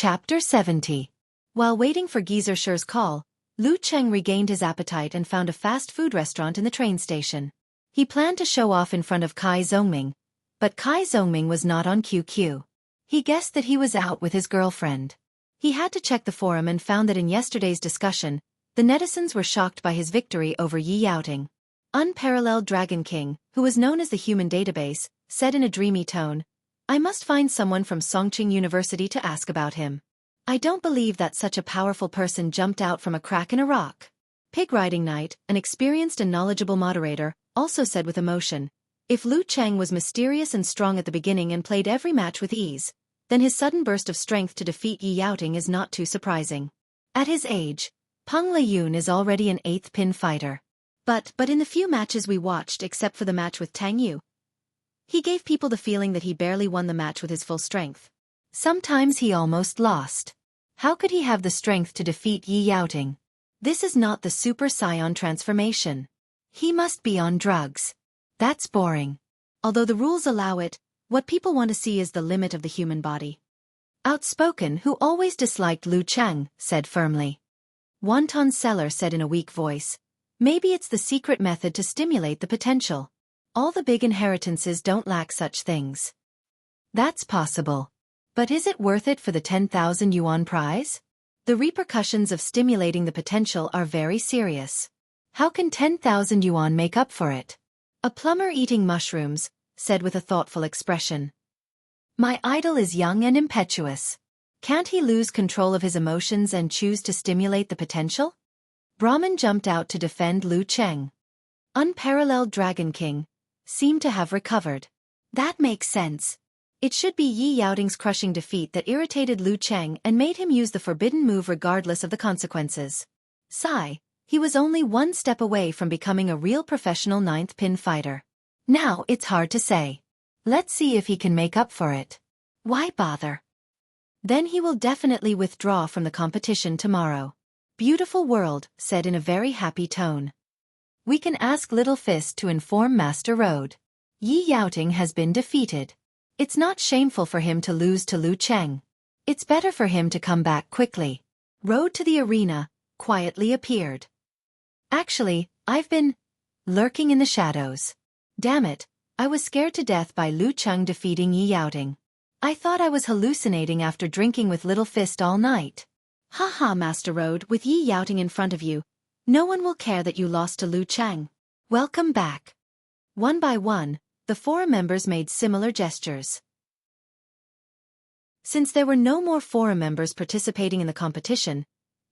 Chapter 70. While waiting for Geezer Sher's call, Lu Cheng regained his appetite and found a fast food restaurant in the train station. He planned to show off in front of Kai Zhongming, but Kai Zhongming was not on QQ. He guessed that he was out with his girlfriend. He had to check the forum and found that in yesterday's discussion, the netizens were shocked by his victory over Yi Yaoting. Unparalleled Dragon King, who was known as the Human Database, said in a dreamy tone, "I must find someone from Songqing University to ask about him. I don't believe that such a powerful person jumped out from a crack in a rock." Pig Riding Knight, an experienced and knowledgeable moderator, also said with emotion, "If Lu Cheng was mysterious and strong at the beginning and played every match with ease, then his sudden burst of strength to defeat Yi Yaoting is not too surprising. At his age, Peng Liyun is already an 8th pin fighter. But in the few matches we watched except for the match with Tang Yu, he gave people the feeling that he barely won the match with his full strength. Sometimes he almost lost. How could he have the strength to defeat Yi Yaoting? This is not the Super Saiyan transformation. He must be on drugs. That's boring. Although the rules allow it, what people want to see is the limit of the human body." Outspoken, who always disliked Lu Cheng, said firmly. Wonton Seller said in a weak voice, "Maybe it's the secret method to stimulate the potential. All the big inheritances don't lack such things." "That's possible. But is it worth it for the 10,000 yuan prize? The repercussions of stimulating the potential are very serious. How can 10,000 yuan make up for it?" A plumber eating mushrooms said with a thoughtful expression, "My idol is young and impetuous. Can't he lose control of his emotions and choose to stimulate the potential?" Brahmin jumped out to defend Lu Cheng. Unparalleled Dragon King seemed to have recovered. "That makes sense. It should be Yi Yaoting's crushing defeat that irritated Lu Cheng and made him use the forbidden move regardless of the consequences. Sigh, he was only one step away from becoming a real professional 9th pin fighter. Now it's hard to say. Let's see if he can make up for it. Why bother? Then he will definitely withdraw from the competition tomorrow." Beautiful World said in a very happy tone. "We can ask Little Fist to inform Master Road. Yi Yaoting has been defeated. It's not shameful for him to lose to Lu Cheng. It's better for him to come back quickly." Road to the arena quietly appeared. "Actually, I've been lurking in the shadows. Damn it, I was scared to death by Lu Cheng defeating Yi Yaoting. I thought I was hallucinating after drinking with Little Fist all night." "Haha, Master Road, with Yi Yaoting in front of you, no one will care that you lost to Lu Cheng. Welcome back." One by one, the forum members made similar gestures. Since there were no more forum members participating in the competition,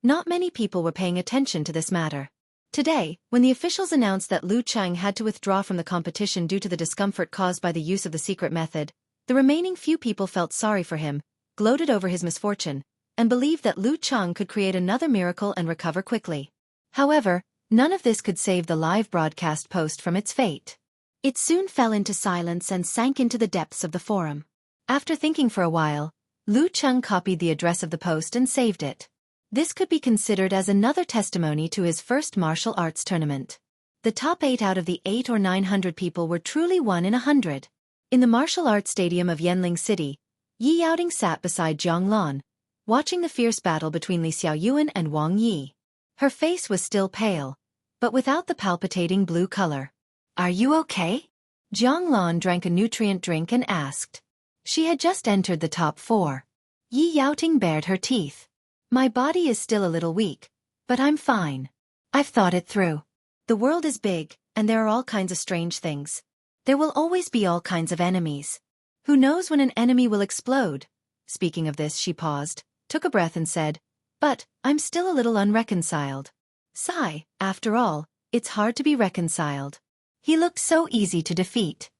not many people were paying attention to this matter. Today, when the officials announced that Lu Cheng had to withdraw from the competition due to the discomfort caused by the use of the secret method, the remaining few people felt sorry for him, gloated over his misfortune, and believed that Lu Cheng could create another miracle and recover quickly. However, none of this could save the live broadcast post from its fate. It soon fell into silence and sank into the depths of the forum. After thinking for a while, Lu Cheng copied the address of the post and saved it. This could be considered as another testimony to his first martial arts tournament. The top 8 out of the 8 or 900 people were truly 1 in 100. In the martial arts stadium of Yanling City, Yi Yaoting sat beside Zhang Lan, watching the fierce battle between Li Xiaoyuan and Wang Yi. Her face was still pale, but without the palpitating blue color. "Are you okay?" Zhang Lan drank a nutrient drink and asked. She had just entered the top 4. Yi Yaoting bared her teeth. "My body is still a little weak, but I'm fine. I've thought it through. The world is big, and there are all kinds of strange things. There will always be all kinds of enemies. Who knows when an enemy will explode?" Speaking of this, she paused, took a breath and said, "But I'm still a little unreconciled." Sigh, after all, it's hard to be reconciled. He looked so easy to defeat.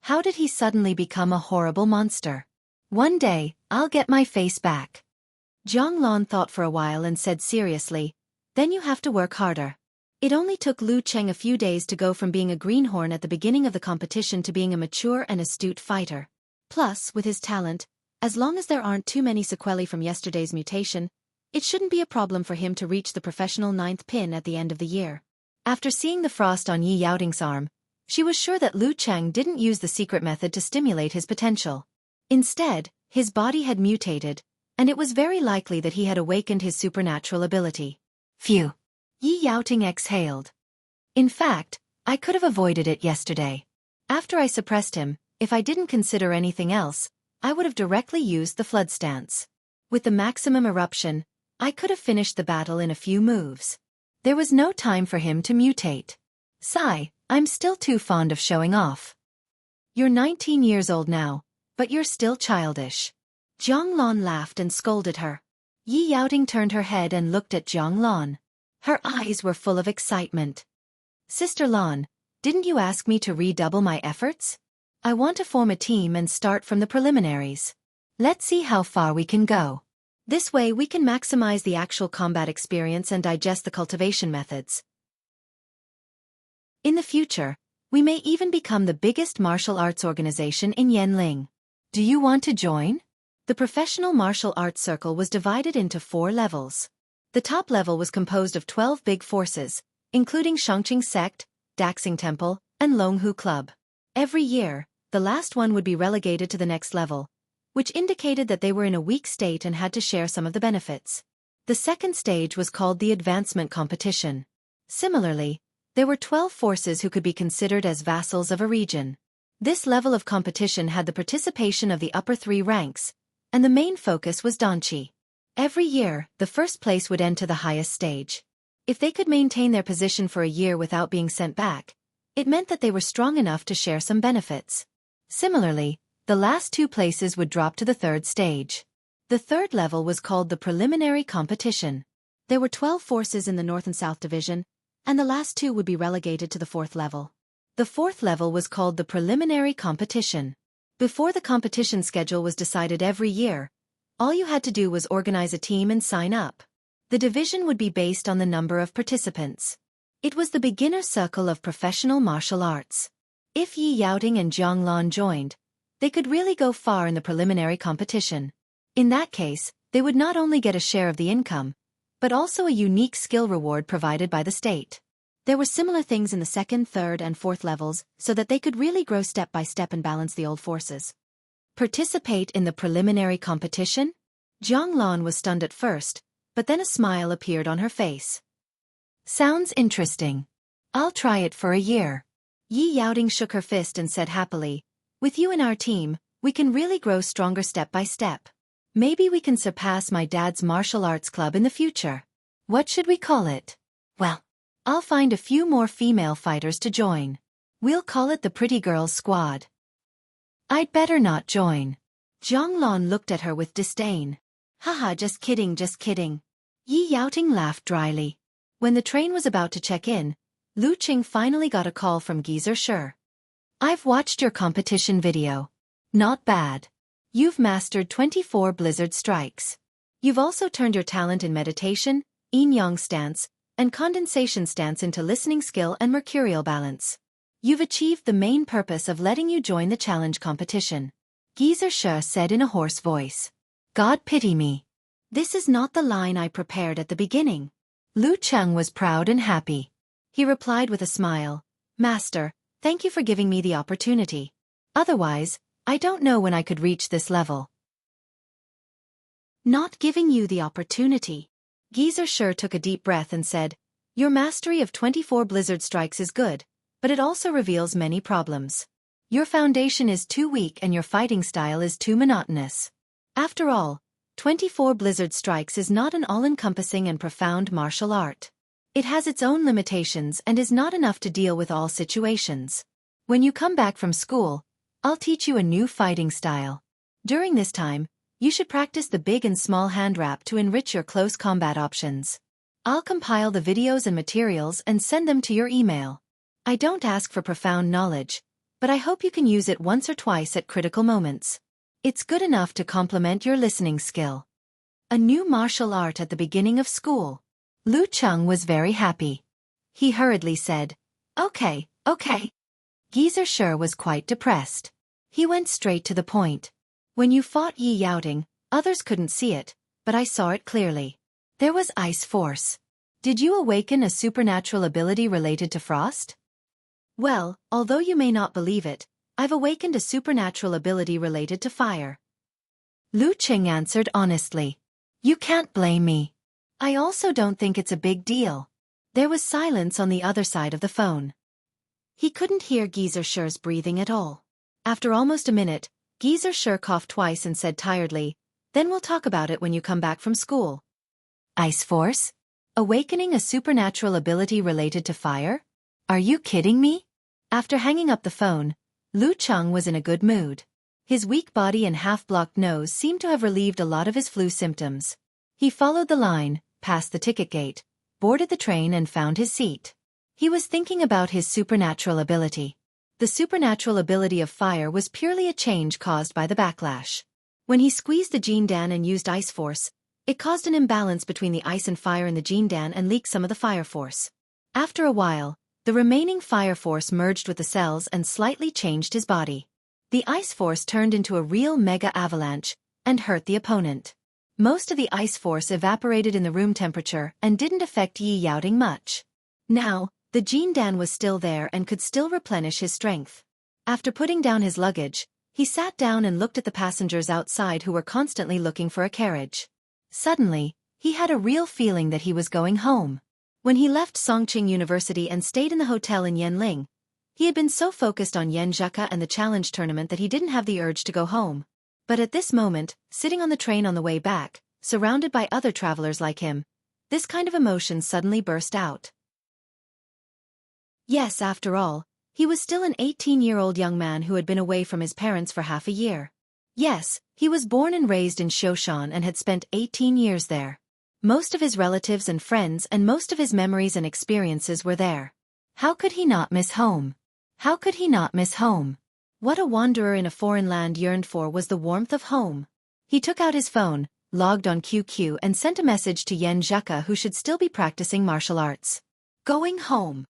How did he suddenly become a horrible monster? One day, I'll get my face back. Zhang Lan thought for a while and said seriously, "Then you have to work harder." It only took Lu Cheng a few days to go from being a greenhorn at the beginning of the competition to being a mature and astute fighter. Plus, with his talent, as long as there aren't too many sequelae from yesterday's mutation, it shouldn't be a problem for him to reach the professional 9th pin at the end of the year. After seeing the frost on Yi Yaoting's arm, she was sure that Lu Cheng didn't use the secret method to stimulate his potential. Instead, his body had mutated, and it was very likely that he had awakened his supernatural ability. Phew! Yi Yaoting exhaled. In fact, I could have avoided it yesterday. After I suppressed him, if I didn't consider anything else, I would have directly used the flood stance. With the maximum eruption, I could have finished the battle in a few moves. There was no time for him to mutate. Sigh, I'm still too fond of showing off. You're 19 years old now, but you're still childish. Jiang Lan laughed and scolded her. Yi Yaoting turned her head and looked at Jiang Lan. Her eyes were full of excitement. Sister Lan, didn't you ask me to redouble my efforts? I want to form a team and start from the preliminaries. Let's see how far we can go. This way we can maximize the actual combat experience and digest the cultivation methods. In the future, we may even become the biggest martial arts organization in Yanling. Do you want to join? The professional martial arts circle was divided into 4 levels. The top level was composed of 12 big forces, including Shangqing Sect, Daxing Temple, and Longhu Club. Every year, the last one would be relegated to the next level, which indicated that they were in a weak state and had to share some of the benefits. The second stage was called the advancement competition. Similarly, there were 12 forces who could be considered as vassals of a region. This level of competition had the participation of the upper 3 ranks, and the main focus was Danqi. Every year, the first place would enter the highest stage. If they could maintain their position for a year without being sent back, it meant that they were strong enough to share some benefits. Similarly, the last 2 places would drop to the third stage. The third level was called the preliminary competition. There were 12 forces in the North and South Division, and the last 2 would be relegated to the 4th level. The 4th level was called the preliminary competition. Before the competition schedule was decided every year, all you had to do was organize a team and sign up. The division would be based on the number of participants. It was the beginner circle of professional martial arts. If Yi Yaoting and Jiang Lan joined, they could really go far in the preliminary competition. In that case, they would not only get a share of the income, but also a unique skill reward provided by the state. There were similar things in the 2nd, 3rd, and 4th levels, so that they could really grow step by step and balance the old forces. Participate in the preliminary competition? Jiang Lan was stunned at first, but then a smile appeared on her face. Sounds interesting. I'll try it for a year. Yi Yaoting shook her fist and said happily, with you in our team, we can really grow stronger step by step. Maybe we can surpass my dad's martial arts club in the future. What should we call it? Well, I'll find a few more female fighters to join. We'll call it the Pretty Girls Squad. I'd better not join. Jiang Lan looked at her with disdain. Haha, just kidding, just kidding. Yi Yaoting laughed dryly. When the train was about to check in, Lu Qing finally got a call from Geezer Shi. I've watched your competition video. Not bad. You've mastered 24 blizzard strikes. You've also turned your talent in meditation, yin-yang stance, and condensation stance into listening skill and mercurial balance. You've achieved the main purpose of letting you join the challenge competition. Geezer Shi said in a hoarse voice. God pity me. This is not the line I prepared at the beginning. Lu Cheng was proud and happy. He replied with a smile, Master, thank you for giving me the opportunity. Otherwise, I don't know when I could reach this level. Not giving you the opportunity. Geezer Shi took a deep breath and said, Your mastery of 24 blizzard strikes is good, but it also reveals many problems. Your foundation is too weak and your fighting style is too monotonous. After all, 24 blizzard strikes is not an all-encompassing and profound martial art. It has its own limitations and is not enough to deal with all situations. When you come back from school, I'll teach you a new fighting style. During this time, you should practice the big and small hand wrap to enrich your close combat options. I'll compile the videos and materials and send them to your email. I don't ask for profound knowledge, but I hope you can use it once or twice at critical moments. It's good enough to complement your listening skill. A new martial art at the beginning of school. Lu Cheng was very happy. He hurriedly said, Okay. Geezer Shi was quite depressed. He went straight to the point. When you fought Yi Yaoting, others couldn't see it, but I saw it clearly. There was ice force. Did you awaken a supernatural ability related to frost? Well, although you may not believe it, I've awakened a supernatural ability related to fire. Lu Qing answered honestly. You can't blame me. I also don't think it's a big deal. There was silence on the other side of the phone. He couldn't hear Geezer Sher's breathing at all. After almost a minute, Geezer Sher coughed twice and said tiredly, "Then we'll talk about it when you come back from school." Ice Force? Awakening a supernatural ability related to fire? Are you kidding me? After hanging up the phone, Lu Cheng was in a good mood. His weak body and half-blocked nose seemed to have relieved a lot of his flu symptoms. He followed the line, passed the ticket gate, boarded the train and found his seat. He was thinking about his supernatural ability. The supernatural ability of fire was purely a change caused by the backlash. When he squeezed the Jindan and used Ice Force, it caused an imbalance between the ice and fire in the Jindan and leaked some of the fire force. After a while, the remaining fire force merged with the cells and slightly changed his body. The ice force turned into a real mega avalanche and hurt the opponent. Most of the ice force evaporated in the room temperature and didn't affect Yi Yaoting much. Now, the Jindan was still there and could still replenish his strength. After putting down his luggage, he sat down and looked at the passengers outside who were constantly looking for a carriage. Suddenly, he had a real feeling that he was going home. When he left Songqing University and stayed in the hotel in Yanling, he had been so focused on Yanzheka and the challenge tournament that he didn't have the urge to go home. But at this moment, sitting on the train on the way back, surrounded by other travelers like him, this kind of emotion suddenly burst out. Yes, after all, he was still an 18-year-old young man who had been away from his parents for half a year. Yes, he was born and raised in Xiaofan and had spent 18 years there. Most of his relatives and friends and most of his memories and experiences were there. How could he not miss home? How could he not miss home? What a wanderer in a foreign land yearned for was the warmth of home. He took out his phone, logged on QQ and sent a message to Yen Zheka who should still be practicing martial arts. Going home.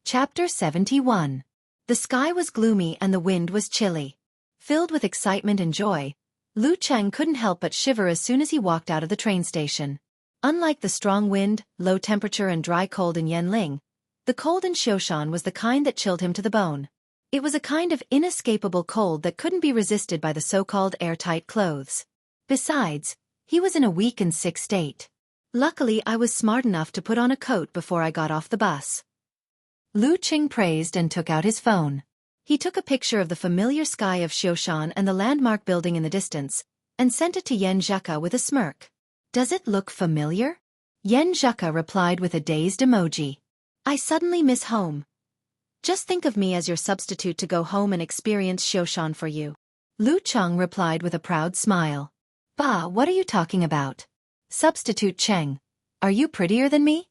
Chapter 71. The sky was gloomy and the wind was chilly. Filled with excitement and joy, Lu Cheng couldn't help but shiver as soon as he walked out of the train station. Unlike the strong wind, low temperature and dry cold in Yanling, the cold in Xiaoshan was the kind that chilled him to the bone. It was a kind of inescapable cold that couldn't be resisted by the so-called airtight clothes. Besides, he was in a weak and sick state. Luckily, I was smart enough to put on a coat before I got off the bus. Lu Qing praised and took out his phone. He took a picture of the familiar sky of Xiaoshan and the landmark building in the distance, and sent it to Yen Zheka with a smirk. Does it look familiar? Yen Zheka replied with a dazed emoji. I suddenly miss home. Just think of me as your substitute to go home and experience Xiaoshan for you. Lu Cheng replied with a proud smile. Bah, what are you talking about? Substitute Cheng. Are you prettier than me?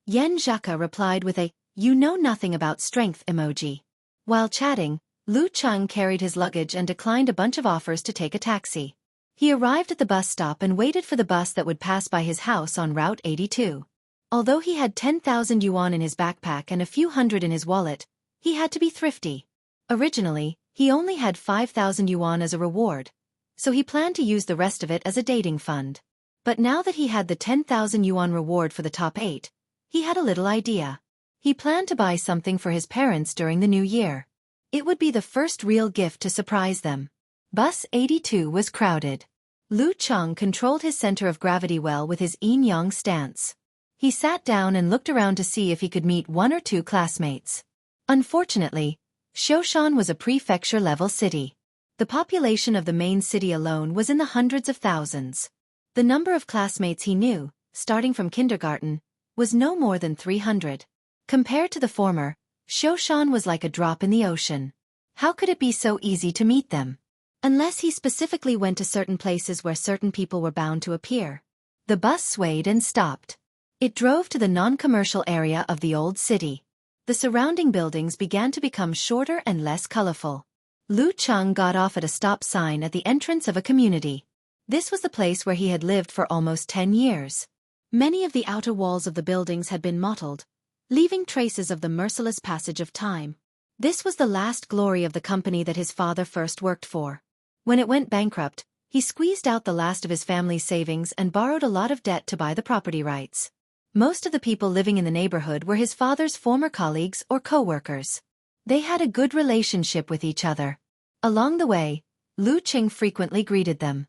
Yen Zheka replied with a "You know nothing about strength" emoji. While chatting, Lu Cheng carried his luggage and declined a bunch of offers to take a taxi. He arrived at the bus stop and waited for the bus that would pass by his house on Route 82. Although he had 10,000 yuan in his backpack and a few hundred in his wallet, he had to be thrifty. Originally, he only had 5,000 yuan as a reward, so he planned to use the rest of it as a dating fund. But now that he had the 10,000 yuan reward for the top 8, he had a little idea. He planned to buy something for his parents during the new year. It would be the first real gift to surprise them. Bus 82 was crowded. Lu Cheng controlled his center of gravity well with his yin-yang stance. He sat down and looked around to see if he could meet one or two classmates. Unfortunately, Xiaoshan was a prefecture-level city. The population of the main city alone was in the hundreds of thousands. The number of classmates he knew, starting from kindergarten, was no more than 300. Compared to the former, Xiaoshan was like a drop in the ocean. How could it be so easy to meet them? Unless he specifically went to certain places where certain people were bound to appear. The bus swayed and stopped. It drove to the non-commercial area of the old city. The surrounding buildings began to become shorter and less colorful. Lu Cheng got off at a stop sign at the entrance of a community. This was the place where he had lived for almost 10 years. Many of the outer walls of the buildings had been mottled, leaving traces of the merciless passage of time. This was the last glory of the company that his father first worked for. When it went bankrupt, he squeezed out the last of his family's savings and borrowed a lot of debt to buy the property rights. Most of the people living in the neighborhood were his father's former colleagues or co-workers. They had a good relationship with each other. Along the way, Lu Cheng frequently greeted them.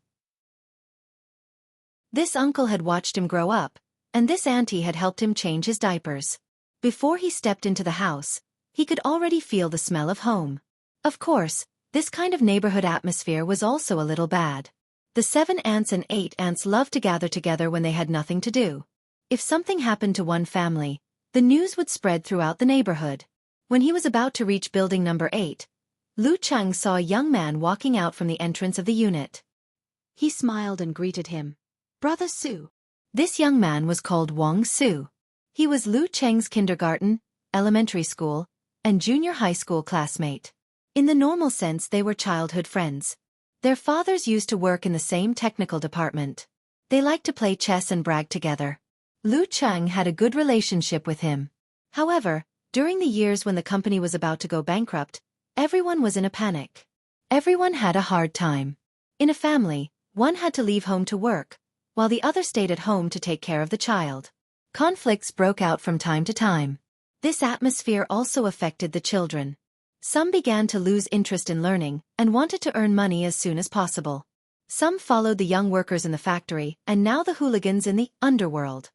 This uncle had watched him grow up, and this auntie had helped him change his diapers. Before he stepped into the house, he could already feel the smell of home. Of course, this kind of neighborhood atmosphere was also a little bad. The 7 aunts and 8 aunts loved to gather together when they had nothing to do. If something happened to one family, the news would spread throughout the neighborhood. When he was about to reach building number 8, Lu Cheng saw a young man walking out from the entrance of the unit. He smiled and greeted him. Brother Su. This young man was called Wang Su. He was Lu Cheng's kindergarten, elementary school, and junior high school classmate. In the normal sense, they were childhood friends. Their fathers used to work in the same technical department. They liked to play chess and brag together. Lu Cheng had a good relationship with him. However, during the years when the company was about to go bankrupt, everyone was in a panic. Everyone had a hard time. In a family, one had to leave home to work, while the other stayed at home to take care of the child. Conflicts broke out from time to time. This atmosphere also affected the children. Some began to lose interest in learning and wanted to earn money as soon as possible. Some followed the young workers in the factory and now the hooligans in the underworld.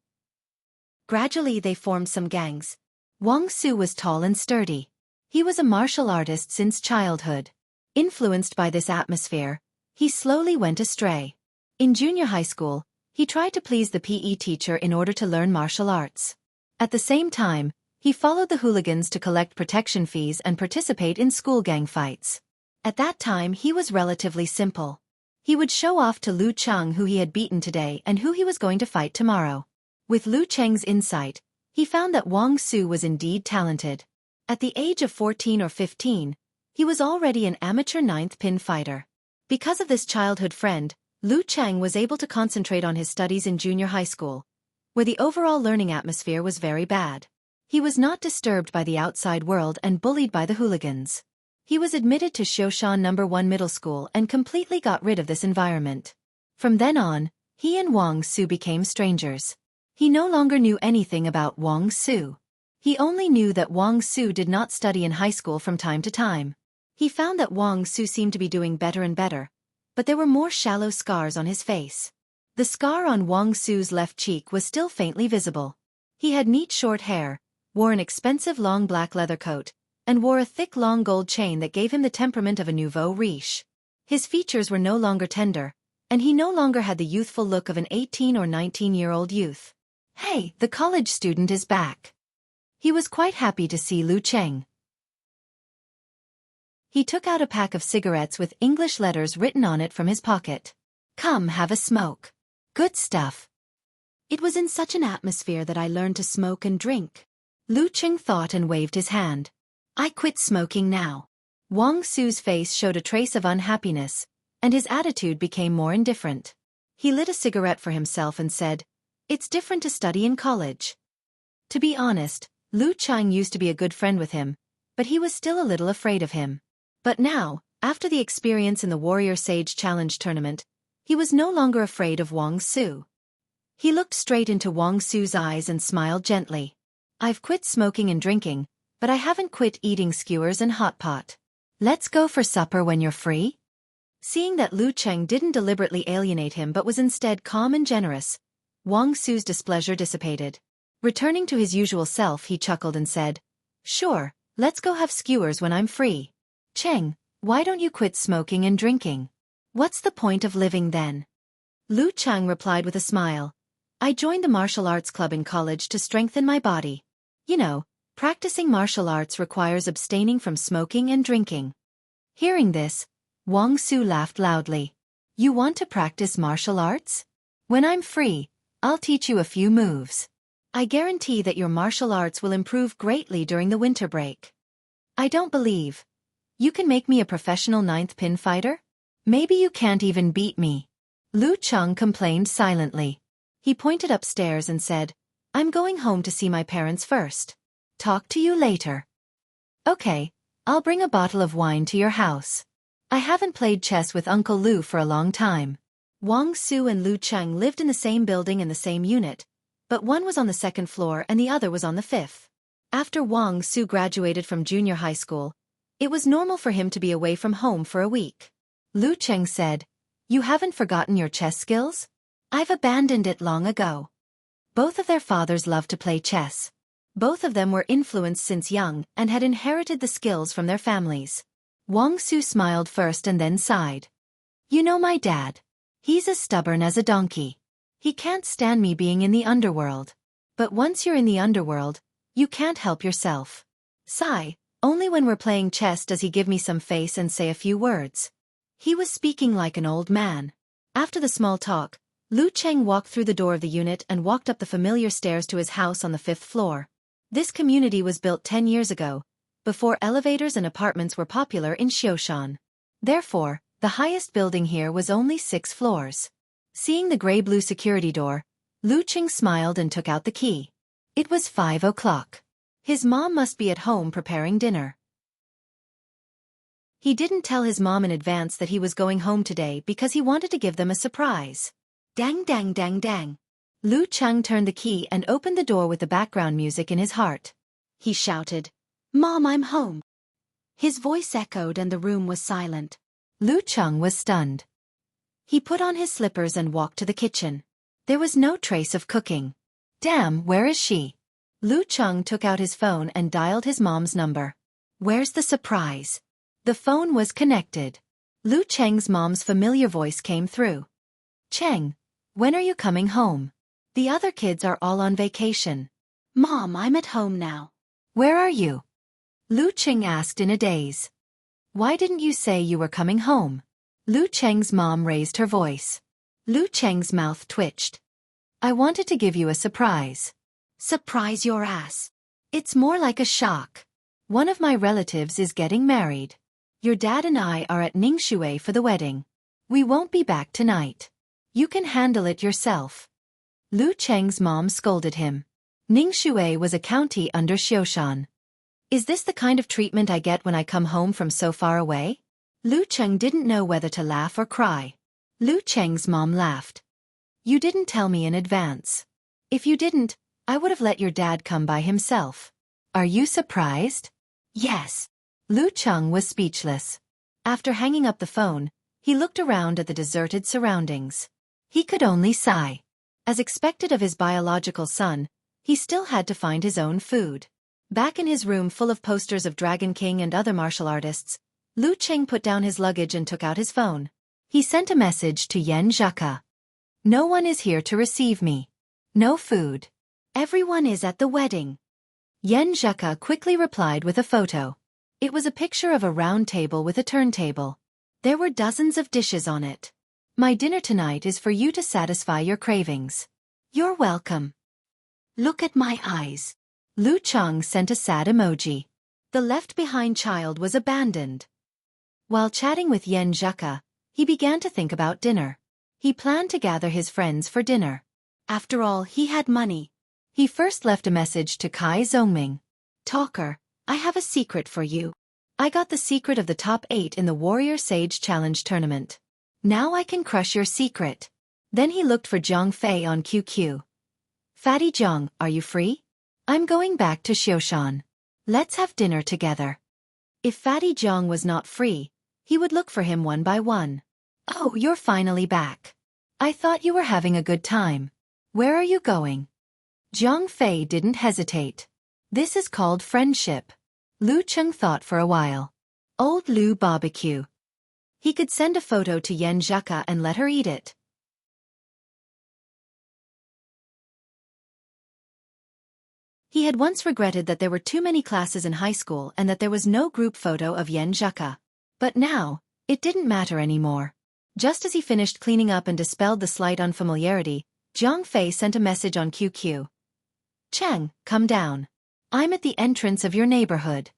Gradually they formed some gangs. Wang Su was tall and sturdy. He was a martial artist since childhood. Influenced by this atmosphere, he slowly went astray. In junior high school, he tried to please the PE teacher in order to learn martial arts. At the same time, he followed the hooligans to collect protection fees and participate in school gang fights. At that time he was relatively simple. He would show off to Lu Cheng who he had beaten today and who he was going to fight tomorrow. With Lu Cheng's insight, he found that Wang Su was indeed talented. At the age of 14 or 15, he was already an amateur 9th pin fighter. Because of this childhood friend, Lu Cheng was able to concentrate on his studies in junior high school, where the overall learning atmosphere was very bad. He was not disturbed by the outside world and bullied by the hooligans. He was admitted to Xiaofan No. 1 middle school and completely got rid of this environment. From then on, he and Wang Su became strangers. He no longer knew anything about Wang Su. He only knew that Wang Su did not study in high school from time to time. He found that Wang Su seemed to be doing better and better, but there were more shallow scars on his face. The scar on Wang Su's left cheek was still faintly visible. He had neat short hair, wore an expensive long black leather coat, and wore a thick long gold chain that gave him the temperament of a nouveau riche. His features were no longer tender, and he no longer had the youthful look of an 18 or 19-year-old youth. Hey, the college student is back. He was quite happy to see Lu Cheng. He took out a pack of cigarettes with English letters written on it from his pocket. Come have a smoke. Good stuff. It was in such an atmosphere that I learned to smoke and drink. Lu Cheng thought and waved his hand. I quit smoking now. Wang Su's face showed a trace of unhappiness, and his attitude became more indifferent. He lit a cigarette for himself and said, It's different to study in college. To be honest, Lu Cheng used to be a good friend with him, but he was still a little afraid of him. But now, after the experience in the Warrior Sage Challenge tournament, he was no longer afraid of Wang Su. He looked straight into Wang Su's eyes and smiled gently. I've quit smoking and drinking, but I haven't quit eating skewers and hot pot. Let's go for supper when you're free? Seeing that Lu Cheng didn't deliberately alienate him but was instead calm and generous, Wang Su's displeasure dissipated. Returning to his usual self, he chuckled and said, Sure, let's go have skewers when I'm free. Cheng, why don't you quit smoking and drinking? What's the point of living then? Lu Cheng replied with a smile. I joined the martial arts club in college to strengthen my body. You know, practicing martial arts requires abstaining from smoking and drinking. Hearing this, Wang Su laughed loudly. You want to practice martial arts? When I'm free, I'll teach you a few moves. I guarantee that your martial arts will improve greatly during the winter break. I don't believe. You can make me a professional 9th pin fighter? Maybe you can't even beat me. Lu Cheng complained silently. He pointed upstairs and said, I'm going home to see my parents first. Talk to you later. Okay, I'll bring a bottle of wine to your house. I haven't played chess with Uncle Lu for a long time. Wang Su and Lu Cheng lived in the same building and the same unit, but one was on the 2nd floor and the other was on the 5th. After Wang Su graduated from junior high school, It was normal for him to be away from home for a week. Lu Cheng said, "You haven't forgotten your chess skills? I've abandoned it long ago." Both of their fathers loved to play chess. Both of them were influenced since young and had inherited the skills from their families. Wang Su smiled first and then sighed. "You know my dad. He's as stubborn as a donkey. He can't stand me being in the underworld. But once you're in the underworld, you can't help yourself. Sigh, only when we're playing chess does he give me some face and say a few words." He was speaking like an old man. After the small talk, Lu Cheng walked through the door of the unit and walked up the familiar stairs to his house on the 5th floor. This community was built 10 years ago, before elevators and apartments were popular in Xiaofan. Therefore, the highest building here was only 6 floors. Seeing the gray-blue security door, Lu Cheng smiled and took out the key. It was 5 o'clock. His mom must be at home preparing dinner. He didn't tell his mom in advance that he was going home today because he wanted to give them a surprise. Dang dang dang dang. Lu Cheng turned the key and opened the door with the background music in his heart. He shouted, "Mom, I'm home." His voice echoed and the room was silent. Lu Cheng was stunned. He put on his slippers and walked to the kitchen. There was no trace of cooking. Damn, where is she? Lu Cheng took out his phone and dialed his mom's number. Where's the surprise? The phone was connected. Lu Cheng's mom's familiar voice came through. "Cheng, when are you coming home? The other kids are all on vacation." "Mom, I'm at home now." "Where are you?" Lu Cheng asked in a daze. "Why didn't you say you were coming home?" Lu Cheng's mom raised her voice. Lu Cheng's mouth twitched. "I wanted to give you a surprise." "Surprise your ass. It's more like a shock. One of my relatives is getting married. Your dad and I are at Ningxue for the wedding. We won't be back tonight. You can handle it yourself." Lu Cheng's mom scolded him. Ningxue was a county under Xiaoshan. "Is this the kind of treatment I get when I come home from so far away?" Lu Cheng didn't know whether to laugh or cry. Lu Cheng's mom laughed. "You didn't tell me in advance. If you didn't, I would have let your dad come by himself. Are you surprised?" "Yes." Lu Cheng was speechless. After hanging up the phone, he looked around at the deserted surroundings. He could only sigh. As expected of his biological son, he still had to find his own food. Back in his room full of posters of Dragon King and other martial artists, Lu Cheng put down his luggage and took out his phone. He sent a message to Yan Zhaka. "No one is here to receive me. No food. Everyone is at the wedding." Yan Zhaka quickly replied with a photo. It was a picture of a round table with a turntable. There were dozens of dishes on it. "My dinner tonight is for you to satisfy your cravings. You're welcome. Look at my eyes." Lu Cheng sent a sad emoji. The left-behind child was abandoned. While chatting with Yan Zhaka, he began to think about dinner. He planned to gather his friends for dinner. After all, he had money. He first left a message to Kai Zongming. "Talker, I have a secret for you. I got the secret of the top 8 in the Warrior Sage Challenge tournament. Now I can crush your secret." Then he looked for Zhang Fei on QQ. "Fatty Zhang, are you free? I'm going back to Xiaoshan. Let's have dinner together." If Fatty Zhang was not free, he would look for him one by one. "Oh, you're finally back. I thought you were having a good time. Where are you going?" Zhang Fei didn't hesitate. "This is called friendship." Lu Cheng thought for a while. "Old Lu barbecue." He could send a photo to Yan Zhaka and let her eat it. He had once regretted that there were too many classes in high school and that there was no group photo of Yan Zhaka. But now, it didn't matter anymore. Just as he finished cleaning up and dispelled the slight unfamiliarity, Zhang Fei sent a message on QQ. "Cheng, come down. I'm at the entrance of your neighborhood."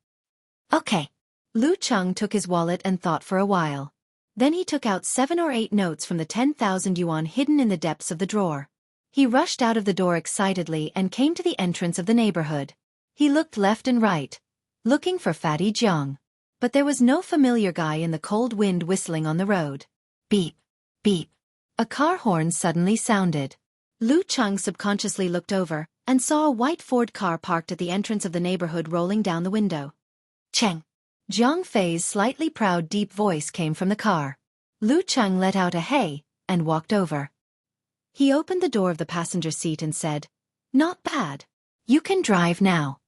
"Okay." Lu Cheng took his wallet and thought for a while. Then he took out 7 or 8 notes from the 10,000 yuan hidden in the depths of the drawer. He rushed out of the door excitedly and came to the entrance of the neighborhood. He looked left and right, looking for Fatty Jiang. But there was no familiar guy in the cold wind whistling on the road. Beep, beep. A car horn suddenly sounded. Lu Cheng subconsciously looked over and saw a white Ford car parked at the entrance of the neighborhood rolling down the window. "Cheng, Jiang Fei's slightly proud deep voice came from the car. Lu Cheng let out a hey, and walked over. He opened the door of the passenger seat and said, "Not bad. You can drive now."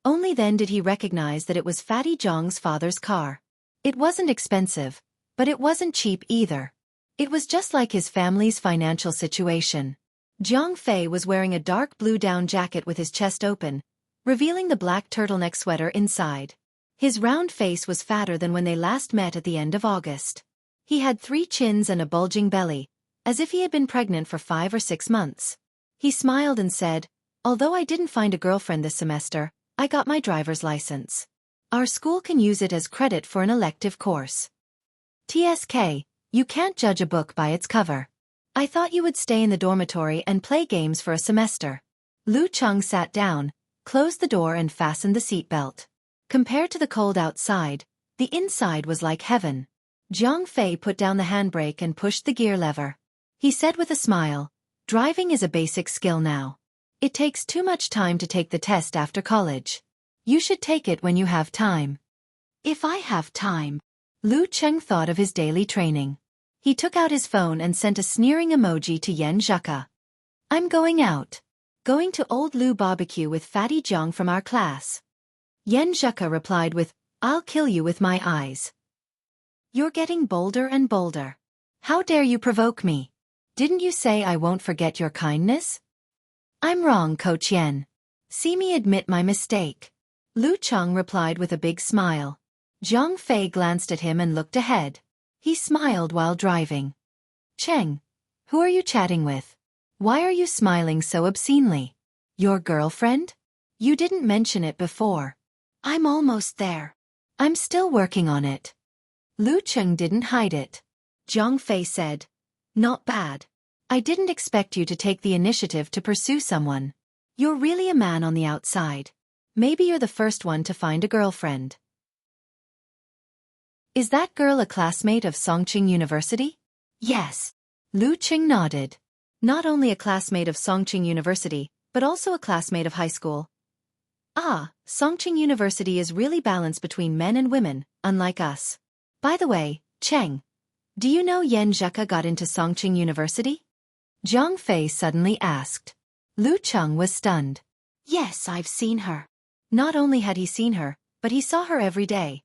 Only then did he recognize that it was Fatty Jiang's father's car. It wasn't expensive, but it wasn't cheap either. It was just like his family's financial situation. Jiang Fei was wearing a dark blue down jacket with his chest open, revealing the black turtleneck sweater inside. His round face was fatter than when they last met at the end of August. He had 3 chins and a bulging belly, as if he had been pregnant for 5 or 6 months. He smiled and said, "Although I didn't find a girlfriend this semester, I got my driver's license. Our school can use it as credit for an elective course. TSK, you can't judge a book by its cover. I thought you would stay in the dormitory and play games for a semester." Lu Cheng sat down, closed the door and fastened the seatbelt. Compared to the cold outside, the inside was like heaven. Jiang Fei put down the handbrake and pushed the gear lever. He said with a smile, "Driving is a basic skill now. It takes too much time to take the test after college. You should take it when you have time." "If I have time." Lu Cheng thought of his daily training. He took out his phone and sent a sneering emoji to Yen Zheka. "I'm going out. Going to Old Lu barbecue with Fatty Jiang from our class." Yen Zheka replied with, "I'll kill you with my eyes. You're getting bolder and bolder. How dare you provoke me? Didn't you say I won't forget your kindness?" "I'm wrong, Coach Yen. See me admit my mistake." Lu Cheng replied with a big smile. Jiang Fei glanced at him and looked ahead. He smiled while driving. "Cheng, who are you chatting with? Why are you smiling so obscenely? Your girlfriend? You didn't mention it before." "I'm almost there. I'm still working on it." Lu Cheng didn't hide it. Jiang Fei said, "Not bad. I didn't expect you to take the initiative to pursue someone. You're really a man on the outside. Maybe you're the first one to find a girlfriend." "Is that girl a classmate of Songqing University?" "Yes." Lu Cheng nodded. "Not only a classmate of Songqing University, but also a classmate of high school." "Ah, Songqing University is really balanced between men and women, unlike us. By the way, Cheng, do you know Yen Zheka got into Songqing University?" Jiang Fei suddenly asked. Lu Cheng was stunned. "Yes, I've seen her." Not only had he seen her, but he saw her every day.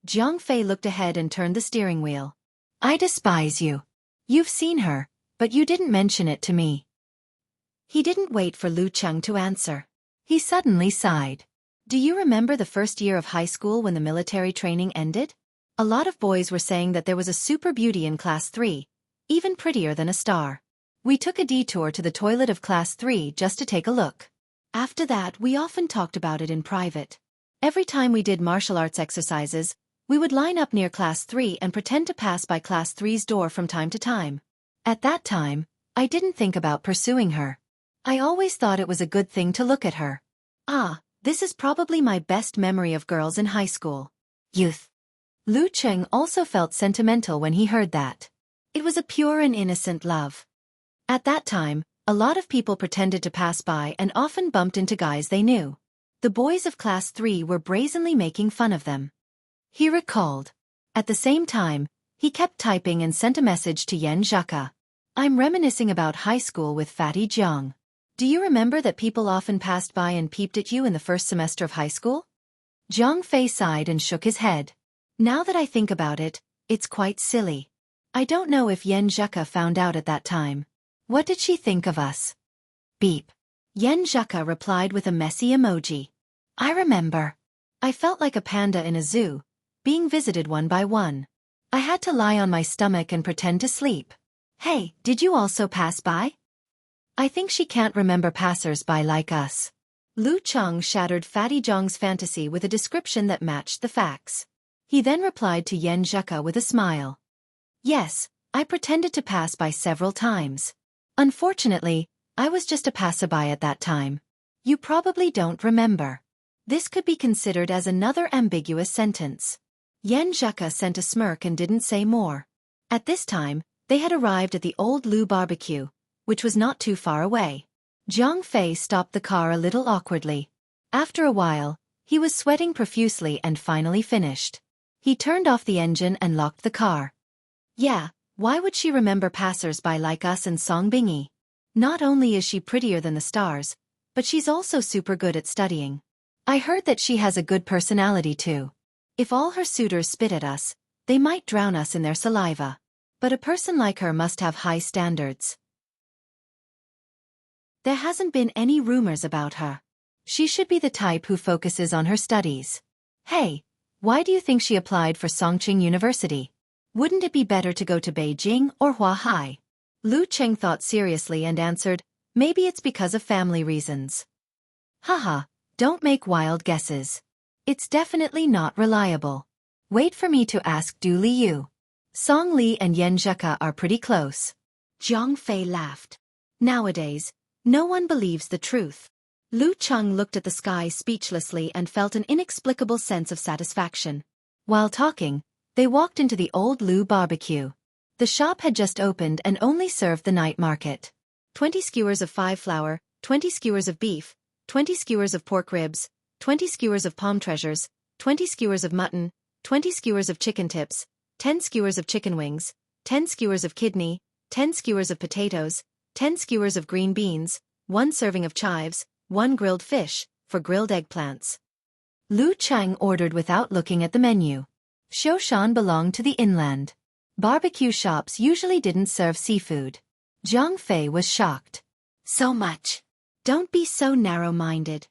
Jiang Fei looked ahead and turned the steering wheel. "I despise you. You've seen her, but you didn't mention it to me." He didn't wait for Lu Cheng to answer. He suddenly sighed. "Do you remember the first year of high school when the military training ended? A lot of boys were saying that there was a super beauty in class 3, even prettier than a star. We took a detour to the toilet of class 3 just to take a look. After that, we often talked about it in private. Every time we did martial arts exercises, we would line up near class 3 and pretend to pass by class 3's door from time to time. At that time, I didn't think about pursuing her. I always thought it was a good thing to look at her. Ah, this is probably my best memory of girls in high school." Youth. Lu Cheng also felt sentimental when he heard that. It was a pure and innocent love. At that time, a lot of people pretended to pass by and often bumped into guys they knew. The boys of class 3 were brazenly making fun of them. He recalled. At the same time, he kept typing and sent a message to Yen Zheka. "I'm reminiscing about high school with Fatty Jiang. Do you remember that people often passed by and peeped at you in the first semester of high school?" Jiang Fei sighed and shook his head. "Now that I think about it, it's quite silly. I don't know if Yen Zheka found out at that time. What did she think of us?" Beep. Yen Zheka replied with a messy emoji. "I remember. I felt like a panda in a zoo, being visited one by one. I had to lie on my stomach and pretend to sleep. Hey, did you also pass by?" "I think she can't remember passers-by like us." Lu Cheng shattered Fatty Jiang's fantasy with a description that matched the facts. He then replied to Yen Zheka with a smile. "Yes, I pretended to pass by several times. Unfortunately, I was just a passerby at that time. You probably don't remember." This could be considered as another ambiguous sentence. Yen Zheka sent a smirk and didn't say more. At this time, they had arrived at the Old Lu barbecue, which was not too far away. Jiang Fei stopped the car a little awkwardly. After a while, He was sweating profusely and finally finished. He turned off the engine and locked the car. Yeah, why would she remember passers-by like us and Song Bingi? Not only is she prettier than the stars, but she's also super good at studying. I heard that she has a good personality too. If all her suitors spit at us, they might drown us in their saliva. But a person like her must have high standards. There hasn't been any rumors about her. She should be the type who focuses on her studies. Hey, why do you think she applied for Songqing University? Wouldn't it be better to go to Beijing or Huahai? Lu Cheng thought seriously and answered, maybe it's because of family reasons. Haha, don't make wild guesses. It's definitely not reliable. Wait for me to ask Du Liu. Song Li and Yan Zheka are pretty close. Zhang Fei laughed. Nowadays, no one believes the truth. Lu Cheng looked at the sky speechlessly and felt an inexplicable sense of satisfaction. While talking, they walked into the old Lu barbecue. The shop had just opened and only served the night market. 20 skewers of 5 flour, 20 skewers of beef, 20 skewers of pork ribs, 20 skewers of palm treasures, 20 skewers of mutton, 20 skewers of chicken tips, 10 skewers of chicken wings, 10 skewers of kidney, 10 skewers of potatoes, 10 skewers of green beans, 1 serving of chives, 1 grilled fish, for grilled eggplants. Lu Cheng ordered without looking at the menu. Xiaofan belonged to the inland. Barbecue shops usually didn't serve seafood. Zhang Fei was shocked. So much. Don't be so narrow-minded.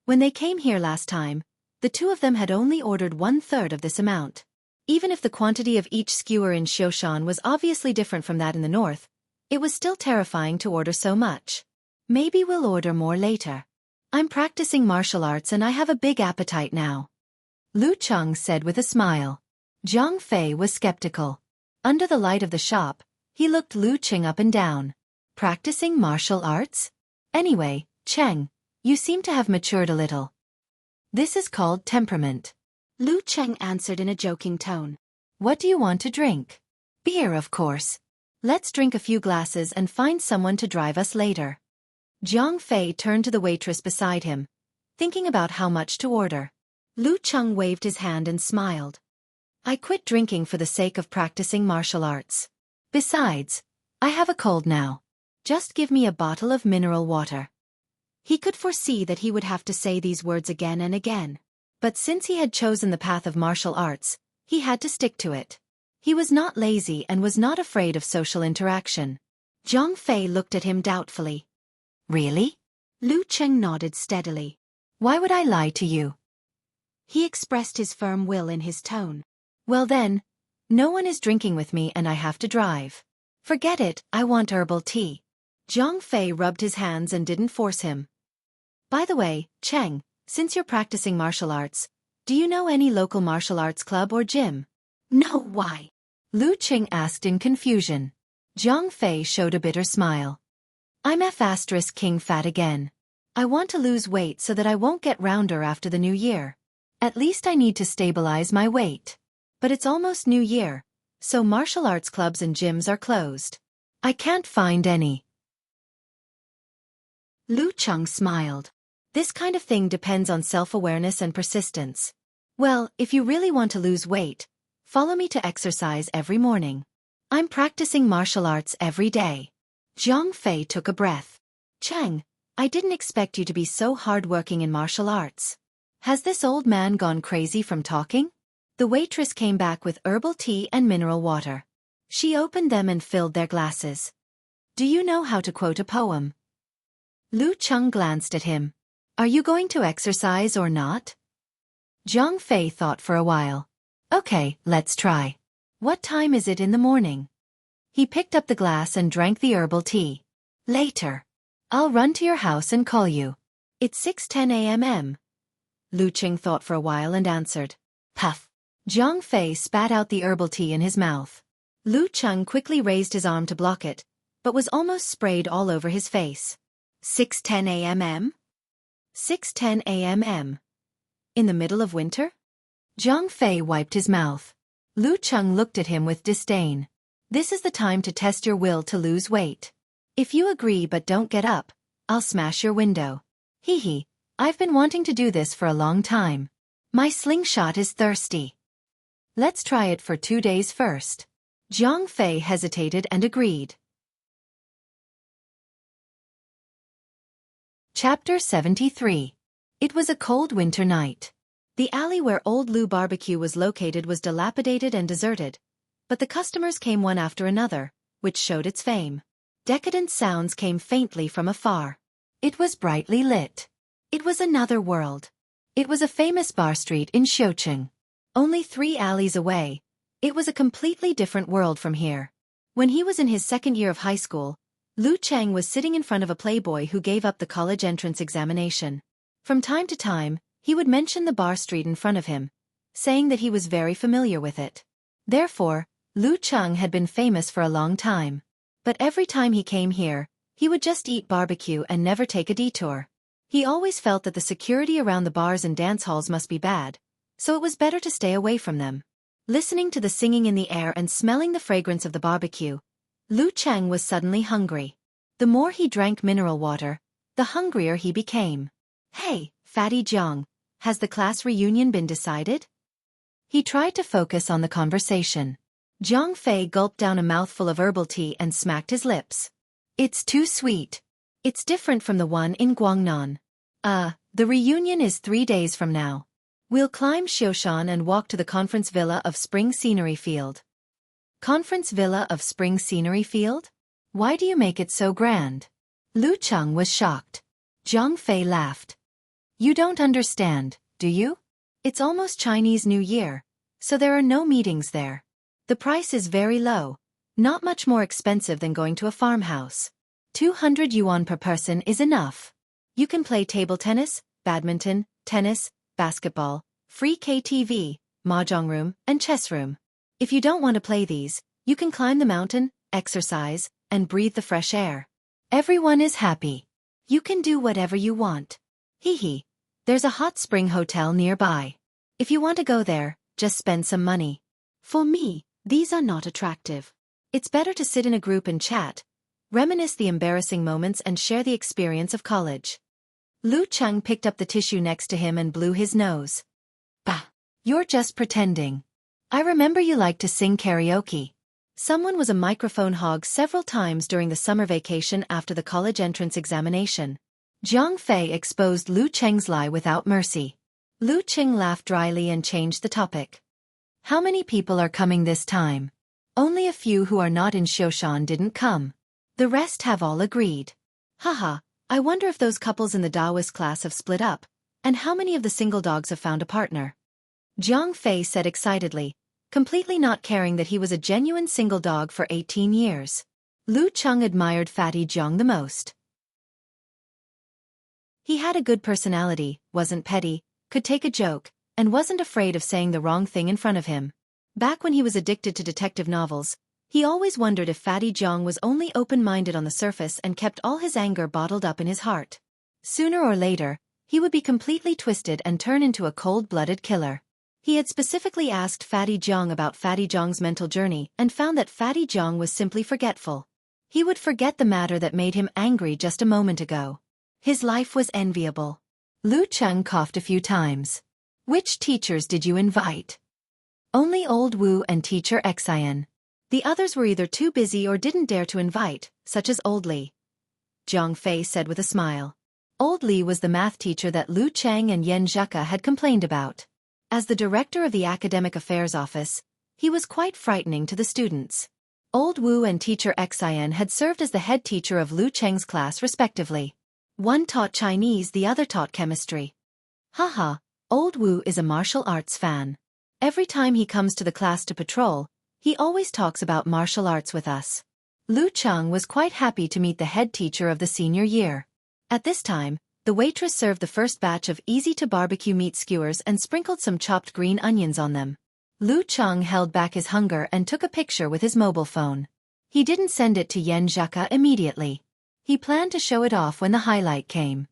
When they came here last time, the two of them had only ordered 1/3 of this amount. Even if the quantity of each skewer in Xiaofan was obviously different from that in the north, it was still terrifying to order so much. Maybe we'll order more later. I'm practicing martial arts and I have a big appetite now. Lu Cheng said with a smile. Zhang Fei was skeptical. Under the light of the shop, he looked Lu Cheng up and down. Practicing martial arts? Anyway, Cheng, you seem to have matured a little. This is called temperament. Lu Cheng answered in a joking tone. What do you want to drink? Beer, of course. Let's drink a few glasses and find someone to drive us later. Zhang Fei turned to the waitress beside him, thinking about how much to order. Lu Cheng waved his hand and smiled. I quit drinking for the sake of practicing martial arts. Besides, I have a cold now. Just give me a bottle of mineral water. He could foresee that he would have to say these words again and again. But since he had chosen the path of martial arts, he had to stick to it. He was not lazy and was not afraid of social interaction. Zhang Fei looked at him doubtfully. Really? Lu Cheng nodded steadily. Why would I lie to you? He expressed his firm will in his tone. Well then, no one is drinking with me and I have to drive. Forget it, I want herbal tea. Zhang Fei rubbed his hands and didn't force him. By the way, Cheng, since you're practicing martial arts, do you know any local martial arts club or gym? No, why? Lu Cheng asked in confusion. Zhang Fei showed a bitter smile. I'm F** King Fat again. I want to lose weight so that I won't get rounder after the new year. At least I need to stabilize my weight. But it's almost New Year, so martial arts clubs and gyms are closed. I can't find any. Lu Cheng smiled. This kind of thing depends on self-awareness and persistence. Well, if you really want to lose weight, follow me to exercise every morning. I'm practicing martial arts every day. Zhang Fei took a breath. Cheng, I didn't expect you to be so hard-working in martial arts. Has this old man gone crazy from talking? The waitress came back with herbal tea and mineral water. She opened them and filled their glasses. Do you know how to quote a poem? Lu Cheng glanced at him. Are you going to exercise or not? Zhang Fei thought for a while. Okay, let's try. What time is it in the morning? He picked up the glass and drank the herbal tea. Later. I'll run to your house and call you. It's 6:10 a.m. Lu Cheng thought for a while and answered. Puff. Zhang Fei spat out the herbal tea in his mouth. Lu Cheng quickly raised his arm to block it, but was almost sprayed all over his face. 6:10 a.m.? 6:10 a.m. In the middle of winter? Zhang Fei wiped his mouth. Lu Cheng looked at him with disdain. This is the time to test your will to lose weight. If you agree but don't get up, I'll smash your window. Hee hee, I've been wanting to do this for a long time. My slingshot is thirsty. Let's try it for 2 days first. Zhang Fei hesitated and agreed. Chapter 73. It was a cold winter night. The alley where Old Lu Barbecue was located was dilapidated and deserted, but the customers came one after another, which showed its fame. Decadent sounds came faintly from afar. It was brightly lit. It was another world. It was a famous bar street in Xiaofan. Only 3 alleys away, it was a completely different world from here. When he was in his second year of high school, Lu Cheng was sitting in front of a playboy who gave up the college entrance examination. From time to time, he would mention the bar street in front of him, saying that he was very familiar with it. Therefore, Lu Cheng had been famous for a long time. But every time he came here, he would just eat barbecue and never take a detour. He always felt that the security around the bars and dance halls must be bad, so it was better to stay away from them. Listening to the singing in the air and smelling the fragrance of the barbecue, Lu Cheng was suddenly hungry. The more he drank mineral water, the hungrier he became. Hey, Fatty Zhang, has the class reunion been decided? He tried to focus on the conversation. Zhang Fei gulped down a mouthful of herbal tea and smacked his lips. It's too sweet. It's different from the one in Guangnan. The reunion is 3 days from now. We'll climb Xiaofan and walk to the conference villa of Spring Scenery Field. Conference villa of Spring Scenery Field? Why do you make it so grand? Lu Cheng was shocked. Zhang Fei laughed. You don't understand, do you? It's almost Chinese New Year, so there are no meetings there. The price is very low, not much more expensive than going to a farmhouse. 200 yuan per person is enough. You can play table tennis, badminton, tennis, basketball, free KTV, mahjong room, and chess room. If you don't want to play these, you can climb the mountain, exercise, and breathe the fresh air. Everyone is happy. You can do whatever you want. Hee. There's a hot spring hotel nearby. If you want to go there, just spend some money. For me, these are not attractive. It's better to sit in a group and chat, reminisce the embarrassing moments and share the experience of college. Lu Cheng picked up the tissue next to him and blew his nose. Bah! You're just pretending. I remember you liked to sing karaoke. Someone was a microphone hog several times during the summer vacation after the college entrance examination. Zhang Fei exposed Lu Cheng's lie without mercy. Lu Cheng laughed dryly and changed the topic. How many people are coming this time? Only a few who are not in Xiaofan didn't come. The rest have all agreed. Haha, I wonder if those couples in the Taoist class have split up, and how many of the single dogs have found a partner. Zhang Fei said excitedly, completely not caring that he was a genuine single dog for 18 years. Lu Cheng admired Fatty Zhang the most. He had a good personality, wasn't petty, could take a joke, and wasn't afraid of saying the wrong thing in front of him. Back when he was addicted to detective novels, he always wondered if Fatty Zhang was only open-minded on the surface and kept all his anger bottled up in his heart. Sooner or later, he would be completely twisted and turn into a cold-blooded killer. He had specifically asked Fatty Zhang about Fatty Zhang's mental journey and found that Fatty Zhang was simply forgetful. He would forget the matter that made him angry just a moment ago. His life was enviable. Lu Cheng coughed a few times. Which teachers did you invite? Only Old Wu and teacher Xian. The others were either too busy or didn't dare to invite, such as Old Li. Zhang Fei said with a smile. Old Li was the math teacher that Lu Cheng and Yan Zheka had complained about. As the director of the Academic Affairs Office, he was quite frightening to the students. Old Wu and teacher Xian had served as the head teacher of Lu Cheng's class respectively. One taught Chinese, the other taught chemistry. Haha, Old Wu is a martial arts fan. Every time he comes to the class to patrol, he always talks about martial arts with us. Lu Cheng was quite happy to meet the head teacher of the senior year. At this time, the waitress served the first batch of easy-to-barbecue meat skewers and sprinkled some chopped green onions on them. Lu Cheng held back his hunger and took a picture with his mobile phone. He didn't send it to Yan Zheka immediately. He planned to show it off when the highlight came.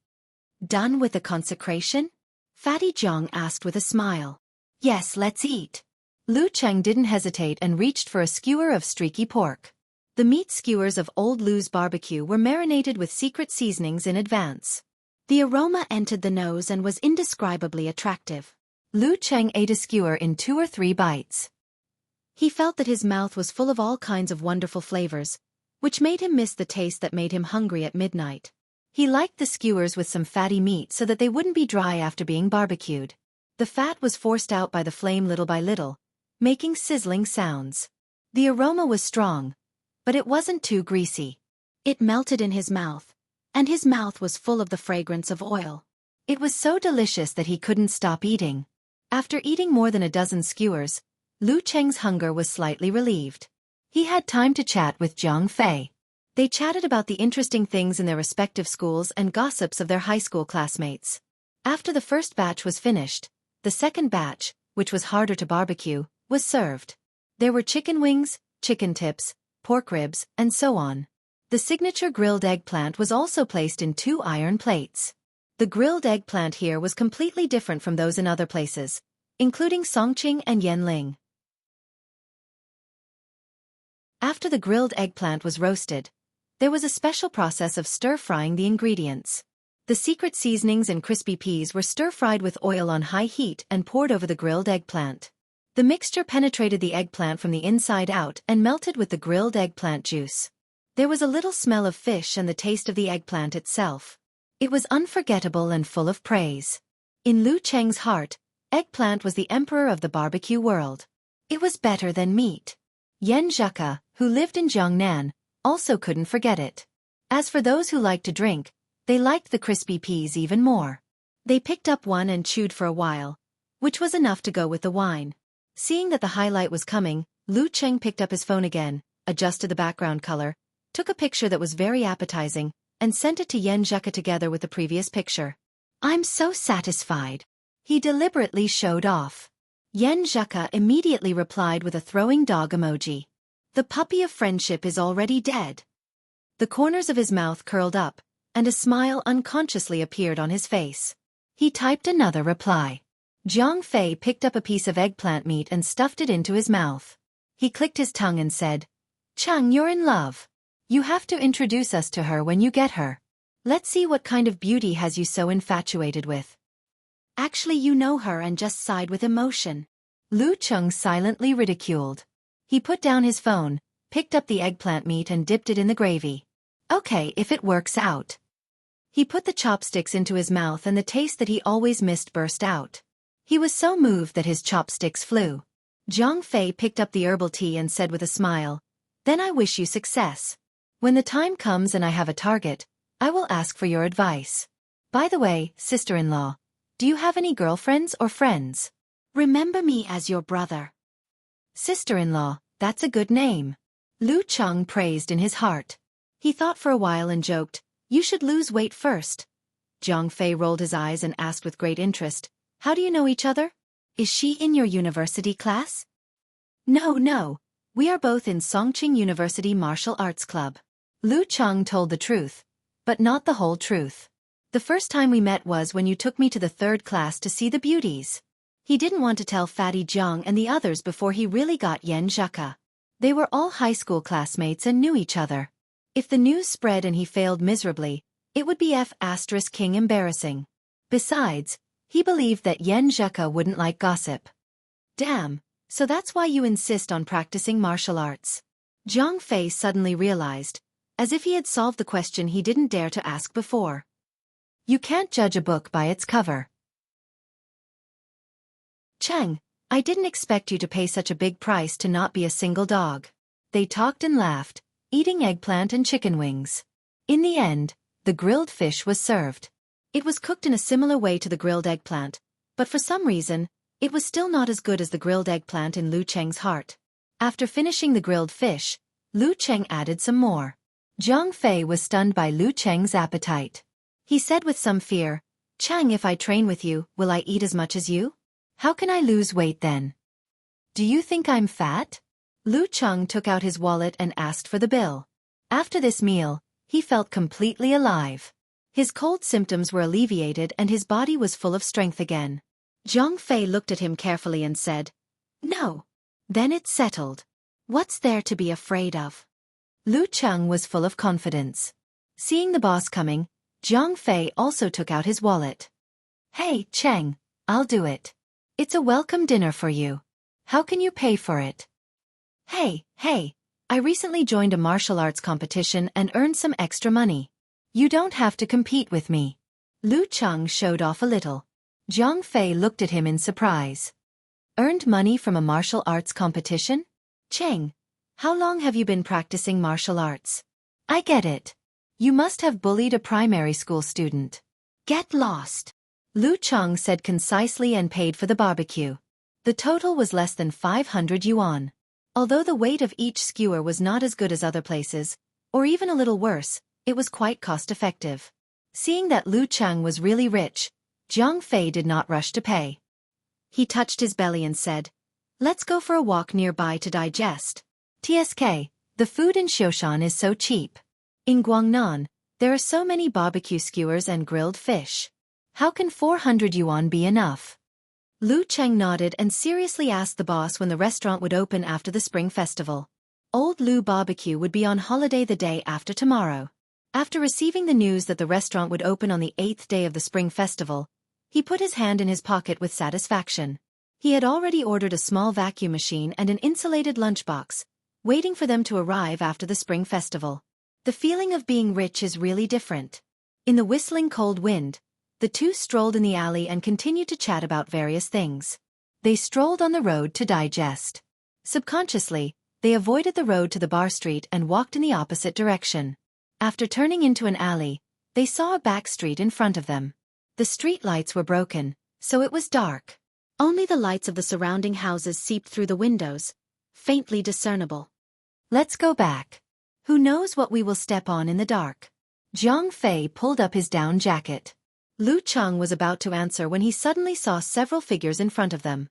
Done with the consecration? Fatty Zhang asked with a smile. Yes, let's eat. Lu Cheng didn't hesitate and reached for a skewer of streaky pork. The meat skewers of Old Lu's barbecue were marinated with secret seasonings in advance. The aroma entered the nose and was indescribably attractive. Lu Cheng ate a skewer in 2 or 3 bites. He felt that his mouth was full of all kinds of wonderful flavors, which made him miss the taste that made him hungry at midnight. He liked the skewers with some fatty meat so that they wouldn't be dry after being barbecued. The fat was forced out by the flame little by little, making sizzling sounds. The aroma was strong, but it wasn't too greasy. It melted in his mouth, and his mouth was full of the fragrance of oil. It was so delicious that he couldn't stop eating. After eating more than a dozen skewers, Lu Cheng's hunger was slightly relieved. He had time to chat with Zhang Fei. They chatted about the interesting things in their respective schools and gossips of their high school classmates. After the first batch was finished, the second batch, which was harder to barbecue, was served. There were chicken wings, chicken tips, pork ribs, and so on. The signature grilled eggplant was also placed in 2 iron plates. The grilled eggplant here was completely different from those in other places, including Songqing and Yanling. After the grilled eggplant was roasted, there was a special process of stir-frying the ingredients. The secret seasonings and crispy peas were stir-fried with oil on high heat and poured over the grilled eggplant. The mixture penetrated the eggplant from the inside out and melted with the grilled eggplant juice. There was a little smell of fish and the taste of the eggplant itself. It was unforgettable and full of praise. In Lu Cheng's heart, eggplant was the emperor of the barbecue world. It was better than meat. Yan Zheka, who lived in Jiangnan, also couldn't forget it. As for those who liked to drink, they liked the crispy peas even more. They picked up one and chewed for a while, which was enough to go with the wine. Seeing that the highlight was coming, Lu Cheng picked up his phone again, adjusted the background color, took a picture that was very appetizing, and sent it to Yan Zheka together with the previous picture. "I'm so satisfied," he deliberately showed off. Yan Zheka immediately replied with a throwing dog emoji. "The puppy of friendship is already dead." The corners of his mouth curled up, and a smile unconsciously appeared on his face. He typed another reply. Zhang Fei picked up a piece of eggplant meat and stuffed it into his mouth. He clicked his tongue and said, "Chang, you're in love. You have to introduce us to her when you get her. Let's see what kind of beauty has you so infatuated with." "Actually, you know her and just sighed with emotion." Lu Cheng silently ridiculed. He put down his phone, picked up the eggplant meat and dipped it in the gravy. "Okay, if it works out." He put the chopsticks into his mouth and the taste that he always missed burst out. He was so moved that his chopsticks flew. Zhang Fei picked up the herbal tea and said with a smile, "Then I wish you success. When the time comes and I have a target, I will ask for your advice. By the way, sister-in-law, do you have any girlfriends or friends? Remember me as your brother." "Sister-in-law, that's a good name." Lu Cheng praised in his heart. He thought for a while and joked, "You should lose weight first." Zhang Fei rolled his eyes and asked with great interest, "How do you know each other? Is she in your university class?" No, we are both in Songqing University Martial Arts Club." Lu Cheng told the truth, but not the whole truth. "The first time we met was when you took me to the 3rd class to see the beauties." He didn't want to tell Fatty Zhang and the others before he really got Yan Zheka. They were all high school classmates and knew each other. If the news spread and he failed miserably, it would be King embarrassing. Besides, he believed that Yan Zheka wouldn't like gossip. "Damn, so that's why you insist on practicing martial arts." Zhang Fei suddenly realized, as if he had solved the question he didn't dare to ask before. You can't judge a book by its cover. "Cheng, I didn't expect you to pay such a big price to not be a single dog." They talked and laughed, eating eggplant and chicken wings. In the end, the grilled fish was served. It was cooked in a similar way to the grilled eggplant, but for some reason, it was still not as good as the grilled eggplant in Lu Cheng's heart. After finishing the grilled fish, Lu Cheng added some more. Zhang Fei was stunned by Lu Cheng's appetite. He said with some fear, "Chang, if I train with you, will I eat as much as you? How can I lose weight then? Do you think I'm fat?" Lu Cheng took out his wallet and asked for the bill. After this meal, he felt completely alive. His cold symptoms were alleviated and his body was full of strength again. Zhang Fei looked at him carefully and said, "No. Then it's settled. What's there to be afraid of?" Lu Cheng was full of confidence. Seeing the boss coming, Jiang Fei also took out his wallet. Hey, Cheng, I'll do it. It's a welcome dinner for you. How can you pay for it? Hey, I recently joined a martial arts competition and earned some extra money. You don't have to compete with me. Lu Cheng showed off a little. Jiang Fei looked at him in surprise. Earned money from a martial arts competition? Cheng, how long have you been practicing martial arts? I get it. You must have bullied a primary school student. Get lost. Lu Cheng said concisely and paid for the barbecue. The total was less than 500 yuan. Although the weight of each skewer was not as good as other places, or even a little worse, it was quite cost-effective. Seeing that Lu Cheng was really rich, Jiang Fei did not rush to pay. He touched his belly and said, "Let's go for a walk nearby to digest. TSK, the food in Xiaofan is so cheap. In Guangnan, there are so many barbecue skewers and grilled fish. How can 400 yuan be enough?" Lu Cheng nodded and seriously asked the boss when the restaurant would open after the Spring Festival. Old Lu Barbecue would be on holiday the day after tomorrow. After receiving the news that the restaurant would open on the 8th day of the Spring Festival, he put his hand in his pocket with satisfaction. He had already ordered a small vacuum machine and an insulated lunchbox, waiting for them to arrive after the Spring Festival. The feeling of being rich is really different. In the whistling cold wind, the two strolled in the alley and continued to chat about various things. They strolled on the road to digest. Subconsciously, they avoided the road to the bar street and walked in the opposite direction. After turning into an alley, they saw a back street in front of them. The street lights were broken, so it was dark. Only the lights of the surrounding houses seeped through the windows, faintly discernible. Let's go back. Who knows what we will step on in the dark? Jiang Fei pulled up his down jacket. Lu Cheng was about to answer when he suddenly saw several figures in front of them.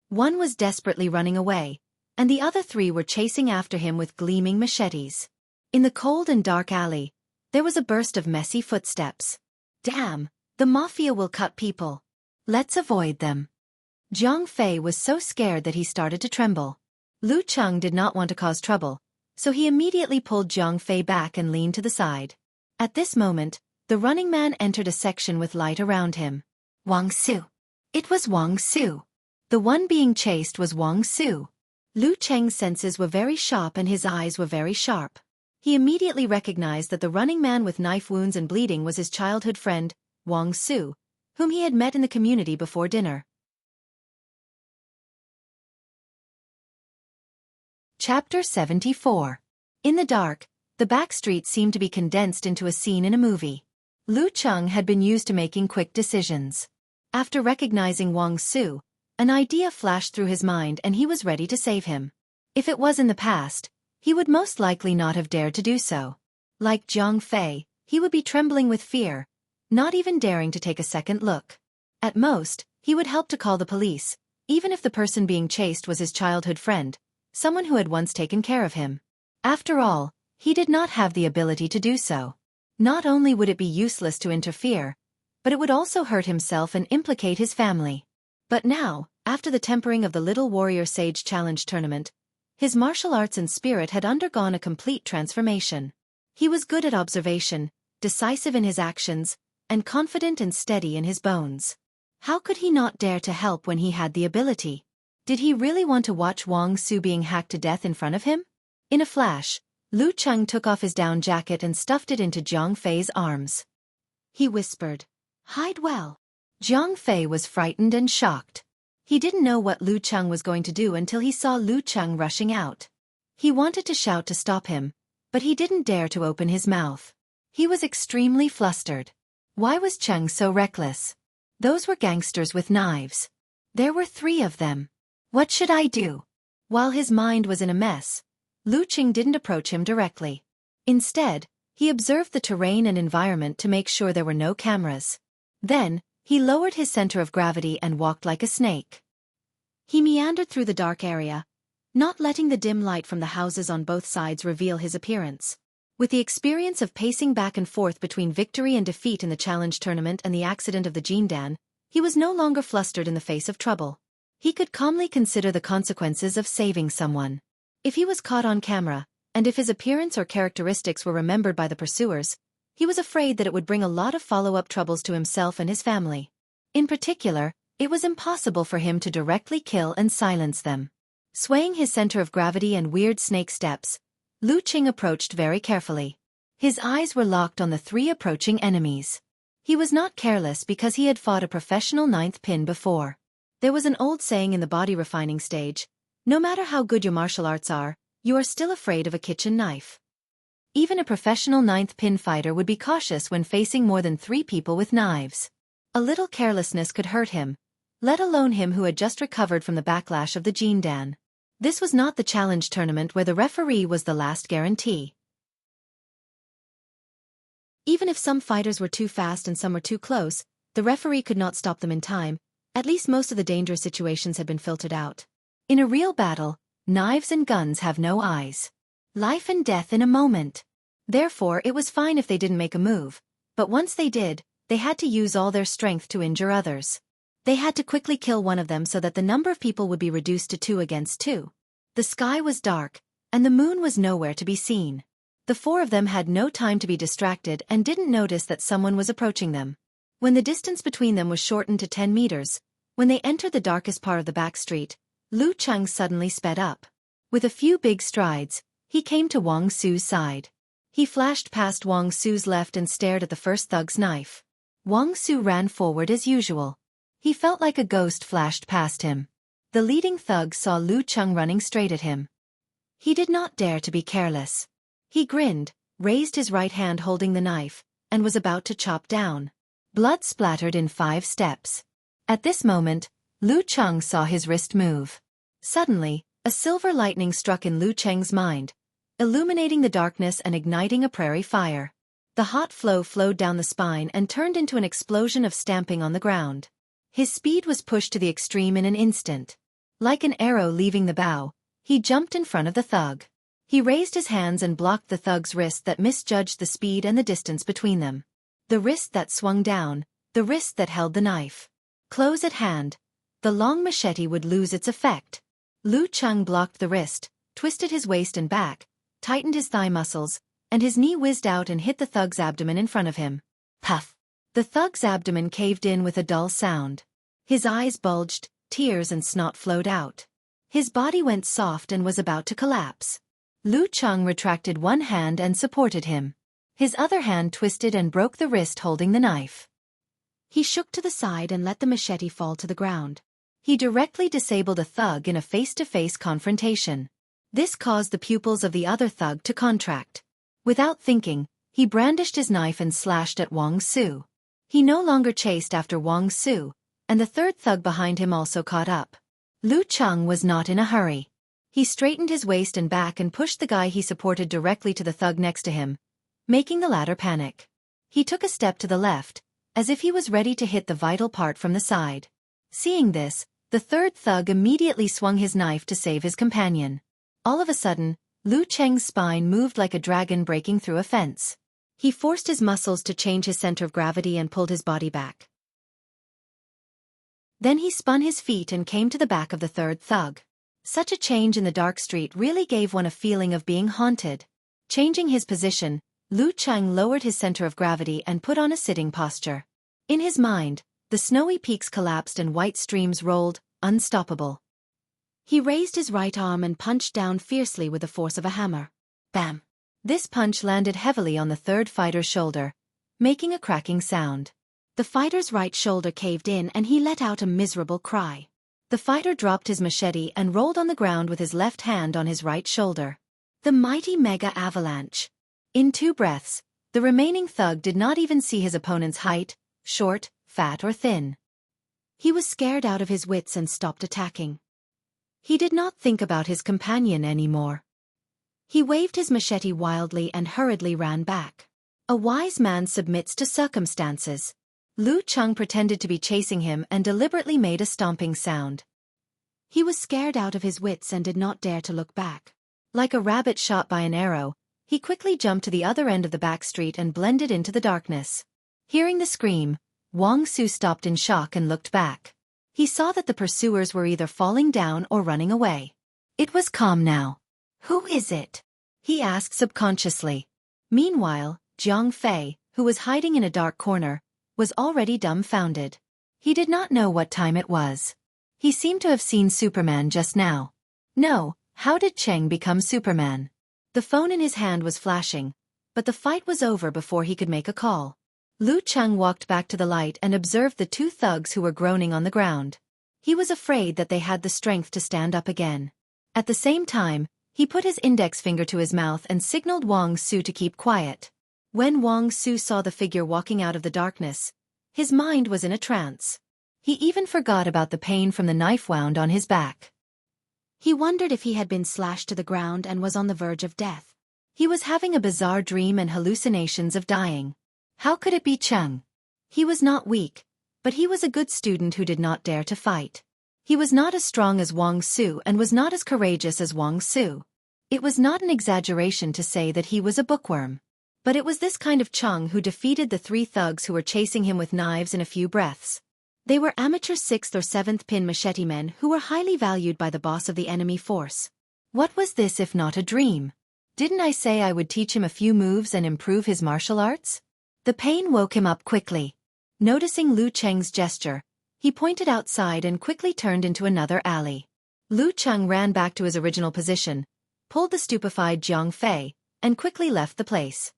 One was desperately running away, and the other three were chasing after him with gleaming machetes. In the cold and dark alley, there was a burst of messy footsteps. Damn, the mafia will cut people. Let's avoid them. Jiang Fei was so scared that he started to tremble. Lu Cheng did not want to cause trouble, so he immediately pulled Jiang Fei back and leaned to the side. At this moment, the running man entered a section with light around him. Wang Su. It was Wang Su. The one being chased was Wang Su. Lu Cheng's senses were very sharp and his eyes were very sharp. He immediately recognized that the running man with knife wounds and bleeding was his childhood friend, Wang Su, whom he had met in the community before dinner. Chapter 74. In the dark, the back street seemed to be condensed into a scene in a movie. Lu Cheng had been used to making quick decisions. After recognizing Wang Su, an idea flashed through his mind and he was ready to save him. If it was in the past, he would most likely not have dared to do so. Like Jiang Fei, he would be trembling with fear, not even daring to take a second look. At most, he would help to call the police, even if the person being chased was his childhood friend, someone who had once taken care of him. After all, he did not have the ability to do so. Not only would it be useless to interfere, but it would also hurt himself and implicate his family. But now, after the tempering of the Little Warrior Sage Challenge tournament, his martial arts and spirit had undergone a complete transformation. He was good at observation, decisive in his actions, and confident and steady in his bones. How could he not dare to help when he had the ability? Did he really want to watch Wang Su being hacked to death in front of him? In a flash, Lu Cheng took off his down jacket and stuffed it into Jiang Fei's arms. He whispered, "Hide well." Jiang Fei was frightened and shocked. He didn't know what Lu Cheng was going to do until he saw Lu Cheng rushing out. He wanted to shout to stop him, but he didn't dare to open his mouth. He was extremely flustered. Why was Cheng so reckless? Those were gangsters with knives. There were 3 of them. What should I do? While his mind was in a mess, Lu Cheng didn't approach him directly. Instead, he observed the terrain and environment to make sure there were no cameras. Then, he lowered his center of gravity and walked like a snake. He meandered through the dark area, not letting the dim light from the houses on both sides reveal his appearance. With the experience of pacing back and forth between victory and defeat in the challenge tournament and the accident of the Jindan, he was no longer flustered in the face of trouble. He could calmly consider the consequences of saving someone. If he was caught on camera, and if his appearance or characteristics were remembered by the pursuers, he was afraid that it would bring a lot of follow-up troubles to himself and his family. In particular, it was impossible for him to directly kill and silence them. Swaying his center of gravity and weird snake steps, Lu Qing approached very carefully. His eyes were locked on the 3 approaching enemies. He was not careless because he had fought a professional 9th pin before. There was an old saying in the body refining stage, no matter how good your martial arts are, you are still afraid of a kitchen knife. Even a professional 9th pin fighter would be cautious when facing more than 3 people with knives. A little carelessness could hurt him, let alone him who had just recovered from the backlash of the Jindan. This was not the challenge tournament where the referee was the last guarantee. Even if some fighters were too fast and some were too close, the referee could not stop them in time. At least most of the dangerous situations had been filtered out. In a real battle, knives and guns have no eyes. Life and death in a moment. Therefore, it was fine if they didn't make a move, but once they did, they had to use all their strength to injure others. They had to quickly kill one of them so that the number of people would be reduced to 2 against 2. The sky was dark, and the moon was nowhere to be seen. The 4 of them had no time to be distracted and didn't notice that someone was approaching them. When the distance between them was shortened to 10 meters, when they entered the darkest part of the back street, Lu Qing suddenly sped up. With a few big strides, he came to Wang Su's side. He flashed past Wang Su's left and stared at the first thug's knife. Wang Su ran forward as usual. He felt like a ghost flashed past him. The leading thug saw Lu Qing running straight at him. He did not dare to be careless. He grinned, raised his right hand holding the knife, and was about to chop down. Blood splattered in 5 steps. At this moment, Lu Qing saw his wrist move. Suddenly, a silver lightning struck in Lu Qing's mind, illuminating the darkness and igniting a prairie fire. The hot flow flowed down the spine and turned into an explosion of stamping on the ground. His speed was pushed to the extreme in an instant. Like an arrow leaving the bow, he jumped in front of the thug. He raised his hands and blocked the thug's wrist that misjudged the speed and the distance between them. The wrist that swung down, the wrist that held the knife. Close at hand, the long machete would lose its effect. Lu Qing blocked the wrist, twisted his waist and back, tightened his thigh muscles, and his knee whizzed out and hit the thug's abdomen in front of him. Puff! The thug's abdomen caved in with a dull sound. His eyes bulged, tears and snot flowed out. His body went soft and was about to collapse. Lu Qing retracted one hand and supported him. His other hand twisted and broke the wrist holding the knife. He shook to the side and let the machete fall to the ground. He directly disabled a thug in a face-to-face confrontation. This caused the pupils of the other thug to contract. Without thinking, he brandished his knife and slashed at Wang Su. He no longer chased after Wang Su, and the 3rd thug behind him also caught up. Lu Qing was not in a hurry. He straightened his waist and back and pushed the guy he supported directly to the thug next to him, making the latter panic. He took a step to the left, as if he was ready to hit the vital part from the side. Seeing this, the 3rd thug immediately swung his knife to save his companion. All of a sudden, Lu Qing's spine moved like a dragon breaking through a fence. He forced his muscles to change his center of gravity and pulled his body back. Then he spun his feet and came to the back of the 3rd thug. Such a change in the dark street really gave one a feeling of being haunted. Changing his position, Lu Qing lowered his center of gravity and put on a sitting posture. In his mind, the snowy peaks collapsed and white streams rolled, unstoppable. He raised his right arm and punched down fiercely with the force of a hammer. Bam! This punch landed heavily on the 3rd fighter's shoulder, making a cracking sound. The fighter's right shoulder caved in and he let out a miserable cry. The fighter dropped his machete and rolled on the ground with his left hand on his right shoulder. The mighty mega avalanche. In 2 breaths, the remaining thug did not even see his opponent's height, short, fat or thin. He was scared out of his wits and stopped attacking. He did not think about his companion anymore. He waved his machete wildly and hurriedly ran back. A wise man submits to circumstances. Lu Qing pretended to be chasing him and deliberately made a stomping sound. He was scared out of his wits and did not dare to look back. Like a rabbit shot by an arrow, he quickly jumped to the other end of the back street and blended into the darkness. Hearing the scream, Wang Su stopped in shock and looked back. He saw that the pursuers were either falling down or running away. It was calm now. "Who is it?" he asked subconsciously. Meanwhile, Jiang Fei, who was hiding in a dark corner, was already dumbfounded. He did not know what time it was. He seemed to have seen Superman just now. No, how did Cheng become Superman? The phone in his hand was flashing, but the fight was over before he could make a call. Lu Cheng walked back to the light and observed the two thugs who were groaning on the ground. He was afraid that they had the strength to stand up again. At the same time, he put his index finger to his mouth and signaled Wang Su to keep quiet. When Wang Su saw the figure walking out of the darkness, his mind was in a trance. He even forgot about the pain from the knife wound on his back. He wondered if he had been slashed to the ground and was on the verge of death. He was having a bizarre dream and hallucinations of dying. How could it be Cheng? He was not weak, but he was a good student who did not dare to fight. He was not as strong as Wang Su and was not as courageous as Wang Su. It was not an exaggeration to say that he was a bookworm. But it was this kind of Cheng who defeated the three thugs who were chasing him with knives in a few breaths. They were amateur 6th or 7th pin machete men who were highly valued by the boss of the enemy force. What was this if not a dream? Didn't I say I would teach him a few moves and improve his martial arts? The pain woke him up quickly. Noticing Lu Cheng's gesture, he pointed outside and quickly turned into another alley. Lu Cheng ran back to his original position, pulled the stupefied Jiang Fei, and quickly left the place.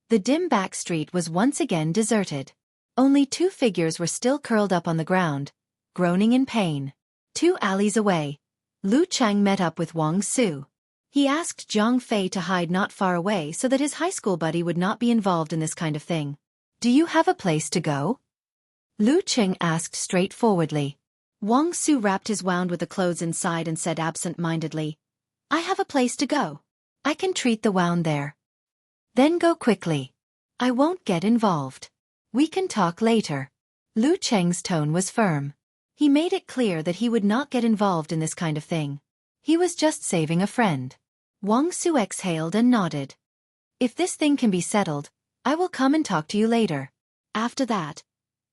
The dim back street was once again deserted. Only two figures were still curled up on the ground, groaning in pain. 2 alleys away, Lu Cheng met up with Wang Su. He asked Jiang Fei to hide not far away so that his high school buddy would not be involved in this kind of thing. Do you have a place to go? Lu Cheng asked straightforwardly. Wang Su wrapped his wound with the clothes inside and said absent-mindedly, I have a place to go. I can treat the wound there. Then go quickly. I won't get involved. We can talk later. Lu Cheng's tone was firm. He made it clear that he would not get involved in this kind of thing. He was just saving a friend. Wang Su exhaled and nodded. If this thing can be settled, I will come and talk to you later. After that,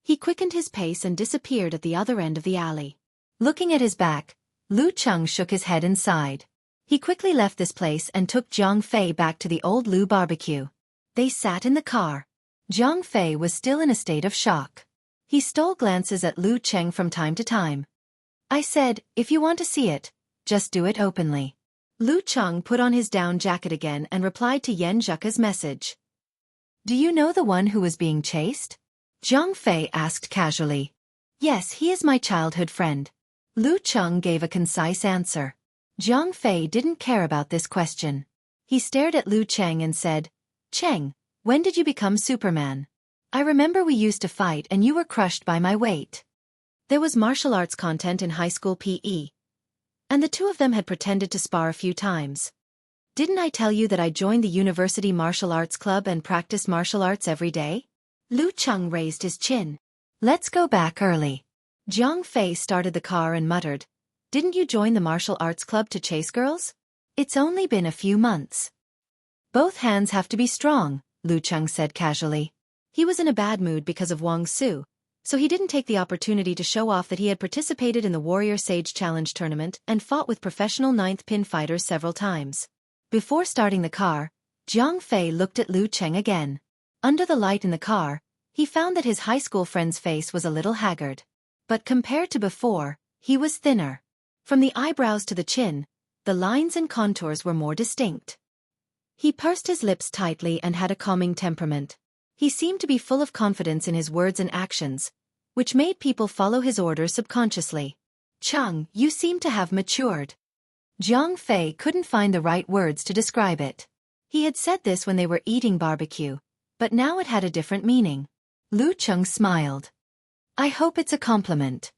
he quickened his pace and disappeared at the other end of the alley. Looking at his back, Lu Cheng shook his head and sighed. He quickly left this place and took Jiang Fei back to the old Lu barbecue. They sat in the car. Jiang Fei was still in a state of shock. He stole glances at Lu Cheng from time to time. I said, if you want to see it, just do it openly. Lu Cheng put on his down jacket again and replied to Yan Zheka's message. Do you know the one who was being chased? Jiang Fei asked casually. Yes, he is my childhood friend. Lu Cheng gave a concise answer. Jiang Fei didn't care about this question. He stared at Lu Cheng and said, Cheng, when did you become Superman? I remember we used to fight and you were crushed by my weight. There was martial arts content in high school PE. And the two of them had pretended to spar a few times. Didn't I tell you that I joined the university martial arts club and practiced martial arts every day? Lu Cheng raised his chin. Let's go back early. Jiang Fei started the car and muttered, Didn't you join the martial arts club to chase girls? It's only been a few months. Both hands have to be strong, Lu Cheng said casually. He was in a bad mood because of Wang Su, so he didn't take the opportunity to show off that he had participated in the Warrior Sage Challenge tournament and fought with professional 9th pin fighters several times. Before starting the car, Jiang Fei looked at Lu Cheng again. Under the light in the car, he found that his high school friend's face was a little haggard. But compared to before, he was thinner. From the eyebrows to the chin, the lines and contours were more distinct. He pursed his lips tightly and had a calming temperament. He seemed to be full of confidence in his words and actions, which made people follow his orders subconsciously. Cheng, you seem to have matured. Jiang Fei couldn't find the right words to describe it. He had said this when they were eating barbecue, but now it had a different meaning. Lu Cheng smiled. I hope it's a compliment.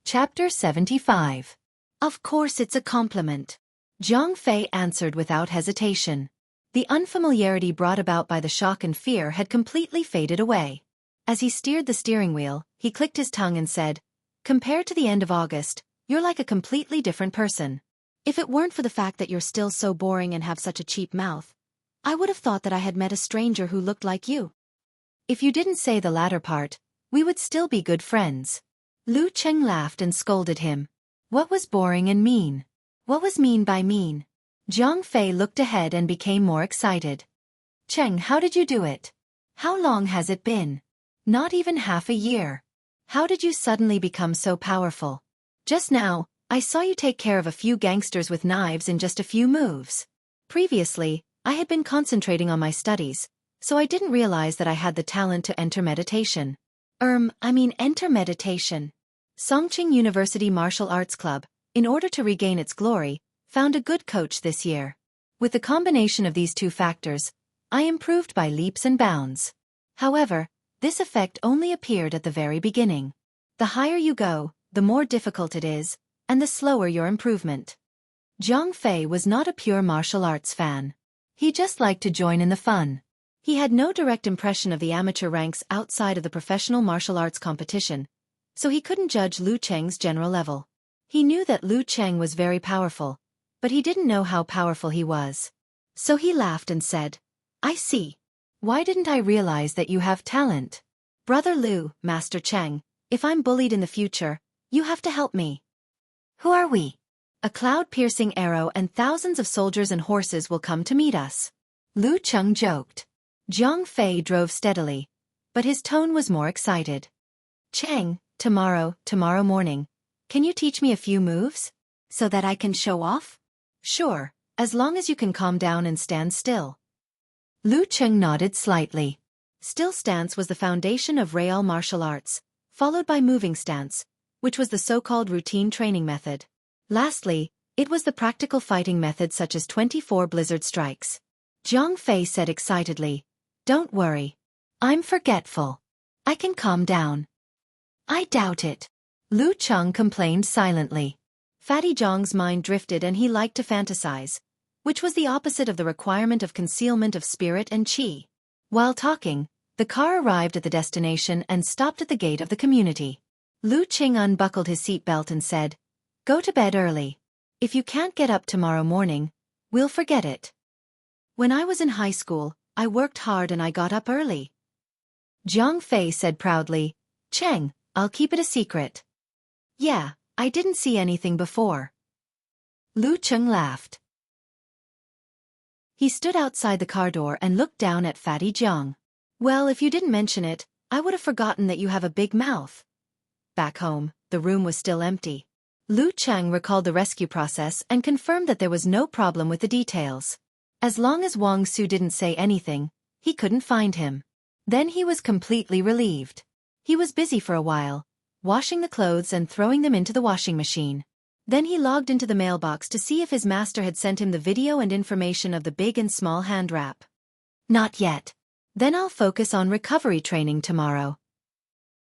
Chapter 75. Of course it's a compliment. Jiang Fei answered without hesitation. The unfamiliarity brought about by the shock and fear had completely faded away. As he steered the steering wheel, he clicked his tongue and said, Compared to the end of August, you're like a completely different person. If it weren't for the fact that you're still so boring and have such a cheap mouth, I would have thought that I had met a stranger who looked like you. If you didn't say the latter part, we would still be good friends. Lu Cheng laughed and scolded him. What was boring and mean? What was mean by mean? Zhang Fei looked ahead and became more excited. Cheng, how did you do it? How long has it been? Not even half a year. How did you suddenly become so powerful? Just now, I saw you take care of a few gangsters with knives in just a few moves. Previously, I had been concentrating on my studies, so I didn't realize that I had the talent to enter meditation. Enter meditation. Songqing University Martial Arts Club, in order to regain its glory, found a good coach this year. With the combination of these two factors, I improved by leaps and bounds. However, this effect only appeared at the very beginning. The higher you go, the more difficult it is, and the slower your improvement. Zhang Fei was not a pure martial arts fan. He just liked to join in the fun. He had no direct impression of the amateur ranks outside of the professional martial arts competition, so he couldn't judge Lu Cheng's general level. He knew that Lu Cheng was very powerful, but he didn't know how powerful he was. So he laughed and said, I see. Why didn't I realize that you have talent? Brother Lu, Master Cheng, if I'm bullied in the future, you have to help me. Who are we? A cloud-piercing arrow and thousands of soldiers and horses will come to meet us. Lu Cheng joked. Zhang Fei drove steadily, but his tone was more excited. Cheng, tomorrow morning, can you teach me a few moves? So that I can show off? Sure, as long as you can calm down and stand still. Lu Cheng nodded slightly. Still stance was the foundation of real martial arts, followed by moving stance, which was the so-called routine training method. Lastly, it was the practical fighting method such as 24 blizzard strikes. Zhang Fei said excitedly, Don't worry. I'm forgetful. I can calm down. I doubt it. Lu Cheng complained silently. Fatty Zhang's mind drifted and he liked to fantasize, which was the opposite of the requirement of concealment of spirit and qi. While talking, the car arrived at the destination and stopped at the gate of the community. Lu Cheng unbuckled his seatbelt and said, Go to bed early. If you can't get up tomorrow morning, we'll forget it. When I was in high school, I worked hard and I got up early. Zhang Fei said proudly, Cheng, I'll keep it a secret. Yeah, I didn't see anything before. Lu Cheng laughed. He stood outside the car door and looked down at Fatty Zhang. Well, if you didn't mention it, I would have forgotten that you have a big mouth. Back home, the room was still empty. Lu Cheng recalled the rescue process and confirmed that there was no problem with the details. As long as Wang Su didn't say anything, he couldn't find him. Then he was completely relieved. He was busy for a while, washing the clothes and throwing them into the washing machine. Then he logged into the mailbox to see if his master had sent him the video and information of the big and small hand wrap. Not yet. Then I'll focus on recovery training tomorrow.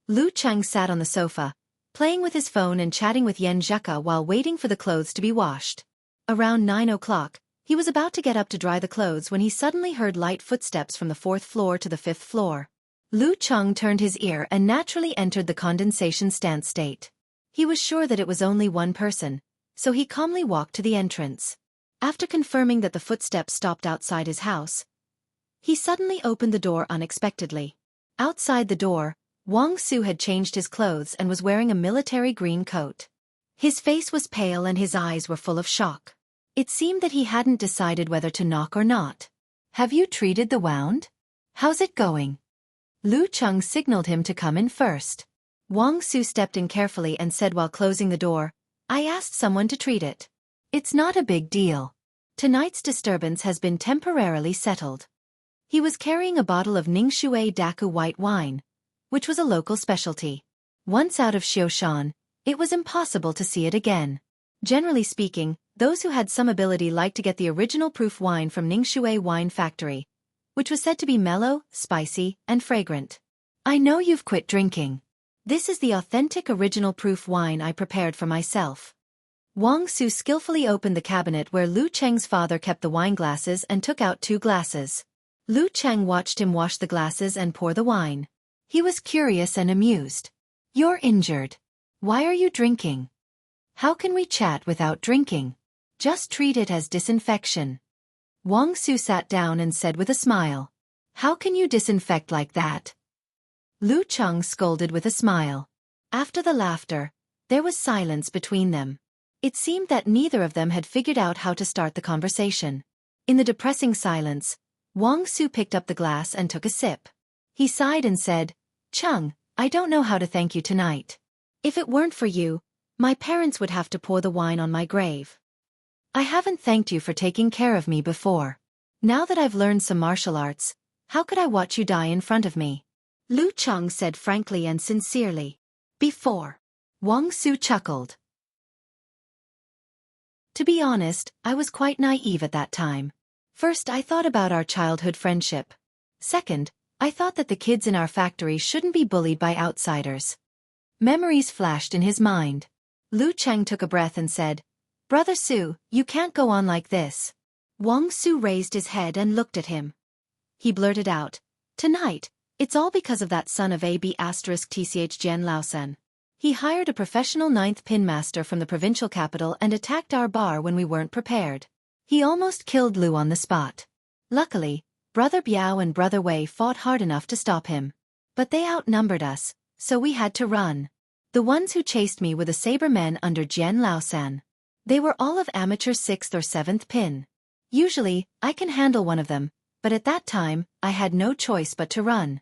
Lu Cheng sat on the sofa, playing with his phone and chatting with Yan Zheka while waiting for the clothes to be washed. Around 9 o'clock, he was about to get up to dry the clothes when he suddenly heard light footsteps from the 4th floor to the 5th floor. Lu Cheng turned his ear and naturally entered the condensation stance state. He was sure that it was only one person, so he calmly walked to the entrance. After confirming that the footsteps stopped outside his house, he suddenly opened the door unexpectedly. Outside the door, Wang Su had changed his clothes and was wearing a military green coat. His face was pale and his eyes were full of shock. It seemed that he hadn't decided whether to knock or not. Have you treated the wound? How's it going? Lu Cheng signaled him to come in first. Wang Su stepped in carefully and said while closing the door, I asked someone to treat it. It's not a big deal. Tonight's disturbance has been temporarily settled. He was carrying a bottle of Ningxue Daku white wine, which was a local specialty. Once out of Xiaofan, it was impossible to see it again. Generally speaking, those who had some ability liked to get the original proof wine from Ningxue Wine Factory, which was said to be mellow, spicy, and fragrant. I know you've quit drinking. This is the authentic original proof wine I prepared for myself. Wang Su skillfully opened the cabinet where Lu Cheng's father kept the wine glasses and took out 2 glasses. Lu Cheng watched him wash the glasses and pour the wine. He was curious and amused. You're injured. Why are you drinking? How can we chat without drinking? Just treat it as disinfection. Wang Su sat down and said with a smile. How can you disinfect like that? Lu Cheng scolded with a smile. After the laughter, there was silence between them. It seemed that neither of them had figured out how to start the conversation. In the depressing silence, Wang Su picked up the glass and took a sip. He sighed and said, "Chung, I don't know how to thank you tonight. If it weren't for you, my parents would have to pour the wine on my grave. I haven't thanked you for taking care of me before. Now that I've learned some martial arts, how could I watch you die in front of me?" Lu Cheng said frankly and sincerely. "Before." Wang Su chuckled. To be honest, I was quite naive at that time. First, I thought about our childhood friendship. Second, I thought that the kids in our factory shouldn't be bullied by outsiders. Memories flashed in his mind. Lu Cheng took a breath and said, "Brother Su, you can't go on like this." Wang Su raised his head and looked at him. He blurted out, "Tonight, it's all because of that son of AB*TCH Jian Laosan. He hired a professional ninth pin master from the provincial capital and attacked our bar when we weren't prepared. He almost killed Lu on the spot. Luckily, Brother Biao and Brother Wei fought hard enough to stop him. But they outnumbered us, so we had to run. The ones who chased me were the saber men under Jian Laosan. They were all of amateur 6th or 7th pin. Usually, I can handle one of them, but at that time, I had no choice but to run.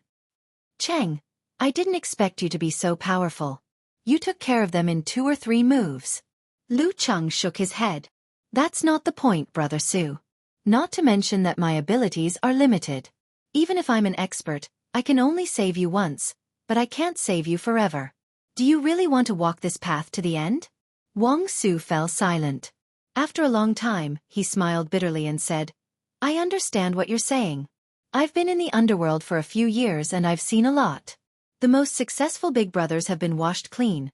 Cheng, I didn't expect you to be so powerful. You took care of them in 2 or 3 moves." Lu Cheng shook his head. "That's not the point, Brother Su. Not to mention that my abilities are limited. Even if I'm an expert, I can only save you once, but I can't save you forever. Do you really want to walk this path to the end?" Wang Su fell silent. After a long time, he smiled bitterly and said, "I understand what you're saying. I've been in the underworld for a few years and I've seen a lot. The most successful big brothers have been washed clean,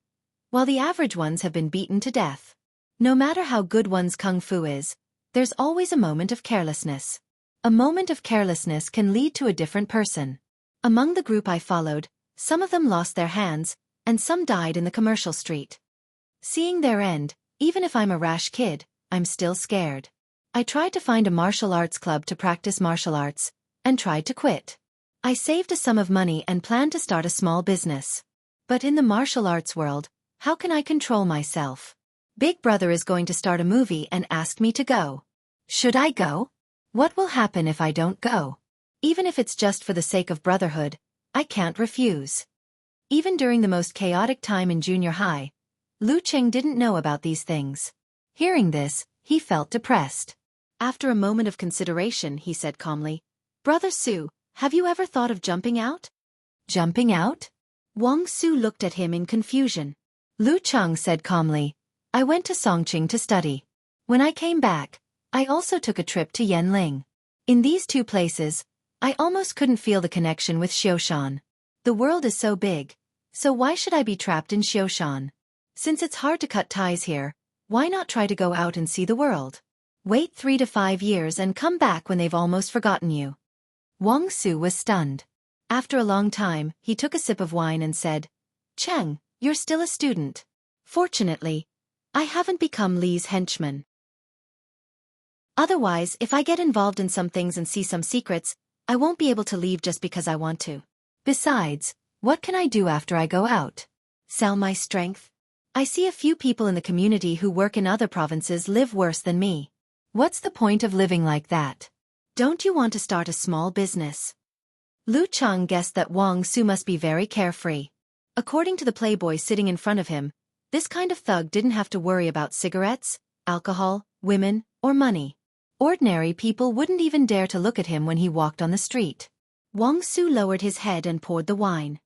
while the average ones have been beaten to death. No matter how good one's kung fu is, there's always a moment of carelessness. A moment of carelessness can lead to a different person. Among the group I followed, some of them lost their hands, and some died in the commercial street. Seeing their end, even if I'm a rash kid, I'm still scared. I tried to find a martial arts club to practice martial arts, and tried to quit. I saved a sum of money and planned to start a small business. But in the martial arts world, how can I control myself? Big Brother is going to start a movie and asked me to go. Should I go? What will happen if I don't go? Even if it's just for the sake of brotherhood, I can't refuse." Even during the most chaotic time in junior high, Lu Cheng didn't know about these things. Hearing this, he felt depressed. After a moment of consideration, he said calmly, "Brother Su, have you ever thought of jumping out?" "Jumping out?" Wang Su looked at him in confusion. Lu Cheng said calmly, "I went to Songqing to study. When I came back, I also took a trip to Yanling. In these 2 places, I almost couldn't feel the connection with Xiaofan. The world is so big, so why should I be trapped in Xiaofan? Since it's hard to cut ties here, why not try to go out and see the world? Wait 3 to 5 years and come back when they've almost forgotten you." Wang Su was stunned. After a long time, he took a sip of wine and said, "Cheng, you're still a student. Fortunately, I haven't become Li's henchman. Otherwise, if I get involved in some things and see some secrets, I won't be able to leave just because I want to. Besides, what can I do after I go out? Sell my strength? I see a few people in the community who work in other provinces live worse than me. What's the point of living like that? Don't you want to start a small business?" Lu Cheng guessed that Wang Su must be very carefree. According to the playboy sitting in front of him, this kind of thug didn't have to worry about cigarettes, alcohol, women, or money. Ordinary people wouldn't even dare to look at him when he walked on the street. Wang Su lowered his head and poured the wine.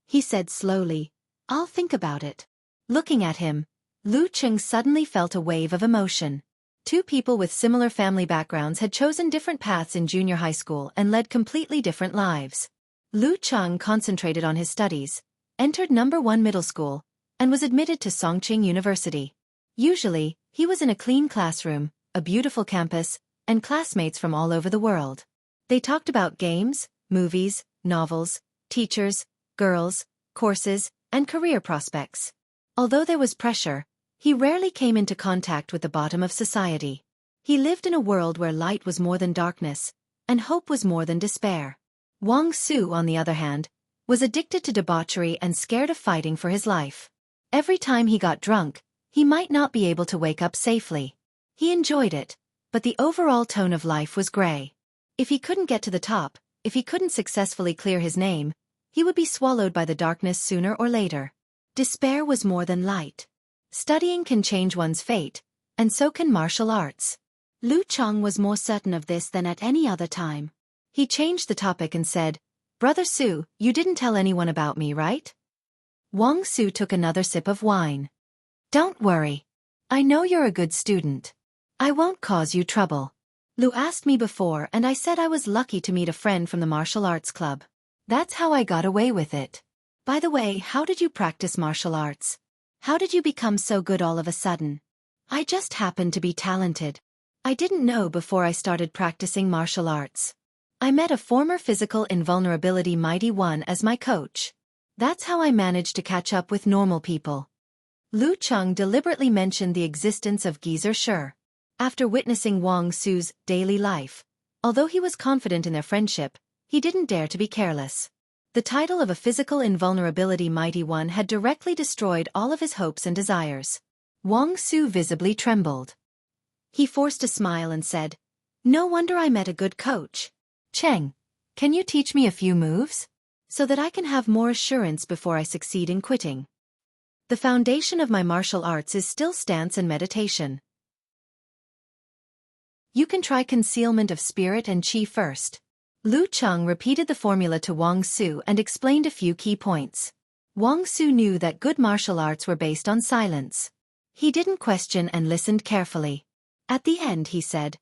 He said slowly, "I'll think about it." Looking at him, Lu Cheng suddenly felt a wave of emotion. 2 people with similar family backgrounds had chosen different paths in junior high school and led completely different lives. Lu Cheng concentrated on his studies, entered No. 1 middle school, and was admitted to Songqing University. Usually, he was in a clean classroom, a beautiful campus, and classmates from all over the world. They talked about games, movies, novels, teachers, girls, courses, and career prospects. Although there was pressure, he rarely came into contact with the bottom of society. He lived in a world where light was more than darkness, and hope was more than despair. Wang Su, on the other hand, was addicted to debauchery and scared of fighting for his life. Every time he got drunk, he might not be able to wake up safely. He enjoyed it, but the overall tone of life was gray. If he couldn't get to the top, if he couldn't successfully clear his name, he would be swallowed by the darkness sooner or later. Despair was more than light. Studying can change one's fate, and so can martial arts. Lu Cheng was more certain of this than at any other time. He changed the topic and said, "Brother Su, you didn't tell anyone about me, right?" Wang Su took another sip of wine. "Don't worry. I know you're a good student. I won't cause you trouble. Lu asked me before and I said I was lucky to meet a friend from the martial arts club. That's how I got away with it. By the way, how did you practice martial arts? How did you become so good all of a sudden?" "I just happened to be talented. I didn't know before I started practicing martial arts. I met a former physical invulnerability mighty one as my coach. That's how I managed to catch up with normal people." Lu Cheng deliberately mentioned the existence of Geyser Shi. After witnessing Wang Su's daily life, although he was confident in their friendship, he didn't dare to be careless. The title of a physical invulnerability mighty one had directly destroyed all of his hopes and desires. Wang Su visibly trembled. He forced a smile and said, "No wonder I met a good coach. Cheng, can you teach me a few moves? So that I can have more assurance before I succeed in quitting. The foundation of my martial arts is still stance and meditation. You can try concealment of spirit and qi first." Lu Cheng repeated the formula to Wang Su and explained a few key points. Wang Su knew that good martial arts were based on silence. He didn't question and listened carefully. At the end he said,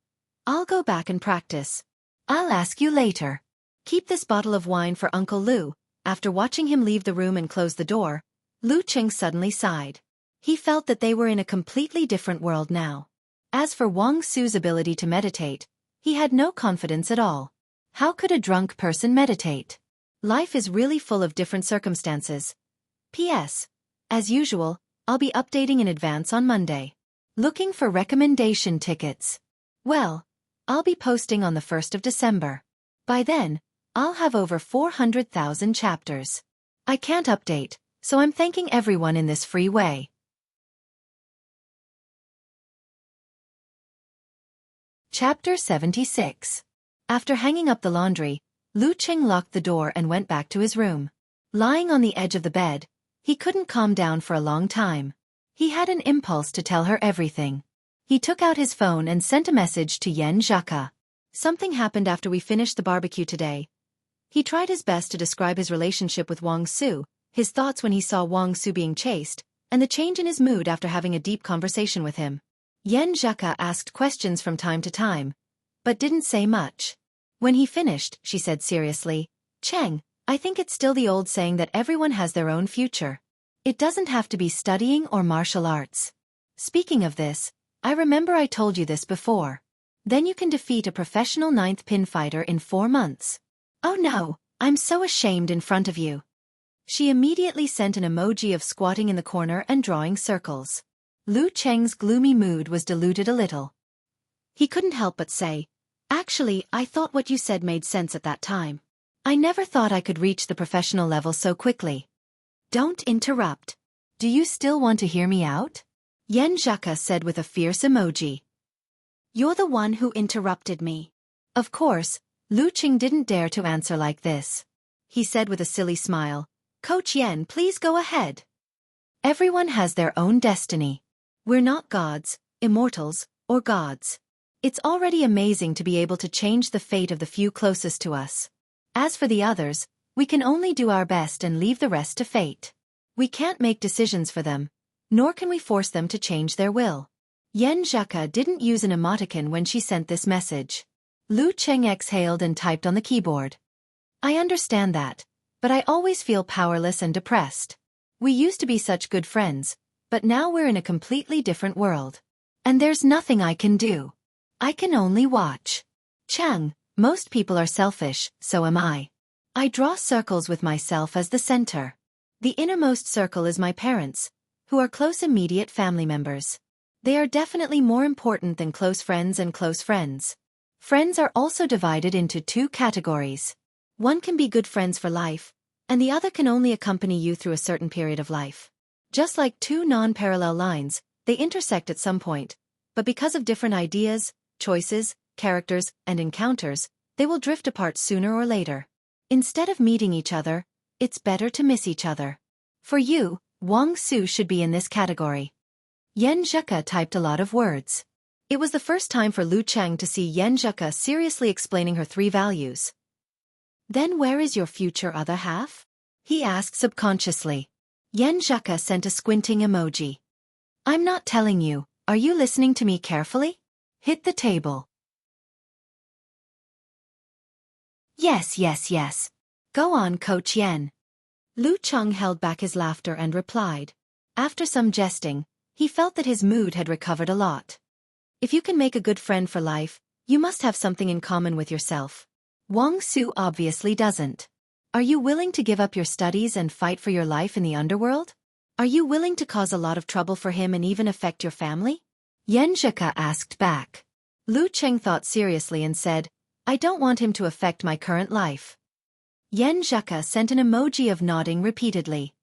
"I'll go back and practice. I'll ask you later. Keep this bottle of wine for Uncle Lu." After watching him leave the room and close the door, Lu Cheng suddenly sighed. He felt that they were in a completely different world now. As for Wang Su's ability to meditate, he had no confidence at all. How could a drunk person meditate? Life is really full of different circumstances. P.S. As usual, I'll be updating in advance on Monday. Looking for recommendation tickets. Well, I'll be posting on the 1st of December. By then, I'll have over 400,000 chapters. I can't update, so I'm thanking everyone in this free way. Chapter 76. After hanging up the laundry, Lu Cheng locked the door and went back to his room. Lying on the edge of the bed, he couldn't calm down for a long time. He had an impulse to tell her everything. He took out his phone and sent a message to Yan Zhaka. "Something happened after we finished the barbecue today." He tried his best to describe his relationship with Wang Su, his thoughts when he saw Wang Su being chased, and the change in his mood after having a deep conversation with him. Yan Zhaka asked questions from time to time, but didn't say much. When he finished, she said seriously, "Cheng, I think it's still the old saying that everyone has their own future. It doesn't have to be studying or martial arts. Speaking of this, I remember I told you this before. Then you can defeat a professional 9th pin fighter in 4 months. Oh no, I'm so ashamed in front of you." She immediately sent an emoji of squatting in the corner and drawing circles. Lu Cheng's gloomy mood was diluted a little. He couldn't help but say, "Actually, I thought what you said made sense at that time. I never thought I could reach the professional level so quickly." "Don't interrupt. Do you still want to hear me out?" Yan Zhaka said with a fierce emoji. "You're the one who interrupted me." Of course, Lu Cheng didn't dare to answer like this. He said with a silly smile, "Coach Yan, please go ahead. Everyone has their own destiny. We're not gods, immortals, or gods. It's already amazing to be able to change the fate of the few closest to us. As for the others, we can only do our best and leave the rest to fate. We can't make decisions for them, nor can we force them to change their will." Yan Zhaka didn't use an emoticon when she sent this message. Lu Cheng exhaled and typed on the keyboard. "I understand that, but I always feel powerless and depressed. We used to be such good friends, but now we're in a completely different world. And there's nothing I can do. I can only watch. Chang, most people are selfish, so am I. I draw circles with myself as the center. The innermost circle is my parents, who are close immediate family members. They are definitely more important than close friends and close friends. Friends are also divided into 2 categories. One can be good friends for life, and the other can only accompany you through a certain period of life. Just like two non-parallel lines, they intersect at some point, but because of different ideas, choices, characters, and encounters, they will drift apart sooner or later. Instead of meeting each other, it's better to miss each other. For you, Wang Su should be in this category. Yan Zheke typed a lot of words. It was the first time for Lu Cheng to see Yan Zheke seriously explaining her 3 values. Then where is your future other half? He asked subconsciously. Yan Zheke sent a squinting emoji. I'm not telling you, are you listening to me carefully? Hit the table. Yes, yes, yes. Go on, Coach Yan. Lu Cheng held back his laughter and replied. After some jesting, he felt that his mood had recovered a lot. If you can make a good friend for life, you must have something in common with yourself. Wang Su obviously doesn't. Are you willing to give up your studies and fight for your life in the underworld? Are you willing to cause a lot of trouble for him and even affect your family? Yan Zheke asked back. Lu Cheng thought seriously and said, I don't want him to affect my current life. Yan Zheke sent an emoji of nodding repeatedly.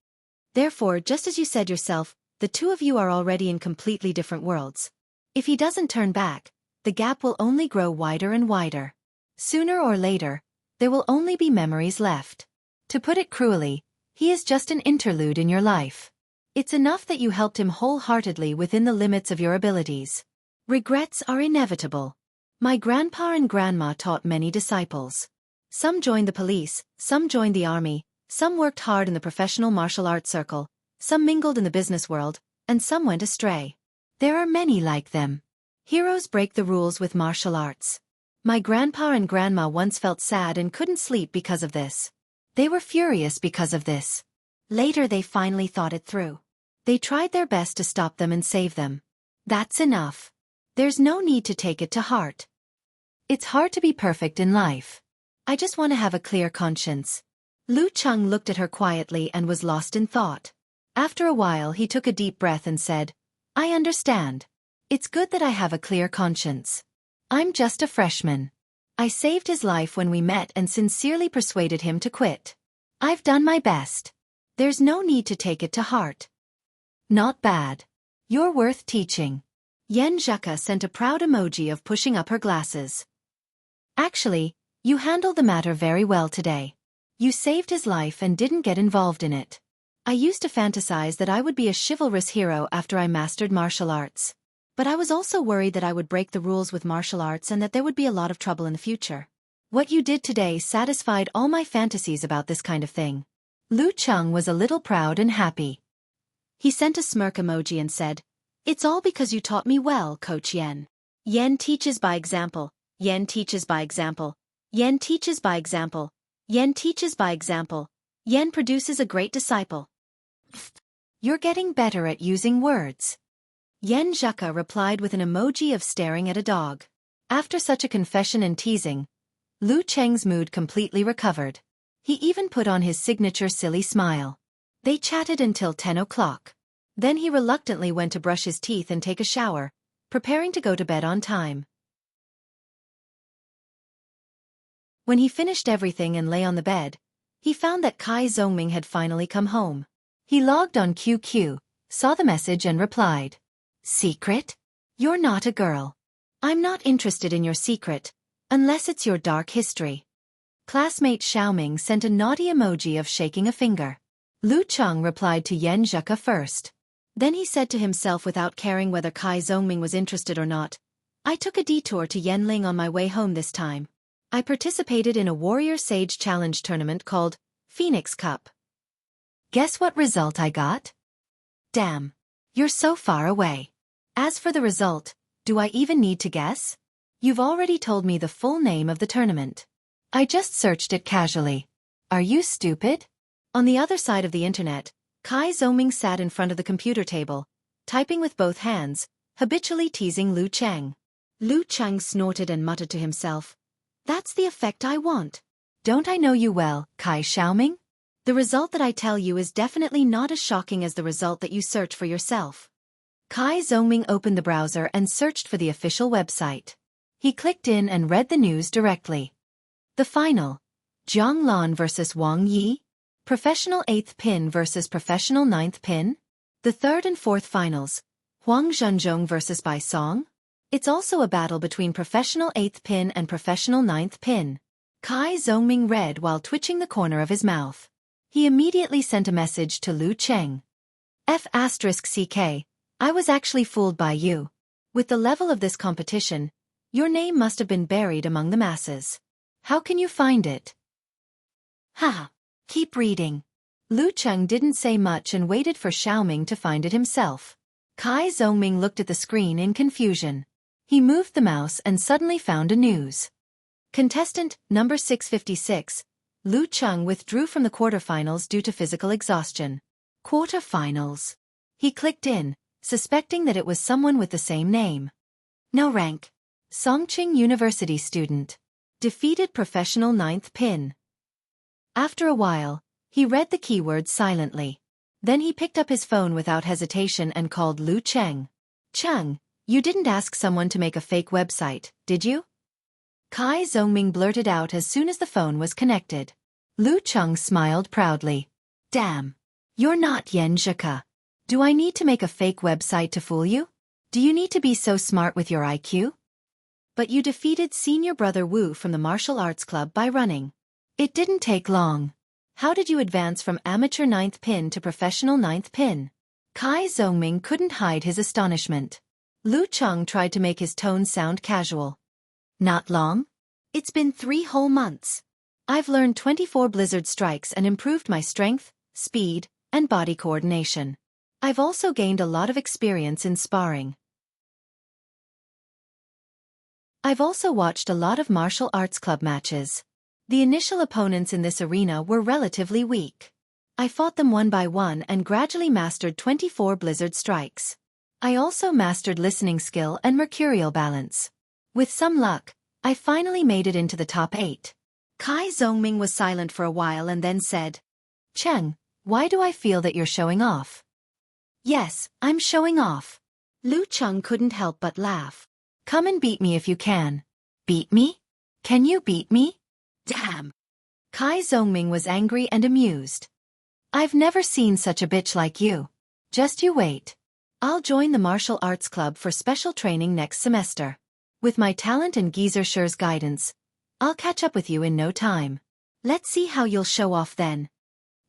Therefore, just as you said yourself, the two of you are already in completely different worlds. If he doesn't turn back, the gap will only grow wider and wider. Sooner or later, there will only be memories left. To put it cruelly, he is just an interlude in your life. It's enough that you helped him wholeheartedly within the limits of your abilities. Regrets are inevitable. My grandpa and grandma taught many disciples. Some joined the police, some joined the army, some worked hard in the professional martial arts circle, some mingled in the business world, and some went astray. There are many like them. Heroes break the rules with martial arts. My grandpa and grandma once felt sad and couldn't sleep because of this. They were furious because of this. Later they finally thought it through. They tried their best to stop them and save them. That's enough. There's no need to take it to heart. It's hard to be perfect in life. I just want to have a clear conscience. Lu Cheng looked at her quietly and was lost in thought. After a while he took a deep breath and said, I understand. It's good that I have a clear conscience. I'm just a freshman. I saved his life when we met and sincerely persuaded him to quit. I've done my best. There's no need to take it to heart. Not bad. You're worth teaching. Yan Zheke sent a proud emoji of pushing up her glasses. Actually, you handled the matter very well today. You saved his life and didn't get involved in it. I used to fantasize that I would be a chivalrous hero after I mastered martial arts. But I was also worried that I would break the rules with martial arts and that there would be a lot of trouble in the future. What you did today satisfied all my fantasies about this kind of thing. Lu Cheng was a little proud and happy. He sent a smirk emoji and said, It's all because you taught me well, Coach Yan. Yan teaches by example. Yan teaches by example. Yan teaches by example. Yan teaches by example. Yan produces a great disciple. You're getting better at using words. Yan Zheke replied with an emoji of staring at a dog. After such a confession and teasing, Lu Cheng's mood completely recovered. He even put on his signature silly smile. They chatted until 10 o'clock. Then he reluctantly went to brush his teeth and take a shower, preparing to go to bed on time. When he finished everything and lay on the bed, he found that Kai Zongming had finally come home. He logged on QQ, saw the message and replied. Secret? You're not a girl. I'm not interested in your secret, unless it's your dark history. Classmate Xiaoming sent a naughty emoji of shaking a finger. Lu Cheng replied to Yan Zheke first. Then he said to himself without caring whether Kai Zongming was interested or not, I took a detour to Yanling on my way home this time. I participated in a Warrior Sage Challenge tournament called Phoenix Cup. Guess what result I got? Damn. You're so far away. As for the result, do I even need to guess? You've already told me the full name of the tournament. I just searched it casually. Are you stupid? On the other side of the internet, Kai Zongming sat in front of the computer table, typing with both hands, habitually teasing Lu Cheng. Lu Cheng snorted and muttered to himself, That's the effect I want. Don't I know you well, Kai Xiaoming? The result that I tell you is definitely not as shocking as the result that you search for yourself. Kai Zongming opened the browser and searched for the official website. He clicked in and read the news directly. The final. Zhang Lan vs. Wang Yi. Professional 8th pin versus professional 9th pin? The 3rd and 4th finals. Huang Zhenzhong versus Bai Song? It's also a battle between professional 8th pin and professional 9th pin. Kai Zongming read while twitching the corner of his mouth. He immediately sent a message to Lu Cheng. F***CK, I was actually fooled by you. With the level of this competition, your name must have been buried among the masses. How can you find it? Haha. Keep reading. Lu Cheng didn't say much and waited for Xiaoming to find it himself. Kai Zongming looked at the screen in confusion. He moved the mouse and suddenly found a news. Contestant number 656, Lu Cheng withdrew from the quarterfinals due to physical exhaustion. Quarterfinals. He clicked in, suspecting that it was someone with the same name. No rank. Songqing University student. Defeated professional 9th pin. After a while, he read the keywords silently. Then he picked up his phone without hesitation and called Lu Cheng. Cheng, you didn't ask someone to make a fake website, did you? Kai Zongming blurted out as soon as the phone was connected. Lu Cheng smiled proudly. Damn. You're not Yan Zhika. Do I need to make a fake website to fool you? Do you need to be so smart with your IQ? But you defeated senior brother Wu from the martial arts club by running. It didn't take long. How did you advance from amateur 9th pin to professional 9th pin? Kai Zongming couldn't hide his astonishment. Lu Cheng tried to make his tone sound casual. Not long? It's been 3 whole months. I've learned 24 blizzard strikes and improved my strength, speed, and body coordination. I've also gained a lot of experience in sparring. I've also watched a lot of martial arts club matches. The initial opponents in this arena were relatively weak. I fought them one by one and gradually mastered 24 blizzard strikes. I also mastered listening skill and mercurial balance. With some luck, I finally made it into the top 8. Kai Zongming was silent for a while and then said, Cheng, why do I feel that you're showing off? Yes, I'm showing off. Lu Cheng couldn't help but laugh. Come and beat me if you can. Beat me? Can you beat me? Damn. Kai Zongming was angry and amused. I've never seen such a bitch like you. Just you wait. I'll join the martial arts club for special training next semester. With my talent and Geysershur's guidance, I'll catch up with you in no time. Let's see how you'll show off then.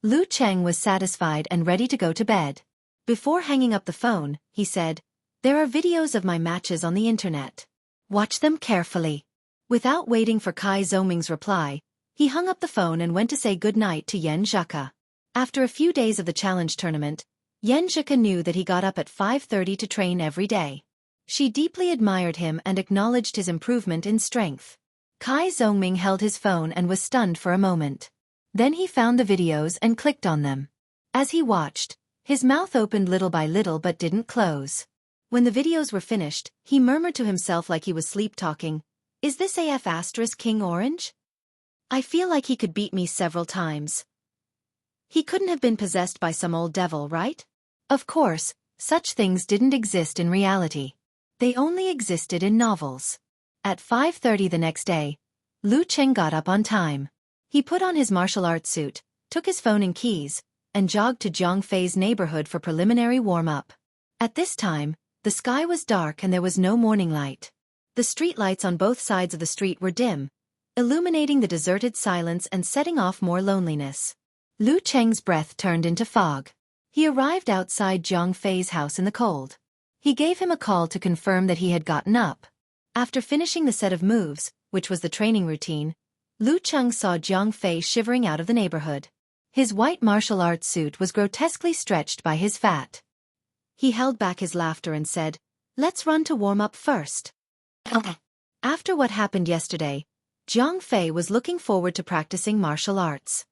Lu Cheng was satisfied and ready to go to bed. Before hanging up the phone, he said, There are videos of my matches on the internet. Watch them carefully. Without waiting for Kai Zongming's reply, he hung up the phone and went to say goodnight to Yan Zhika. After a few days of the challenge tournament, Yan Zhika knew that he got up at 5:30 to train every day. She deeply admired him and acknowledged his improvement in strength. Kai Zongming held his phone and was stunned for a moment. Then he found the videos and clicked on them. As he watched, his mouth opened little by little but didn't close. When the videos were finished, he murmured to himself like he was sleep-talking, Is this AF** King Orange? I feel like he could beat me several times. He couldn't have been possessed by some old devil, right? Of course, such things didn't exist in reality. They only existed in novels. At 5:30 the next day, Lu Cheng got up on time. He put on his martial arts suit, took his phone and keys, and jogged to Zhangfei's neighborhood for preliminary warm-up. At this time, the sky was dark and there was no morning light. The street lights on both sides of the street were dim, illuminating the deserted silence and setting off more loneliness. Lu Cheng's breath turned into fog. He arrived outside Zhangfei's house in the cold. He gave him a call to confirm that he had gotten up. After finishing the set of moves, which was the training routine, Lu Cheng saw Zhangfei shivering out of the neighborhood. His white martial arts suit was grotesquely stretched by his fat. He held back his laughter and said, Let's run to warm up first. After what happened yesterday, Zhangfei was looking forward to practicing martial arts.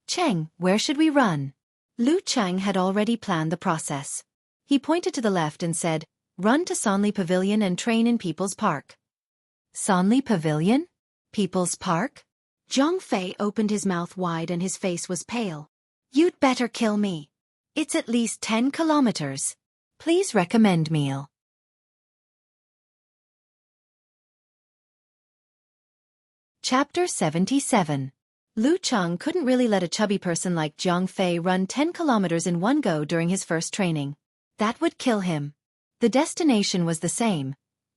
Cheng, where should we run? Lu Cheng had already planned the process. He pointed to the left and said, Run to Sonli Pavilion and train in People's Park. Sonli Pavilion? People's Park? Zhangfei opened his mouth wide and his face was pale. You'd better kill me. It's at least 10 kilometers. Please recommend meal. Chapter 77. Lu Cheng couldn't really let a chubby person like Zhang Fei run 10 kilometers in one go during his first training. That would kill him. The destination was the same,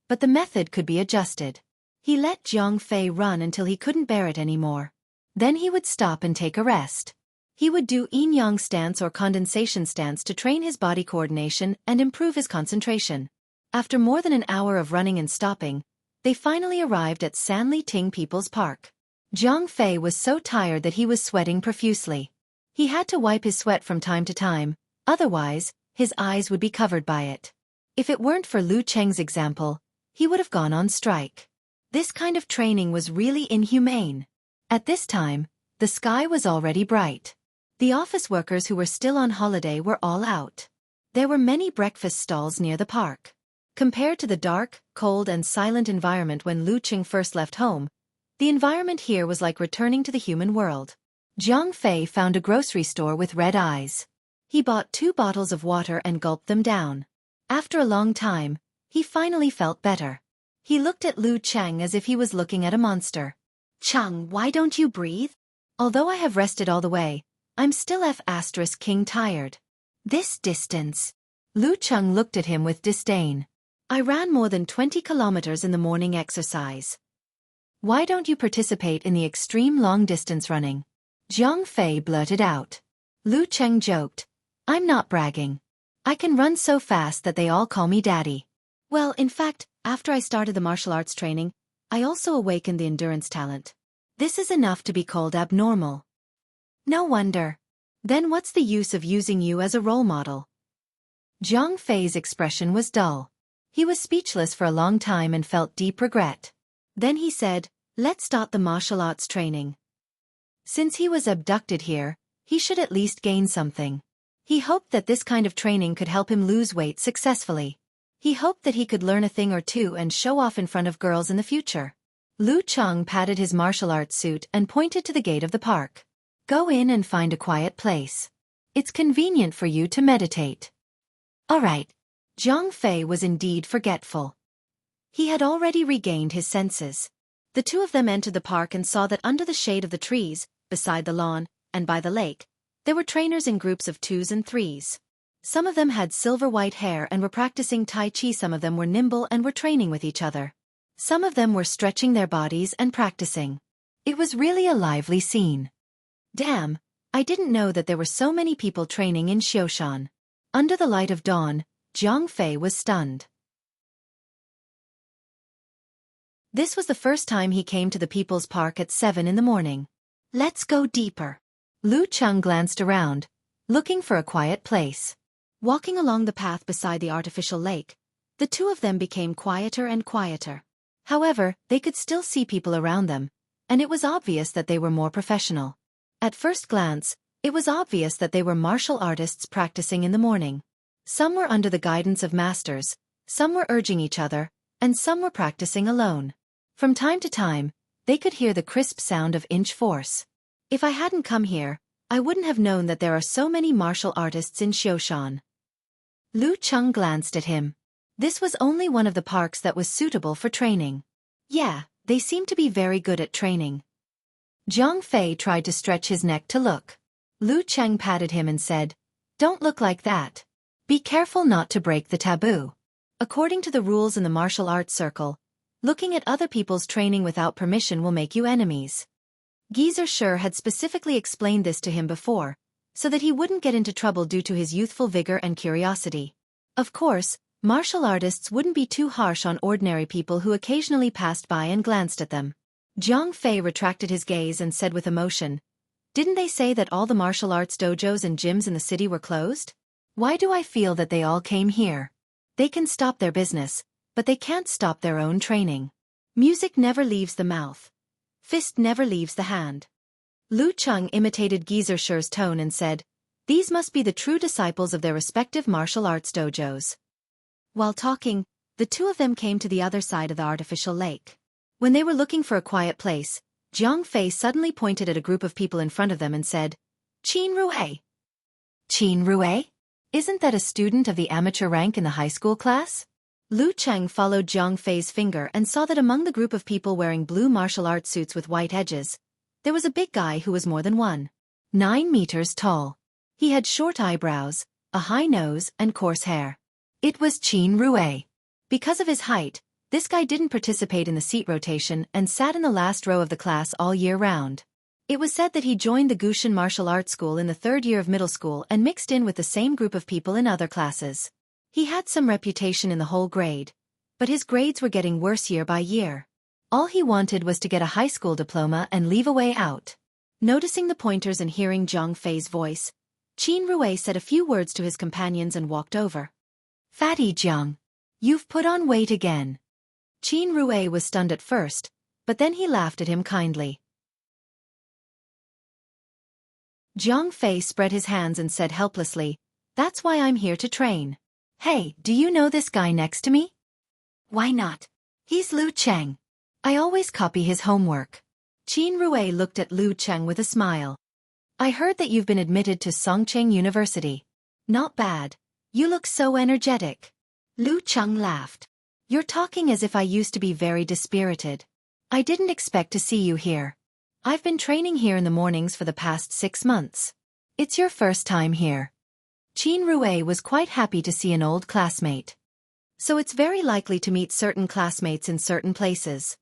but the method could be adjusted. He let Zhang Fei run until he couldn't bear it anymore. Then he would stop and take a rest. He would do yin-yang stance or condensation stance to train his body coordination and improve his concentration. After more than an hour of running and stopping, they finally arrived at Sanli Ting People's Park. Zhang Fei was so tired that he was sweating profusely. He had to wipe his sweat from time to time, otherwise, his eyes would be covered by it. If it weren't for Lu Cheng's example, he would have gone on strike. This kind of training was really inhumane. At this time, the sky was already bright. The office workers who were still on holiday were all out. There were many breakfast stalls near the park. Compared to the dark, cold and silent environment when Lu Cheng first left home, the environment here was like returning to the human world. Zhang Fei found a grocery store with red eyes. He bought 2 bottles of water and gulped them down. After a long time, he finally felt better. He looked at Lu Cheng as if he was looking at a monster. "Cheng, why don't you breathe? Although I have rested all the way, I'm still King tired. This distance." Lu Cheng looked at him with disdain. "I ran more than 20 kilometers in the morning exercise. Why don't you participate in the extreme long-distance running?" Zhang Fei blurted out. Lu Cheng joked, "I'm not bragging. I can run so fast that they all call me daddy. Well, in fact, after I started the martial arts training, I also awakened the endurance talent. This is enough to be called abnormal." "No wonder. Then what's the use of using you as a role model?" Zhang Fei's expression was dull. He was speechless for a long time and felt deep regret. Then he said, "Let's start the martial arts training." Since he was abducted here, he should at least gain something. He hoped that this kind of training could help him lose weight successfully. He hoped that he could learn a thing or two and show off in front of girls in the future. Lu Cheng patted his martial arts suit and pointed to the gate of the park. "Go in and find a quiet place. It's convenient for you to meditate." All right. Zhang Fei was indeed forgetful. He had already regained his senses. The two of them entered the park and saw that under the shade of the trees, beside the lawn, and by the lake, there were trainers in groups of 2s and 3s. Some of them had silver-white hair and were practicing Tai Chi. Some of them were nimble and were training with each other. Some of them were stretching their bodies and practicing. It was really a lively scene. Damn, I didn't know that there were so many people training in Xiaofan. Under the light of dawn, Zhang Fei was stunned. This was the first time he came to the People's Park at 7 in the morning. "Let's go deeper." Lu Cheng glanced around, looking for a quiet place. Walking along the path beside the artificial lake, the two of them became quieter and quieter. However, they could still see people around them, and it was obvious that they were more professional. At first glance, it was obvious that they were martial artists practicing in the morning. Some were under the guidance of masters, some were urging each other, and some were practicing alone. From time to time, they could hear the crisp sound of inch force. If I hadn't come here, I wouldn't have known that there are so many martial artists in Xiaofan. Lu Cheng glanced at him. This was only one of the parks that was suitable for training. Yeah, they seemed to be very good at training. Zhang Fei tried to stretch his neck to look. Lu Cheng patted him and said, "Don't look like that. Be careful not to break the taboo. According to the rules in the martial arts circle, looking at other people's training without permission will make you enemies." Geezer Sher had specifically explained this to him before, so that he wouldn't get into trouble due to his youthful vigor and curiosity. Of course, martial artists wouldn't be too harsh on ordinary people who occasionally passed by and glanced at them. Zhang Fei retracted his gaze and said with emotion, "Didn't they say that all the martial arts dojos and gyms in the city were closed? Why do I feel that they all came here? They can stop their business, but they can't stop their own training. Music never leaves the mouth. Fist never leaves the hand." Lu Cheng imitated Geezer Sher's tone and said, "These must be the true disciples of their respective martial arts dojos." While talking, the two of them came to the other side of the artificial lake. When they were looking for a quiet place, Zhang Fei suddenly pointed at a group of people in front of them and said, "Qin Rue." "Qin Rue? Isn't that a student of the amateur rank in the high school class?" Lu Cheng followed Zhang Fei's finger and saw that among the group of people wearing blue martial arts suits with white edges, there was a big guy who was more than 9 meters tall. He had short eyebrows, a high nose and coarse hair. It was Qin Rue. Because of his height, this guy didn't participate in the seat rotation and sat in the last row of the class all year round. It was said that he joined the Gushan martial arts school in the 3rd year of middle school and mixed in with the same group of people in other classes. He had some reputation in the whole grade, but his grades were getting worse year by year. All he wanted was to get a high school diploma and leave a way out. Noticing the pointers and hearing Zhang Fei's voice, Qin Rue said a few words to his companions and walked over. "Fatty Zhang, you've put on weight again." Qin Rue was stunned at first, but then he laughed at him kindly. Zhang Fei spread his hands and said helplessly, "That's why I'm here to train." "Hey, do you know this guy next to me?" "Why not? He's Lu Cheng. I always copy his homework." Qin Rue looked at Lu Cheng with a smile. "I heard that you've been admitted to Songcheng University." "Not bad. You look so energetic." Lu Cheng laughed. "You're talking as if I used to be very dispirited. I didn't expect to see you here. I've been training here in the mornings for the past 6 months. It's your first time here." Qin Rue was quite happy to see an old classmate. "So it's very likely to meet certain classmates in certain places."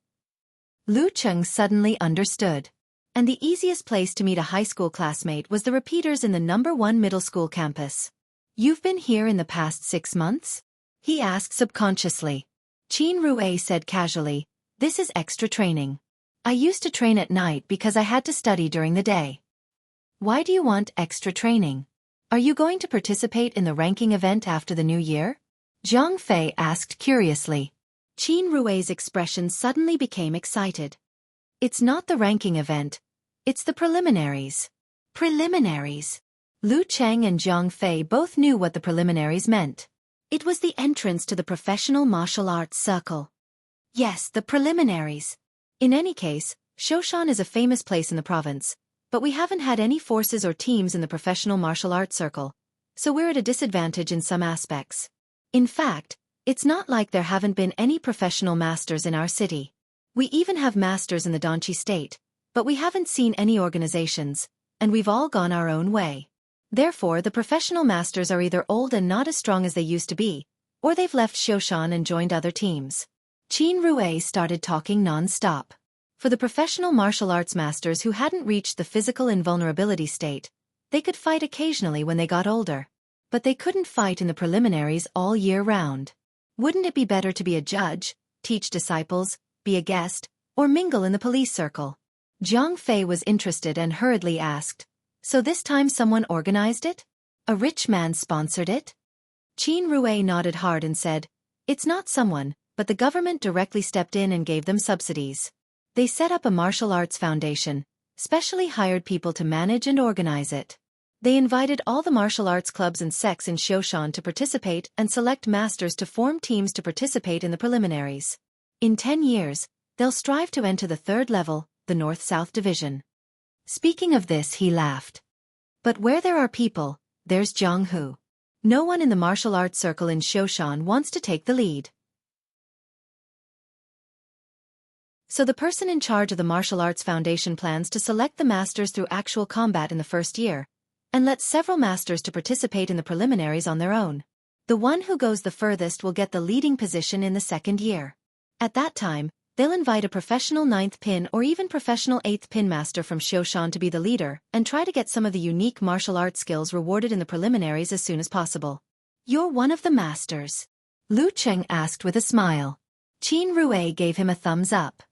Lu Cheng suddenly understood. And the easiest place to meet a high school classmate was the repeaters in the number 1 middle school campus. "You've been here in the past 6 months?" he asked subconsciously. Qin Rue said casually, "This is extra training. I used to train at night because I had to study during the day." "Why do you want extra training? Are you going to participate in the ranking event after the new year?" Zhang Fei asked curiously. Qin Rue's expression suddenly became excited. "It's not the ranking event. It's the preliminaries." Preliminaries. Lu Cheng and Zhang Fei both knew what the preliminaries meant. It was the entrance to the professional martial arts circle. Yes, the preliminaries. In any case, Xiaofan is a famous place in the province, but we haven't had any forces or teams in the professional martial arts circle, so we're at a disadvantage in some aspects. In fact, it's not like there haven't been any professional masters in our city. We even have masters in the Danchi state, but we haven't seen any organizations, and we've all gone our own way. Therefore, the professional masters are either old and not as strong as they used to be, or they've left Xiaofan and joined other teams. Qin Rue started talking non-stop. For the professional martial arts masters who hadn't reached the physical invulnerability state, they could fight occasionally when they got older. But they couldn't fight in the preliminaries all year round. Wouldn't it be better to be a judge, teach disciples, be a guest, or mingle in the police circle? Zhang Fei was interested and hurriedly asked, "So this time someone organized it? A rich man sponsored it?" Qin Rue nodded hard and said, "It's not someone, but the government directly stepped in and gave them subsidies. They set up a martial arts foundation, specially hired people to manage and organize it. They invited all the martial arts clubs and sects in Xiaofan to participate and select masters to form teams to participate in the preliminaries. In 10 years, they'll strive to enter the 3rd level, the North-South Division." Speaking of this, he laughed. "But where there are people, there's Zhang Hu. No one in the martial arts circle in Xiaofan wants to take the lead. So the person in charge of the Martial Arts Foundation plans to select the masters through actual combat in the 1st year, and let several masters to participate in the preliminaries on their own. The one who goes the furthest will get the leading position in the 2nd year. At that time, they'll invite a professional 9th pin or even professional 8th pin master from Xiaofan to be the leader and try to get some of the unique martial arts skills rewarded in the preliminaries as soon as possible." "You're one of the masters?" Lu Cheng asked with a smile. Qin Rue gave him a thumbs up.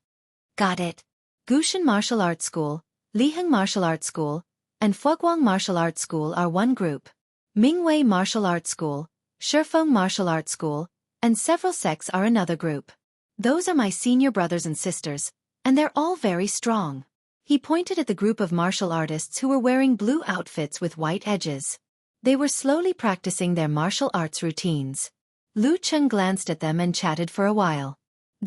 "Got it. Gushan Martial Arts School, Liheng Martial Arts School, and Fuguang Martial Arts School are one group. Mingwei Martial Arts School, Shifeng Martial Arts School, and several sects are another group. Those are my senior brothers and sisters, and they're all very strong." He pointed at the group of martial artists who were wearing blue outfits with white edges. They were slowly practicing their martial arts routines. Lu Cheng glanced at them and chatted for a while.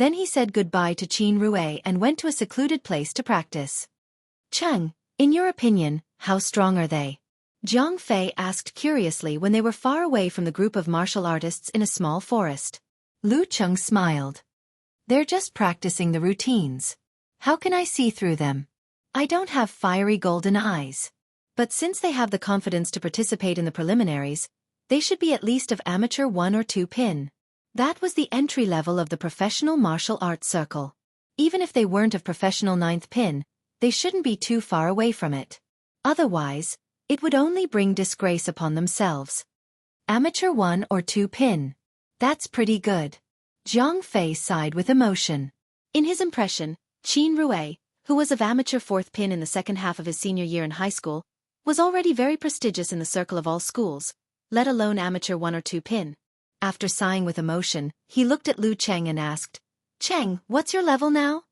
Then he said goodbye to Qin Rue and went to a secluded place to practice. "Cheng, in your opinion, how strong are they?" Zhang Fei asked curiously when they were far away from the group of martial artists in a small forest. Lu Cheng smiled. "They're just practicing the routines. How can I see through them?" I don't have fiery golden eyes. But since they have the confidence to participate in the preliminaries, they should be at least of amateur 1 or 2 pin. That was the entry level of the professional martial arts circle. Even if they weren't of professional 9th pin, they shouldn't be too far away from it. Otherwise, it would only bring disgrace upon themselves. Amateur 1 or 2 pin. That's pretty good. Zhang Fei sighed with emotion. In his impression, Qin Rue, who was of amateur 4th pin in the second half of his senior year in high school, was already very prestigious in the circle of all schools, let alone amateur 1 or 2 pin. After sighing with emotion, he looked at Lu Cheng and asked, Cheng, what's your level now?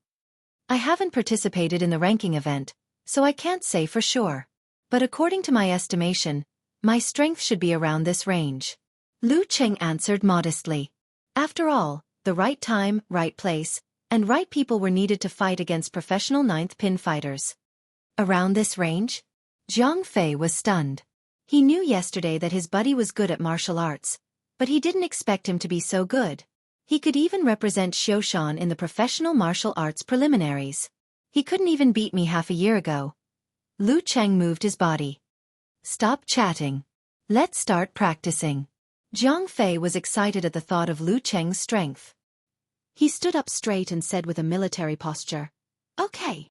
I haven't participated in the ranking event, so I can't say for sure. But according to my estimation, my strength should be around this range. Lu Cheng answered modestly. After all, the right time, right place, and right people were needed to fight against professional 9th pin fighters. Around this range? Zhang Fei was stunned. He knew yesterday that his buddy was good at martial arts, but he didn't expect him to be so good. He could even represent Xiaofan in the professional martial arts preliminaries. He couldn't even beat me half a year ago. Lu Cheng moved his body. Stop chatting. Let's start practicing. Zhang Fei was excited at the thought of Lu Cheng's strength. He stood up straight and said with a military posture, Okay.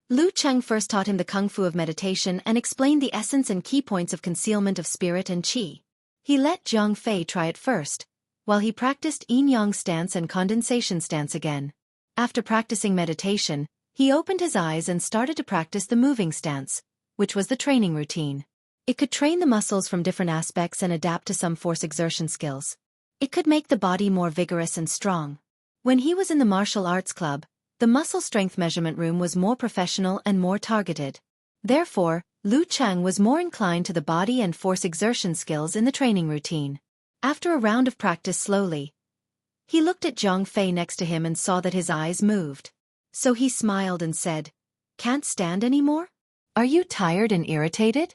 Lu Cheng first taught him the kung fu of meditation and explained the essence and key points of concealment of spirit and qi. He let Zhang Fei try it first, while he practiced yin-yang stance and condensation stance again. After practicing meditation, he opened his eyes and started to practice the moving stance, which was the training routine. It could train the muscles from different aspects and adapt to some force exertion skills. It could make the body more vigorous and strong. When he was in the martial arts club, the muscle strength measurement room was more professional and more targeted. Therefore, Lu Cheng was more inclined to the body and force exertion skills in the training routine. After a round of practice slowly, he looked at Zhang Fei next to him and saw that his eyes moved. So he smiled and said, Can't stand anymore? Are you tired and irritated?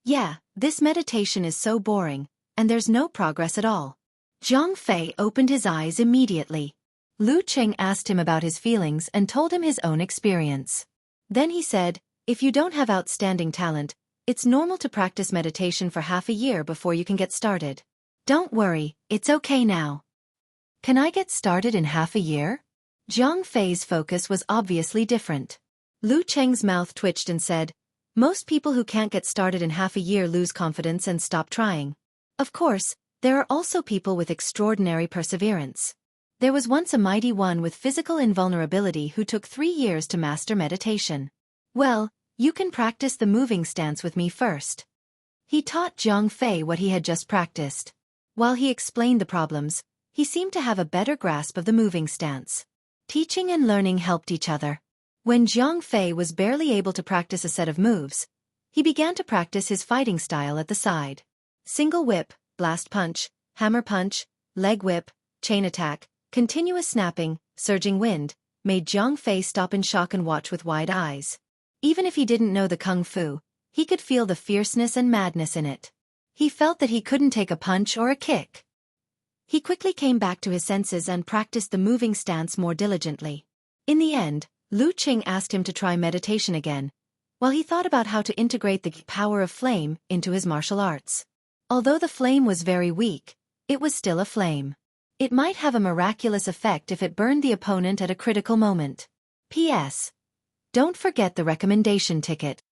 Yeah, this meditation is so boring, and there's no progress at all. Zhang Fei opened his eyes immediately. Lu Cheng asked him about his feelings and told him his own experience. Then he said, If you don't have outstanding talent, it's normal to practice meditation for half a year before you can get started. Don't worry, it's okay now. Can I get started in half a year? Zhang Fei's focus was obviously different. Lu Cheng's mouth twitched and said, Most people who can't get started in half a year lose confidence and stop trying. Of course, there are also people with extraordinary perseverance. There was once a mighty one with physical invulnerability who took 3 years to master meditation. Well, you can practice the moving stance with me first. He taught Zhang Fei what he had just practiced. While he explained the problems, he seemed to have a better grasp of the moving stance. Teaching and learning helped each other. When Zhang Fei was barely able to practice a set of moves, he began to practice his fighting style at the side. Single whip, blast punch, hammer punch, leg whip, chain attack, continuous snapping, surging wind, made Zhang Fei stop in shock and watch with wide eyes. Even if he didn't know the kung fu, he could feel the fierceness and madness in it. He felt that he couldn't take a punch or a kick. He quickly came back to his senses and practiced the moving stance more diligently. In the end, Lu Cheng asked him to try meditation again, while he thought about how to integrate the power of flame into his martial arts. Although the flame was very weak, it was still a flame. It might have a miraculous effect if it burned the opponent at a critical moment. P.S. Don't forget the recommendation ticket.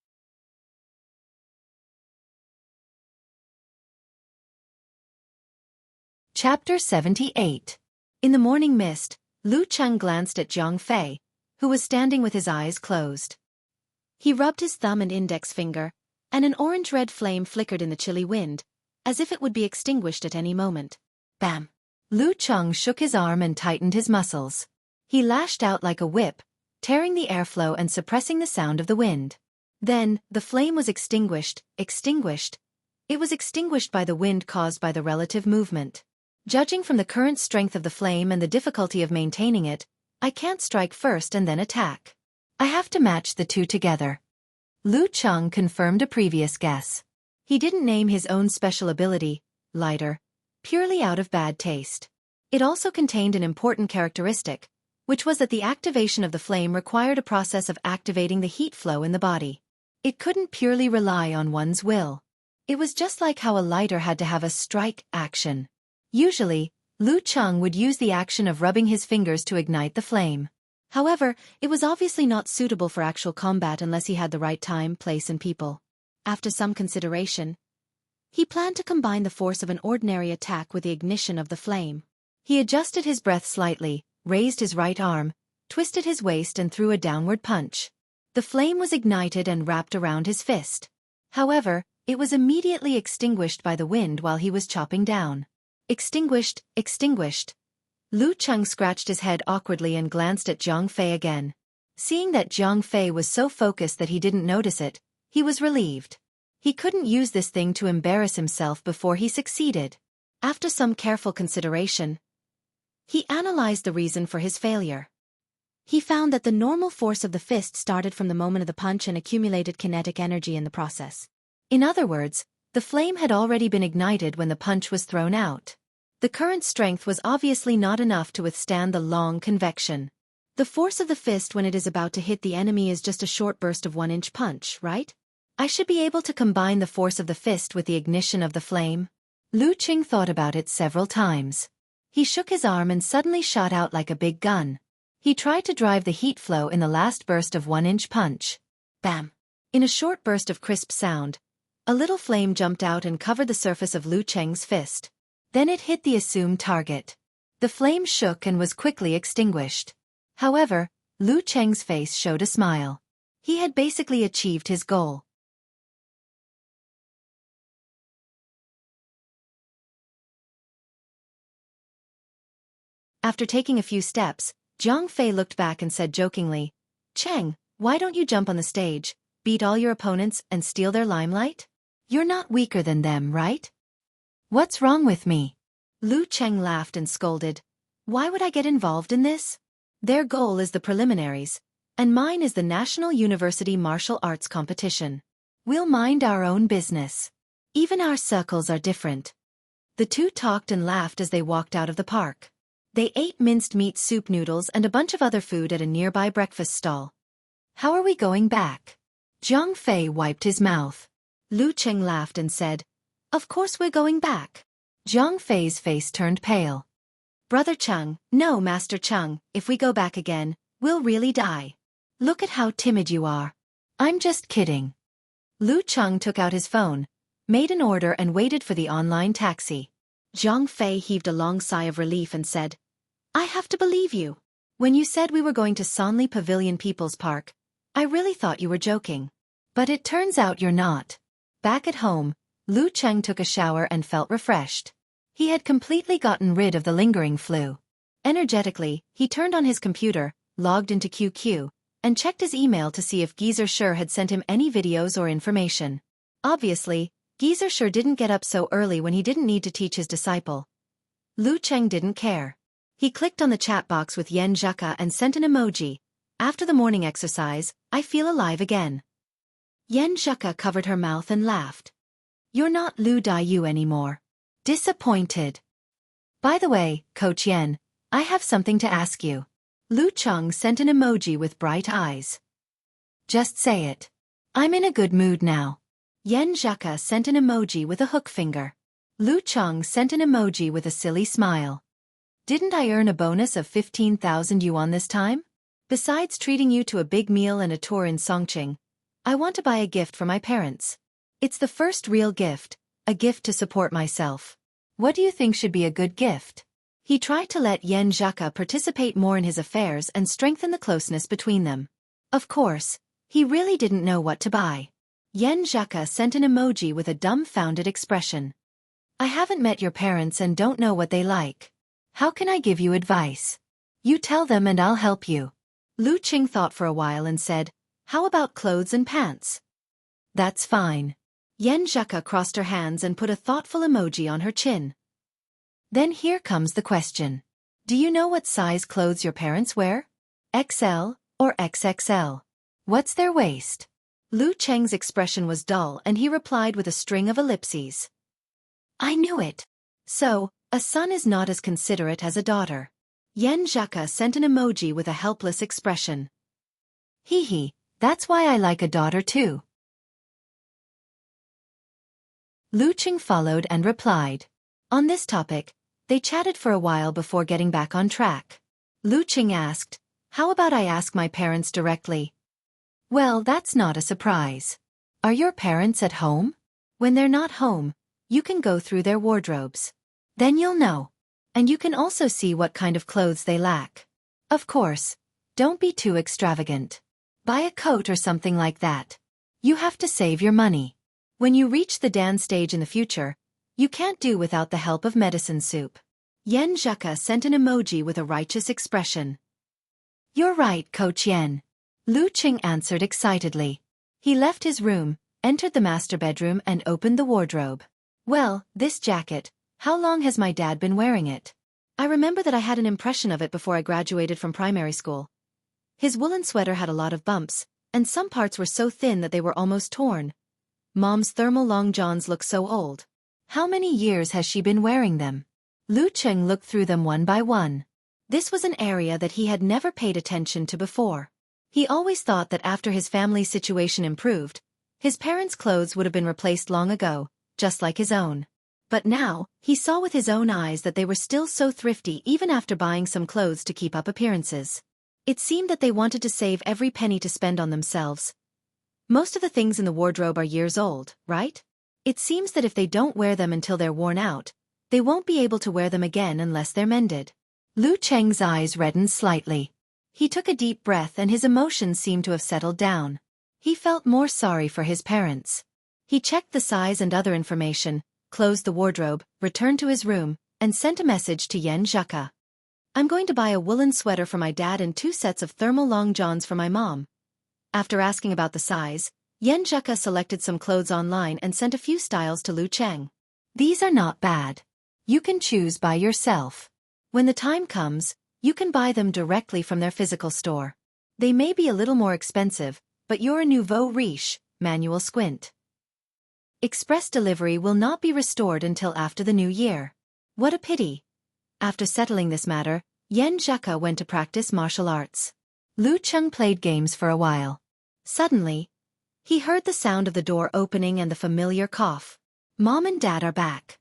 Chapter 78. In the morning mist, Lu Cheng glanced at Zhang Fei, who was standing with his eyes closed. He rubbed his thumb and index finger, and an orange-red flame flickered in the chilly wind, as if it would be extinguished at any moment. Bam! Lu Cheng shook his arm and tightened his muscles. He lashed out like a whip, tearing the airflow and suppressing the sound of the wind. Then, the flame was extinguished. It was extinguished by the wind caused by the relative movement. Judging from the current strength of the flame and the difficulty of maintaining it, I can't strike first and then attack. I have to match the two together. Lu Cheng confirmed a previous guess. He didn't name his own special ability, lighter, purely out of bad taste. It also contained an important characteristic, which was that the activation of the flame required a process of activating the heat flow in the body. It couldn't purely rely on one's will. It was just like how a lighter had to have a strike action. Usually, Lu Cheng would use the action of rubbing his fingers to ignite the flame. However, it was obviously not suitable for actual combat unless he had the right time, place and people. After some consideration, he planned to combine the force of an ordinary attack with the ignition of the flame. He adjusted his breath slightly, raised his right arm, twisted his waist and threw a downward punch. The flame was ignited and wrapped around his fist. However, it was immediately extinguished by the wind while he was chopping down. Extinguished, extinguished. Lu Cheng scratched his head awkwardly and glanced at Zhang Fei again. Seeing that Zhang Fei was so focused that he didn't notice it, he was relieved. He couldn't use this thing to embarrass himself before he succeeded. After some careful consideration, he analyzed the reason for his failure. He found that the normal force of the fist started from the moment of the punch and accumulated kinetic energy in the process. In other words, the flame had already been ignited when the punch was thrown out. The current strength was obviously not enough to withstand the long convection. The force of the fist when it is about to hit the enemy is just a short burst of 1-inch punch, right? I should be able to combine the force of the fist with the ignition of the flame. Lu Cheng thought about it several times. He shook his arm and suddenly shot out like a big gun. He tried to drive the heat flow in the last burst of 1-inch punch. Bam! In a short burst of crisp sound, a little flame jumped out and covered the surface of Lu Cheng's fist. Then it hit the assumed target. The flame shook and was quickly extinguished. However, Lu Cheng's face showed a smile. He had basically achieved his goal. After taking a few steps, Zhang Fei looked back and said jokingly, "Cheng, why don't you jump on the stage, beat all your opponents and steal their limelight? You're not weaker than them, right? What's wrong with me?" Lu Cheng laughed and scolded, "Why would I get involved in this? Their goal is the preliminaries, and mine is the National University Martial Arts Competition. We'll mind our own business. Even our circles are different." The two talked and laughed as they walked out of the park. They ate minced meat soup noodles and a bunch of other food at a nearby breakfast stall. "How are we going back?" Zhang Fei wiped his mouth. Lu Cheng laughed and said, "Of course we're going back." Zhang Fei's face turned pale. "Brother Cheng, no Master Cheng, if we go back again, we'll really die. Look at how timid you are." "I'm just kidding." Lu Cheng took out his phone, made an order and waited for the online taxi. Zhang Fei heaved a long sigh of relief and said, "I have to believe you. When you said we were going to Sanli Pavilion People's Park, I really thought you were joking. But it turns out you're not." Back at home, Lu Cheng took a shower and felt refreshed. He had completely gotten rid of the lingering flu. Energetically, he turned on his computer, logged into QQ, and checked his email to see if Geezer Sure had sent him any videos or information. Obviously, Geezer Sure didn't get up so early when he didn't need to teach his disciple. Lu Cheng didn't care. He clicked on the chat box with Yen Zheka and sent an emoji. "After the morning exercise, I feel alive again." Yen Zheka covered her mouth and laughed. "You're not Lu Daiyu anymore." Disappointed. "By the way, Coach Yen, I have something to ask you." Lu Cheng sent an emoji with bright eyes. "Just say it. I'm in a good mood now." Yen Zheka sent an emoji with a hook finger. Lu Cheng sent an emoji with a silly smile. "Didn't I earn a bonus of 15,000 yuan this time? Besides treating you to a big meal and a tour in Songqing, I want to buy a gift for my parents. It's the first real gift, a gift to support myself. What do you think should be a good gift?" He tried to let Yen Zheka participate more in his affairs and strengthen the closeness between them. Of course, he really didn't know what to buy. Yen Zheka sent an emoji with a dumbfounded expression. "I haven't met your parents and don't know what they like. How can I give you advice? You tell them and I'll help you." Lu Cheng thought for a while and said, "How about clothes and pants?" "That's fine." Yen Zheka crossed her hands and put a thoughtful emoji on her chin. "Then here comes the question. Do you know what size clothes your parents wear? XL or XXL? What's their waist?" Lu Cheng's expression was dull and he replied with a string of ellipses. "I knew it. So, a son is not as considerate as a daughter. Yan Zhaka sent an emoji with a helpless expression. Hee hee, that's why I like a daughter too. Lu Qing followed and replied. On this topic, they chatted for a while before getting back on track. Lu Qing asked, how about I ask my parents directly? Well, that's not a surprise. Are your parents at home? When they're not home, you can go through their wardrobes. Then you'll know. And you can also see what kind of clothes they lack. Of course, don't be too extravagant. Buy a coat or something like that. You have to save your money. When you reach the Dan stage in the future, you can't do without the help of medicine soup. Yan Zhaka sent an emoji with a righteous expression. You're right, Coach Yan. Lu Qing answered excitedly. He left his room, entered the master bedroom and opened the wardrobe. Well, this jacket, how long has my dad been wearing it? I remember that I had an impression of it before I graduated from primary school. His woolen sweater had a lot of bumps, and some parts were so thin that they were almost torn. Mom's thermal long johns look so old. How many years has she been wearing them? Lu Qing looked through them one by one. This was an area that he had never paid attention to before. He always thought that after his family's situation improved, his parents' clothes would have been replaced long ago, just like his own. But now, he saw with his own eyes that they were still so thrifty even after buying some clothes to keep up appearances. It seemed that they wanted to save every penny to spend on themselves. Most of the things in the wardrobe are years old, right? It seems that if they don't wear them until they're worn out, they won't be able to wear them again unless they're mended. Lu Cheng's eyes reddened slightly. He took a deep breath and his emotions seemed to have settled down. He felt more sorry for his parents. He checked the size and other information, closed the wardrobe, returned to his room, and sent a message to Yan Zhaka. I'm going to buy a woolen sweater for my dad and 2 sets of thermal long johns for my mom. After asking about the size, Yan Zhaka selected some clothes online and sent a few styles to Lu Cheng. These are not bad. You can choose by yourself. When the time comes, you can buy them directly from their physical store. They may be a little more expensive, but you're a nouveau riche, manual squint. Express delivery will not be restored until after the new year. What a pity. After settling this matter, Yan Zhaka went to practice martial arts. Lu Cheng played games for a while. Suddenly, he heard the sound of the door opening and the familiar cough. Mom and Dad are back.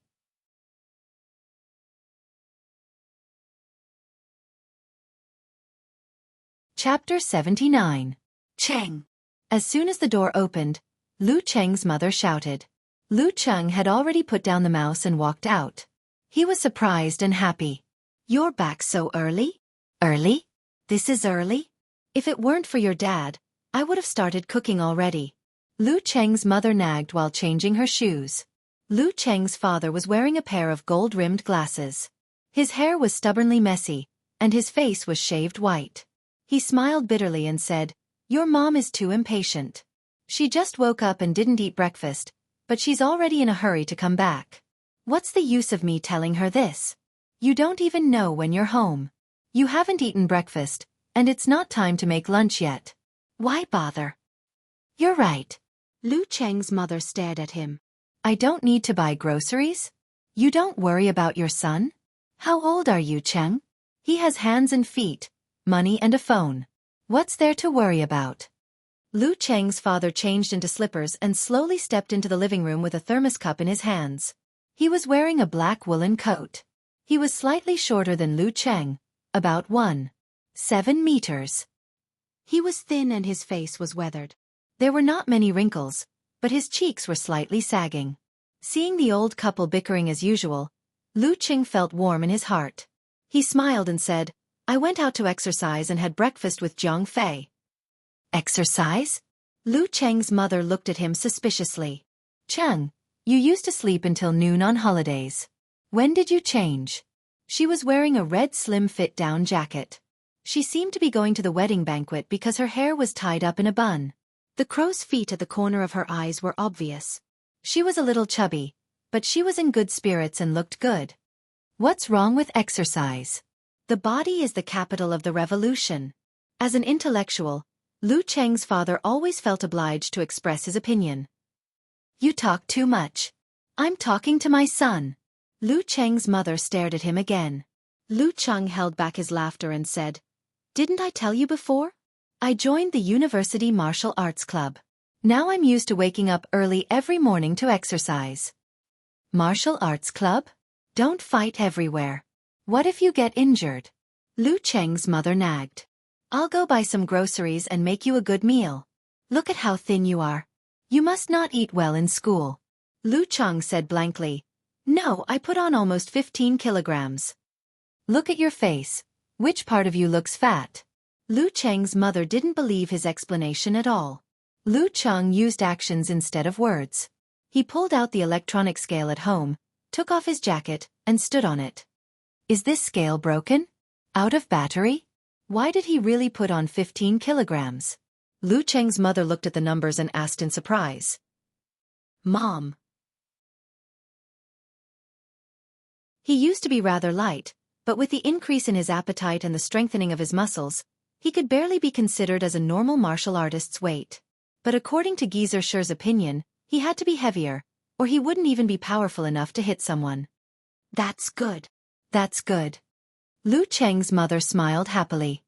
Chapter 79. Cheng. As soon as the door opened, Lu Cheng's mother shouted. Lu Cheng had already put down the mouse and walked out. He was surprised and happy. You're back so early? Early? This is early? If it weren't for your dad, I would have started cooking already. Lu Cheng's mother nagged while changing her shoes. Lu Cheng's father was wearing a pair of gold-rimmed glasses. His hair was stubbornly messy, and his face was shaved white. He smiled bitterly and said, Your mom is too impatient. She just woke up and didn't eat breakfast, but she's already in a hurry to come back. What's the use of me telling her this? You don't even know when you're home. You haven't eaten breakfast, and it's not time to make lunch yet. Why bother? You're right. Lu Cheng's mother stared at him. I don't need to buy groceries? You don't worry about your son? How old are you, Cheng? He has hands and feet, money and a phone. What's there to worry about? Lu Cheng's father changed into slippers and slowly stepped into the living room with a thermos cup in his hands. He was wearing a black woolen coat. He was slightly shorter than Lu Cheng, about 1.7 meters. He was thin and his face was weathered. There were not many wrinkles, but his cheeks were slightly sagging. Seeing the old couple bickering as usual, Lu Cheng felt warm in his heart. He smiled and said, I went out to exercise and had breakfast with Jiang Fei. Exercise? Lu Cheng's mother looked at him suspiciously. Cheng, you used to sleep until noon on holidays. When did you change? She was wearing a red slim fit down jacket. She seemed to be going to the wedding banquet because her hair was tied up in a bun. The crow's feet at the corner of her eyes were obvious. She was a little chubby, but she was in good spirits and looked good. What's wrong with exercise? The body is the capital of the revolution. As an intellectual, Lu Cheng's father always felt obliged to express his opinion. You talk too much. I'm talking to my son. Lu Cheng's mother stared at him again. Lu Cheng held back his laughter and said, "Didn't I tell you before? I joined the University Martial Arts Club. Now I'm used to waking up early every morning to exercise." "Martial Arts Club? Don't fight everywhere. What if you get injured?" Lu Cheng's mother nagged. "I'll go buy some groceries and make you a good meal. Look at how thin you are. You must not eat well in school." Lu Cheng said blankly, "No, I put on almost 15 kilograms. Look at your face. Which part of you looks fat?" Lu Cheng's mother didn't believe his explanation at all. Lu Cheng used actions instead of words. He pulled out the electronic scale at home, took off his jacket, and stood on it. "Is this scale broken? Out of battery? Why did he really put on 15 kilograms? Lu Cheng's mother looked at the numbers and asked in surprise. "Mom." He used to be rather light, but with the increase in his appetite and the strengthening of his muscles, he could barely be considered as a normal martial artist's weight. But according to Geezer Sher's opinion, he had to be heavier, or he wouldn't even be powerful enough to hit someone. "That's good. That's good." Lu Cheng's mother smiled happily.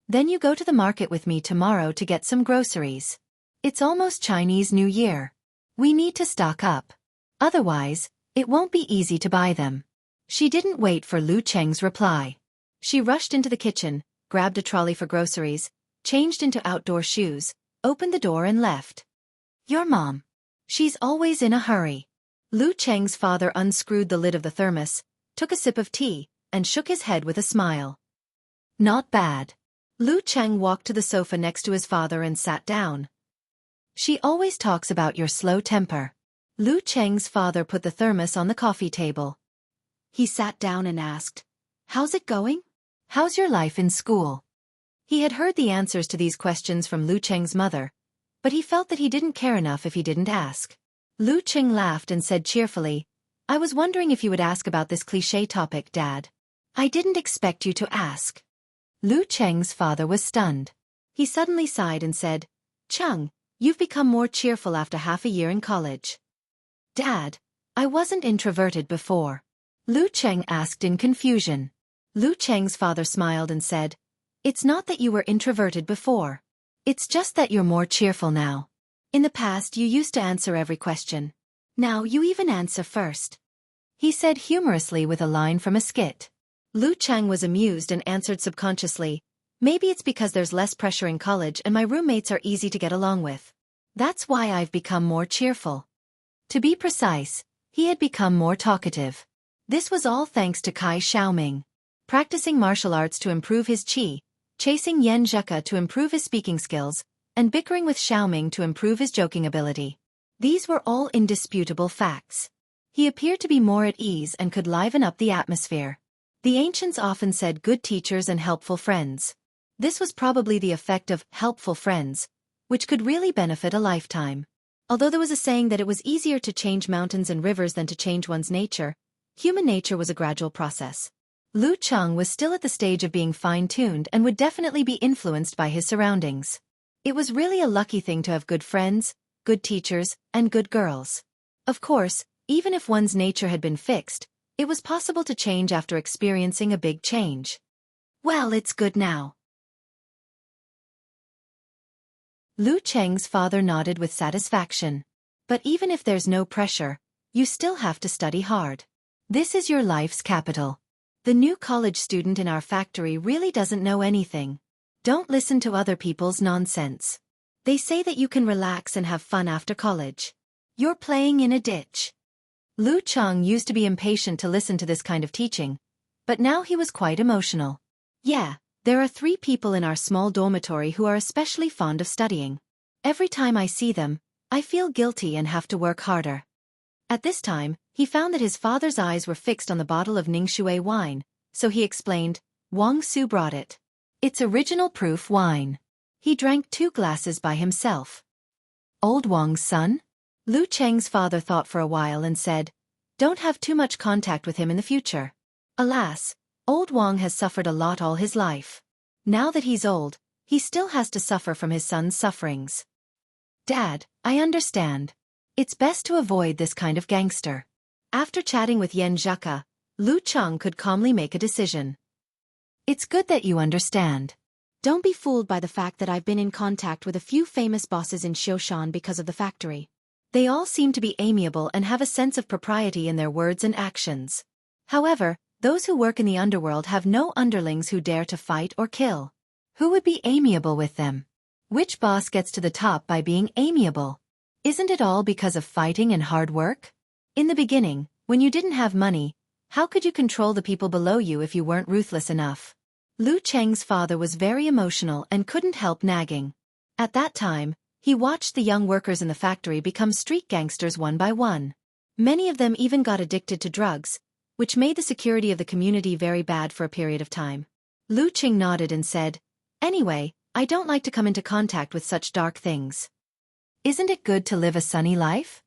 "Then you go to the market with me tomorrow to get some groceries. It's almost Chinese New Year. We need to stock up. Otherwise, it won't be easy to buy them." She didn't wait for Lu Cheng's reply. She rushed into the kitchen, grabbed a trolley for groceries, changed into outdoor shoes, opened the door and left. "Your mom. She's always in a hurry." Lu Cheng's father unscrewed the lid of the thermos, took a sip of tea, and shook his head with a smile. "Not bad." Lu Cheng walked to the sofa next to his father and sat down. "She always talks about your slow temper." Lu Cheng's father put the thermos on the coffee table. He sat down and asked, "How's it going? How's your life in school?" He had heard the answers to these questions from Lu Cheng's mother, but he felt that he didn't care enough if he didn't ask. Lu Cheng laughed and said cheerfully, "I was wondering if you would ask about this cliché topic, Dad. I didn't expect you to ask." Lu Cheng's father was stunned. He suddenly sighed and said, "Cheng, you've become more cheerful after half a year in college." "Dad, I wasn't introverted before." Lu Cheng asked in confusion. Lu Cheng's father smiled and said, "It's not that you were introverted before. It's just that you're more cheerful now. In the past you used to answer every question. Now you even answer first," he said humorously with a line from a skit. Lu Cheng was amused and answered subconsciously, "Maybe it's because there's less pressure in college and my roommates are easy to get along with. That's why I've become more cheerful." To be precise, he had become more talkative. This was all thanks to Kai Xiaoming. Practicing martial arts to improve his qi, chasing Yan Zheka to improve his speaking skills, and bickering with Xiaoming to improve his joking ability. These were all indisputable facts. He appeared to be more at ease and could liven up the atmosphere. The ancients often said good teachers and helpful friends. This was probably the effect of helpful friends, which could really benefit a lifetime. Although there was a saying that it was easier to change mountains and rivers than to change one's nature, human nature was a gradual process. Lu Cheng was still at the stage of being fine-tuned and would definitely be influenced by his surroundings. It was really a lucky thing to have good friends, good teachers, and good girls. Of course, even if one's nature had been fixed, it was possible to change after experiencing a big change. "Well, it's good now." Lu Cheng's father nodded with satisfaction. "But even if there's no pressure, you still have to study hard. This is your life's capital. The new college student in our factory really doesn't know anything. Don't listen to other people's nonsense. They say that you can relax and have fun after college. You're playing in a ditch." Lu Cheng used to be impatient to listen to this kind of teaching, but now he was quite emotional. "Yeah, there are 3 people in our small dormitory who are especially fond of studying. Every time I see them, I feel guilty and have to work harder." At this time, he found that his father's eyes were fixed on the bottle of Ningxue wine, so he explained, "Wang Su brought it. It's original proof wine." He drank 2 glasses by himself. "Old Wang's son?" Lu Cheng's father thought for a while and said, "Don't have too much contact with him in the future. Alas, old Wang has suffered a lot all his life. Now that he's old, he still has to suffer from his son's sufferings." "Dad, I understand. It's best to avoid this kind of gangster." After chatting with Yan Zheka, Lu Cheng could calmly make a decision. It's good that you understand. Don't be fooled by the fact that I've been in contact with a few famous bosses in Xiaofan because of the factory. They all seem to be amiable and have a sense of propriety in their words and actions. However, those who work in the underworld have no underlings who dare to fight or kill. Who would be amiable with them? Which boss gets to the top by being amiable? Isn't it all because of fighting and hard work? In the beginning, when you didn't have money, how could you control the people below you if you weren't ruthless enough? Lu Cheng's father was very emotional and couldn't help nagging. At that time, he watched the young workers in the factory become street gangsters one by one. Many of them even got addicted to drugs, which made the security of the community very bad for a period of time. Lu Cheng nodded and said, "Anyway, I don't like to come into contact with such dark things. Isn't it good to live a sunny life?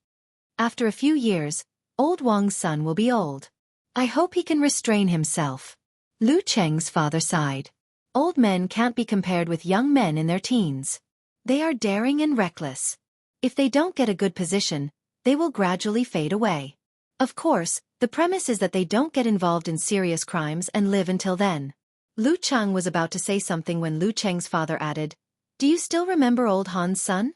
After a few years, old Wang's son will be old. I hope he can restrain himself." Lu Cheng's father sighed. Old men can't be compared with young men in their teens. They are daring and reckless. If they don't get a good position, they will gradually fade away. Of course, the premise is that they don't get involved in serious crimes and live until then. Lu Cheng was about to say something when Lu Cheng's father added, "Do you still remember old Han's son?"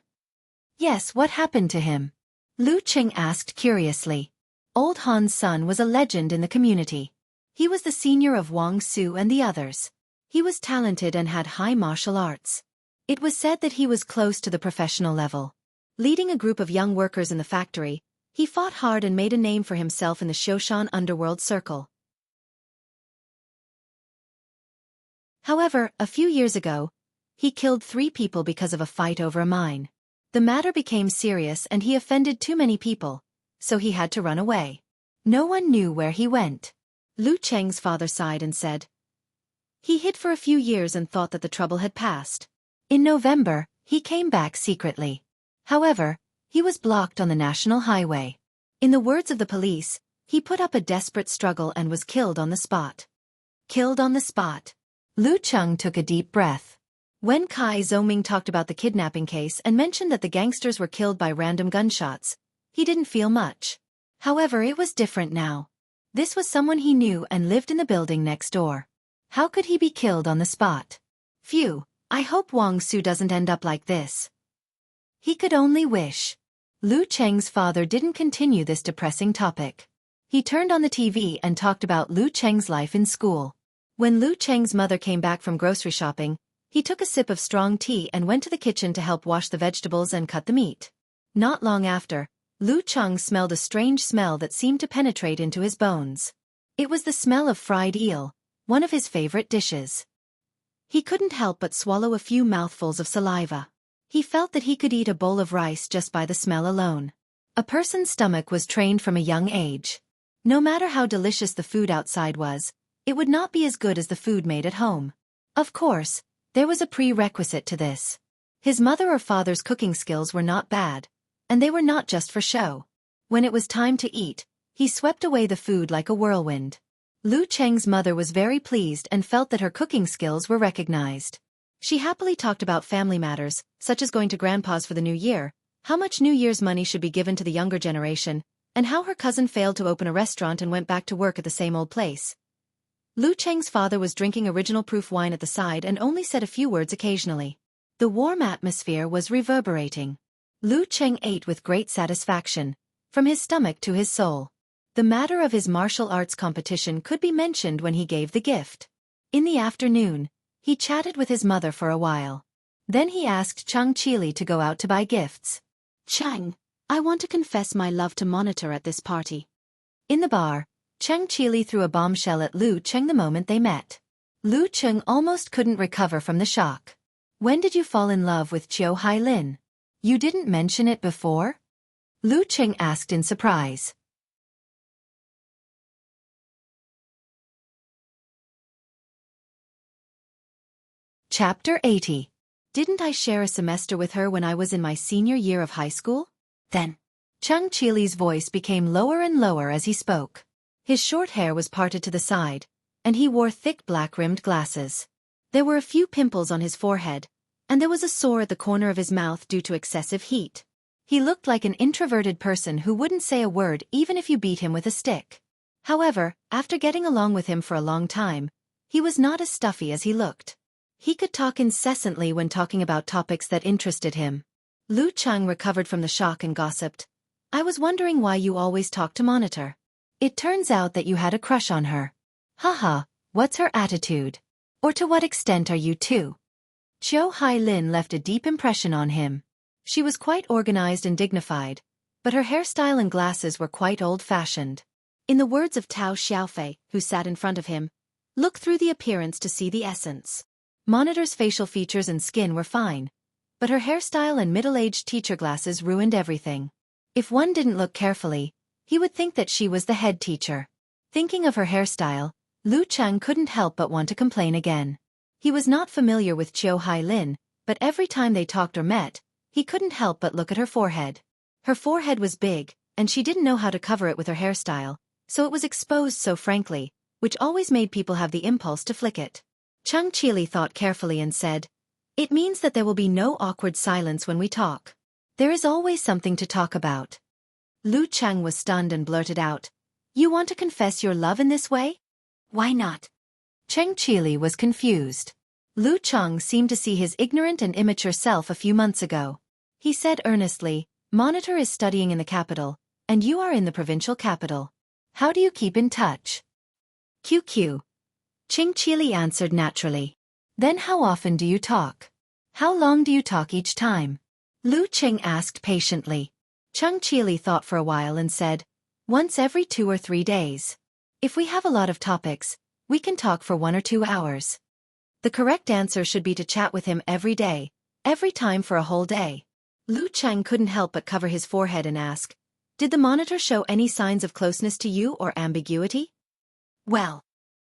"Yes, what happened to him?" Lu Cheng asked curiously. Old Han's son was a legend in the community. He was the senior of Wang Su and the others. He was talented and had high martial arts. It was said that he was close to the professional level. Leading a group of young workers in the factory, he fought hard and made a name for himself in the Xiaoshan underworld circle. However, a few years ago, he killed 3 people because of a fight over a mine. The matter became serious and he offended too many people, so he had to run away. No one knew where he went. Lu Cheng's father sighed and said, "He hid for a few years and thought that the trouble had passed. In November, he came back secretly. However, he was blocked on the national highway. In the words of the police, he put up a desperate struggle and was killed on the spot." Killed on the spot. Lu Cheng took a deep breath. When Kai Zhongming talked about the kidnapping case and mentioned that the gangsters were killed by random gunshots, he didn't feel much. However, it was different now. This was someone he knew and lived in the building next door. How could he be killed on the spot? Phew, I hope Wang Su doesn't end up like this. He could only wish. Lu Cheng's father didn't continue this depressing topic. He turned on the TV and talked about Lu Cheng's life in school. When Lu Cheng's mother came back from grocery shopping, he took a sip of strong tea and went to the kitchen to help wash the vegetables and cut the meat. Not long after, Lu Cheng smelled a strange smell that seemed to penetrate into his bones. It was the smell of fried eel, one of his favorite dishes. He couldn't help but swallow a few mouthfuls of saliva. He felt that he could eat a bowl of rice just by the smell alone. A person's stomach was trained from a young age. No matter how delicious the food outside was, it would not be as good as the food made at home. Of course, there was a prerequisite to this. His mother or father's cooking skills were not bad, and they were not just for show. When it was time to eat, he swept away the food like a whirlwind. Lu Cheng's mother was very pleased and felt that her cooking skills were recognized. She happily talked about family matters, such as going to grandpa's for the new year, how much New Year's money should be given to the younger generation, and how her cousin failed to open a restaurant and went back to work at the same old place. Lu Cheng's father was drinking original proof wine at the side and only said a few words occasionally. The warm atmosphere was reverberating. Lu Cheng ate with great satisfaction, from his stomach to his soul. The matter of his martial arts competition could be mentioned when he gave the gift. In the afternoon, he chatted with his mother for a while. Then he asked Chang Chili to go out to buy gifts. "Chang, I want to confess my love to Monitor at this party." In the bar, Chang Chili threw a bombshell at Lu Cheng the moment they met. Lu Cheng almost couldn't recover from the shock. "When did you fall in love with Chiu Hailin? You didn't mention it before?" Lu Cheng asked in surprise. Chapter 80. Didn't I share a semester with her when I was in my senior year of high school? Then, Chang Chili's voice became lower and lower as he spoke. His short hair was parted to the side, and he wore thick black-rimmed glasses. There were a few pimples on his forehead, and there was a sore at the corner of his mouth due to excessive heat. He looked like an introverted person who wouldn't say a word even if you beat him with a stick. However, after getting along with him for a long time, He was not as stuffy as he looked. He could talk incessantly when talking about topics that interested him. Lu Cheng recovered from the shock and gossiped, "I was wondering why you always talk to Monitor. It turns out that you had a crush on her. Haha, what's her attitude? Or to what extent are you two?" Xiao Hailin left a deep impression on him. She was quite organized and dignified, but her hairstyle and glasses were quite old-fashioned. In the words of Tao Xiaofan, who sat in front of him, "Look through the appearance to see the essence." Monitor's facial features and skin were fine, but her hairstyle and middle-aged teacher glasses ruined everything. If one didn't look carefully, he would think that she was the head teacher. Thinking of her hairstyle, Lu Cheng couldn't help but want to complain again. He was not familiar with Xiao Hailin, but every time they talked or met, he couldn't help but look at her forehead. Her forehead was big, and she didn't know how to cover it with her hairstyle, so it was exposed so frankly, which always made people have the impulse to flick it. Cheng Qili thought carefully and said, "It means that there will be no awkward silence when we talk. There is always something to talk about." Lu Cheng was stunned and blurted out, "You want to confess your love in this way? Why not?" Cheng Qili was confused. Lu Cheng seemed to see his ignorant and immature self a few months ago. He said earnestly, "Monitor is studying in the capital, and you are in the provincial capital. How do you keep in touch?" "QQ." Cheng Qili answered naturally. "Then how often do you talk? How long do you talk each time?" Lu Cheng asked patiently. Cheng Qili thought for a while and said, "Once every 2 or 3 days. If we have a lot of topics, we can talk for 1 or 2 hours." The correct answer should be to chat with him every day, every time for a whole day. Lu Cheng couldn't help but cover his forehead and ask, "Did the Monitor show any signs of closeness to you or ambiguity?" "Well."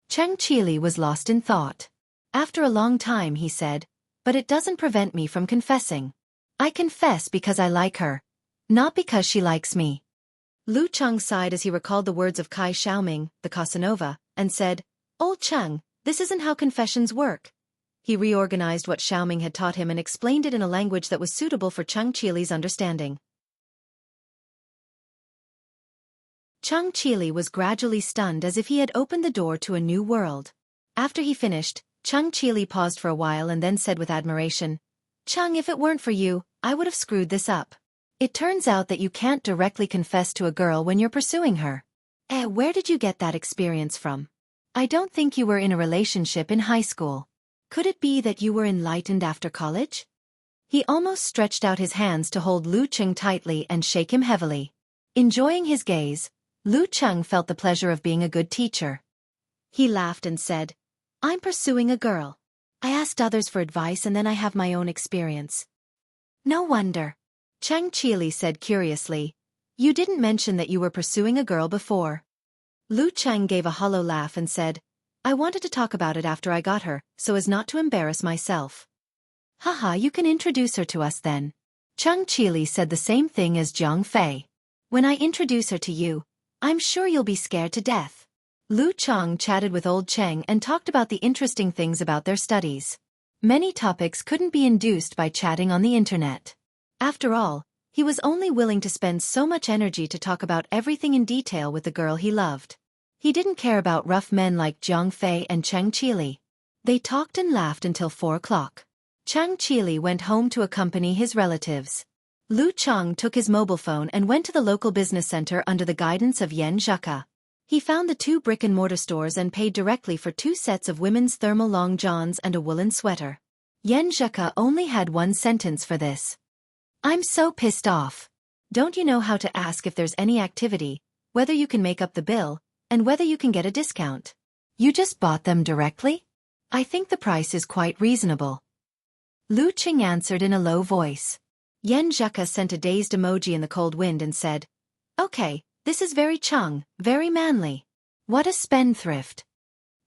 Cheng Qili was lost in thought. After a long time he said, "But it doesn't prevent me from confessing. I confess because I like her, not because she likes me." Lu Cheng sighed as he recalled the words of Kai Xiaoming, the Casanova, and said, "Old Cheng, this isn't how confessions work." He reorganized what Xiaoming had taught him and explained it in a language that was suitable for Cheng Qili's understanding. Cheng Qili was gradually stunned as if he had opened the door to a new world. After he finished, Cheng Qili paused for a while and then said with admiration, "Cheng, if it weren't for you, I would have screwed this up. It turns out that you can't directly confess to a girl when you're pursuing her. Where did you get that experience from? I don't think you were in a relationship in high school. Could it be that you were enlightened after college?" He almost stretched out his hands to hold Lu Cheng tightly and shake him heavily. Enjoying his gaze, Lu Cheng felt the pleasure of being a good teacher. He laughed and said, "I'm pursuing a girl. I asked others for advice and then I have my own experience." "No wonder." Cheng Qili said curiously, "You didn't mention that you were pursuing a girl before." Lu Cheng gave a hollow laugh and said, "I wanted to talk about it after I got her, so as not to embarrass myself." "Haha, you can introduce her to us then." Cheng Qili said the same thing as Jiang Fei. "When I introduce her to you, I'm sure you'll be scared to death." Lu Cheng chatted with old Cheng and talked about the interesting things about their studies. Many topics couldn't be induced by chatting on the internet. After all, he was only willing to spend so much energy to talk about everything in detail with the girl he loved. He didn't care about rough men like Jiang Fei and Cheng Qili. They talked and laughed until 4 o'clock. Cheng Qili went home to accompany his relatives. Lu Cheng took his mobile phone and went to the local business center under the guidance of Yan Zheka. He found the 2 brick-and-mortar stores and paid directly for 2 sets of women's thermal long johns and a woolen sweater. Yan Zheka only had 1 sentence for this. "I'm so pissed off. Don't you know how to ask if there's any activity, whether you can make up the bill, and whether you can get a discount? You just bought them directly? I think the price is quite reasonable." Lu Cheng answered in a low voice. Yan Zheka sent a dazed emoji in the cold wind and said, "Okay, this is very Cheng, very manly. What a spendthrift."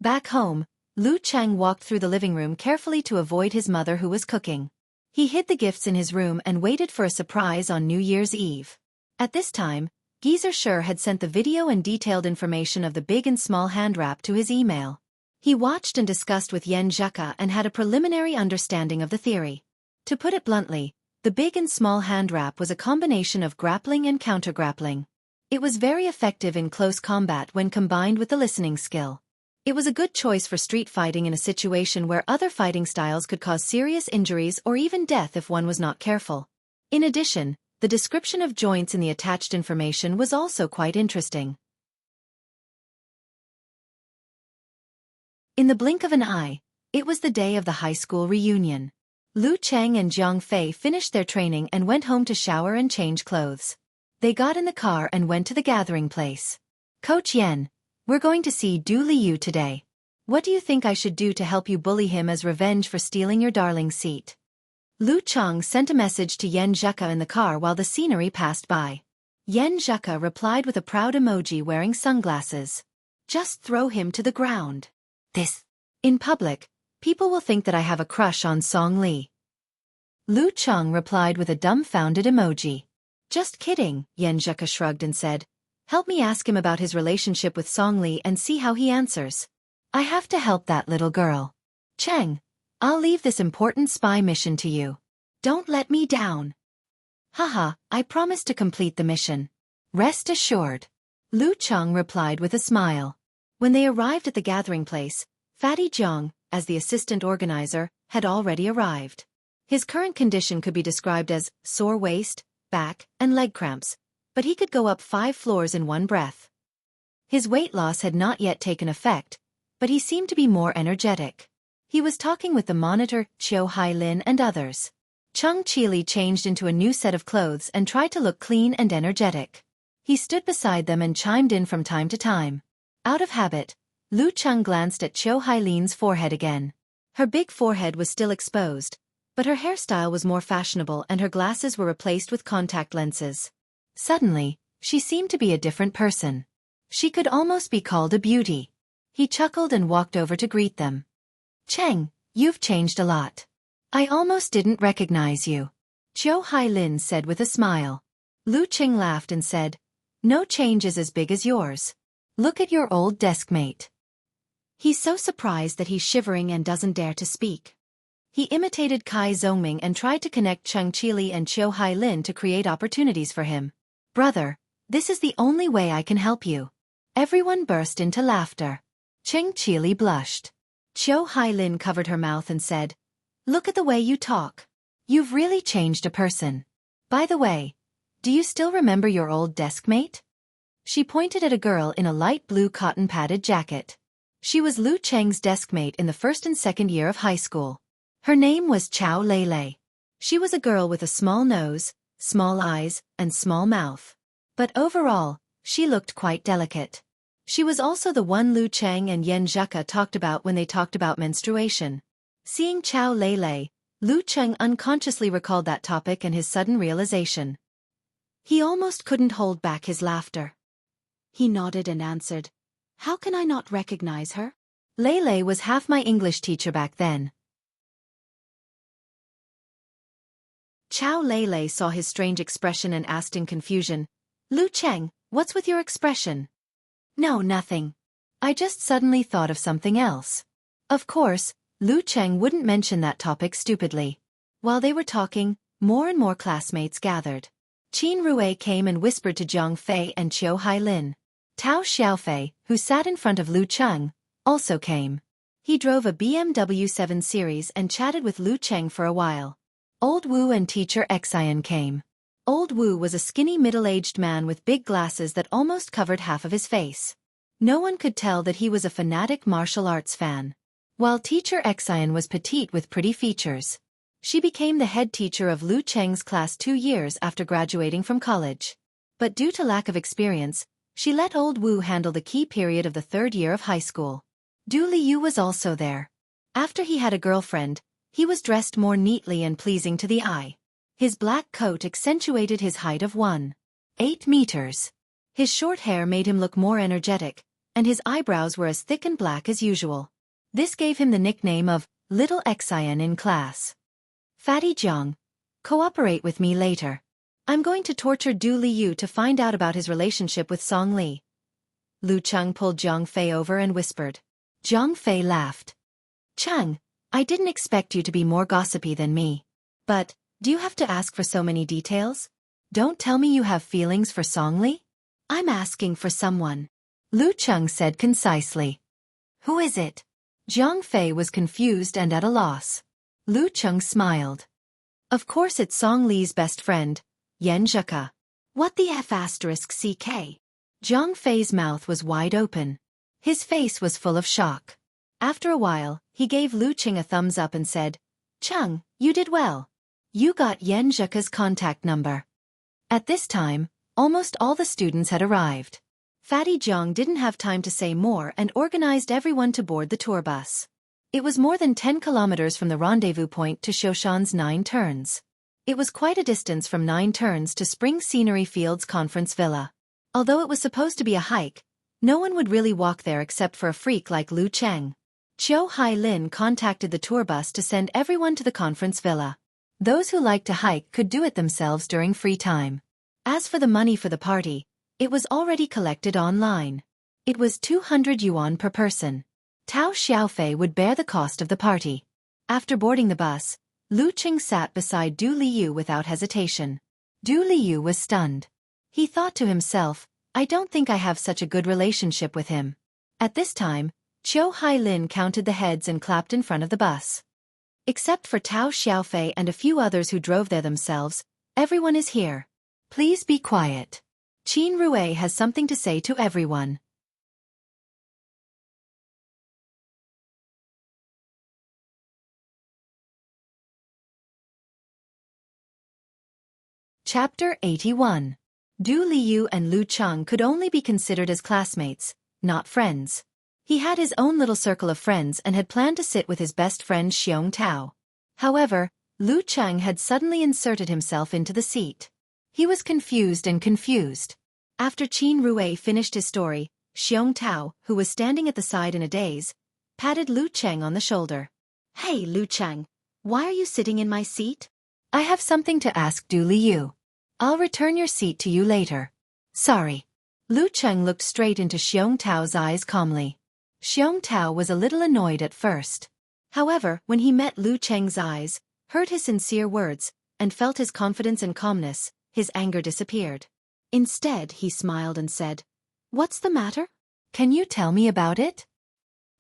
Back home, Lu Cheng walked through the living room carefully to avoid his mother who was cooking. He hid the gifts in his room and waited for a surprise on New Year's Eve. At this time, Geezer Sher had sent the video and detailed information of the big and small hand wrap to his email. He watched and discussed with Yan Zheka and had a preliminary understanding of the theory. To put it bluntly, the big and small hand wrap was a combination of grappling and counter-grappling. It was very effective in close combat when combined with the listening skill. It was a good choice for street fighting in a situation where other fighting styles could cause serious injuries or even death if one was not careful. In addition, the description of joints in the attached information was also quite interesting. In the blink of an eye, it was the day of the high school reunion. Lu Cheng and Jiang Fei finished their training and went home to shower and change clothes. They got in the car and went to the gathering place. Coach Yen, we're going to see Du Liu today. What do you think I should do to help you bully him as revenge for stealing your darling seat? Lu Cheng sent a message to Yen Zheka in the car while the scenery passed by. Yen Zheka replied with a proud emoji wearing sunglasses. Just throw him to the ground. In public, people will think that I have a crush on Song Li. Lu Cheng replied with a dumbfounded emoji. Just kidding, Yen Zheka shrugged and said. Help me ask him about his relationship with Song Li and see how he answers. I have to help that little girl. Cheng, I'll leave this important spy mission to you. Don't let me down. Haha, I promise to complete the mission. Rest assured. Lu Cheng replied with a smile. When they arrived at the gathering place, Fatty Jiang, as the assistant organizer, had already arrived. His current condition could be described as sore waist, back, and leg cramps, but he could go up 5 floors in one breath. His weight loss had not yet taken effect, but he seemed to be more energetic. He was talking with the monitor, Chiu Hailin and others. Chung Chili changed into a new set of clothes and tried to look clean and energetic. He stood beside them and chimed in from time to time. Out of habit, Lu Cheng glanced at Chiu Hailin's forehead again. Her big forehead was still exposed, but her hairstyle was more fashionable and her glasses were replaced with contact lenses. Suddenly, she seemed to be a different person. She could almost be called a beauty. He chuckled and walked over to greet them. Cheng, you've changed a lot. I almost didn't recognize you. Chiu Hailin said with a smile. Lu Cheng laughed and said, No change is as big as yours. Look at your old deskmate. He's so surprised that he's shivering and doesn't dare to speak. He imitated Kai Zongming and tried to connect Cheng Chili and Chiu Hailin to create opportunities for him. Brother, this is the only way I can help you. Everyone burst into laughter. Cheng Chili blushed. Chiu Hailin covered her mouth and said, Look at the way you talk. You've really changed a person. By the way, do you still remember your old deskmate? She pointed at a girl in a light blue cotton-padded jacket. She was Lu Cheng's deskmate in the first and second year of high school. Her name was Chao Lele. She was a girl with a small nose, small eyes, and small mouth. But overall, she looked quite delicate. She was also the one Lu Cheng and Yen Zheka talked about when they talked about menstruation. Seeing Chao Lele, Lu Cheng unconsciously recalled that topic and his sudden realization. He almost couldn't hold back his laughter. He nodded and answered, How can I not recognize her? Lele was half my English teacher back then. Chao Lele saw his strange expression and asked in confusion, Lu Cheng, what's with your expression? No, nothing. I just suddenly thought of something else. Of course, Lu Cheng wouldn't mention that topic stupidly. While they were talking, more and more classmates gathered. Qin Rue came and whispered to Jiang Fei and Chiu Hailin. Tao Xiaofan, who sat in front of Lu Cheng, also came. He drove a BMW 7 Series and chatted with Lu Cheng for a while. Old Wu and teacher Xian came. Old Wu was a skinny middle-aged man with big glasses that almost covered half of his face. No one could tell that he was a fanatic martial arts fan. While teacher Xian was petite with pretty features. She became the head teacher of Lu Cheng's class 2 years after graduating from college. But due to lack of experience, she let old Wu handle the key period of the 3rd year of high school. Du Liu was also there. After he had a girlfriend, he was dressed more neatly and pleasing to the eye. His black coat accentuated his height of 1.8 meters. His short hair made him look more energetic, and his eyebrows were as thick and black as usual. This gave him the nickname of Little Xian in class. Fatty Jiang, cooperate with me later. I'm going to torture Du Liu to find out about his relationship with Song Li. Lu Cheng pulled Jiang Fei over and whispered. Jiang Fei laughed. Cheng, I didn't expect you to be more gossipy than me. But, do you have to ask for so many details? Don't tell me you have feelings for Song Li? I'm asking for someone. Lu Cheng said concisely. Who is it? Zhang Fei was confused and at a loss. Lu Cheng smiled. Of course it's Song Li's best friend, Yan Zheka. What the F***CK? Zhang Fei's mouth was wide open. His face was full of shock. After a while, he gave Lu Cheng a thumbs up and said, Cheng, you did well. You got Yan Zheka's contact number. At this time, almost all the students had arrived. Fatty Zhang didn't have time to say more and organized everyone to board the tour bus. It was more than 10 kilometers from the rendezvous point to Xiaofan 9 Turns. It was quite a distance from 9 Turns to Spring Scenery Fields Conference Villa. Although it was supposed to be a hike, no one would really walk there except for a freak like Lu Cheng. Qiu Hailin contacted the tour bus to send everyone to the conference villa. Those who liked to hike could do it themselves during free time. As for the money for the party, it was already collected online. It was 200 yuan per person. Tao Xiaofei would bear the cost of the party. After boarding the bus, Lu Cheng sat beside Du Liu without hesitation. Du Liu was stunned. He thought to himself, I don't think I have such a good relationship with him. At this time, Qiu Hailin counted the heads and clapped in front of the bus. Except for Tao Xiaofei and a few others who drove there themselves, everyone is here. Please be quiet. Qin Rui has something to say to everyone. Chapter 81. Du Liu and Lu Cheng could only be considered as classmates, not friends. He had his own little circle of friends and had planned to sit with his best friend Xiong Tao. However, Lu Cheng had suddenly inserted himself into the seat. He was confused. After Qin Rui finished his story, Xiong Tao, who was standing at the side in a daze, patted Lu Cheng on the shoulder. Hey Lu Cheng, why are you sitting in my seat? I have something to ask Du Liu. I'll return your seat to you later. Sorry. Lu Cheng looked straight into Xiong Tao's eyes calmly. Xiong Tao was a little annoyed at first. However, when he met Lu Cheng's eyes, heard his sincere words, and felt his confidence and calmness, his anger disappeared. Instead, he smiled and said, What's the matter? Can you tell me about it?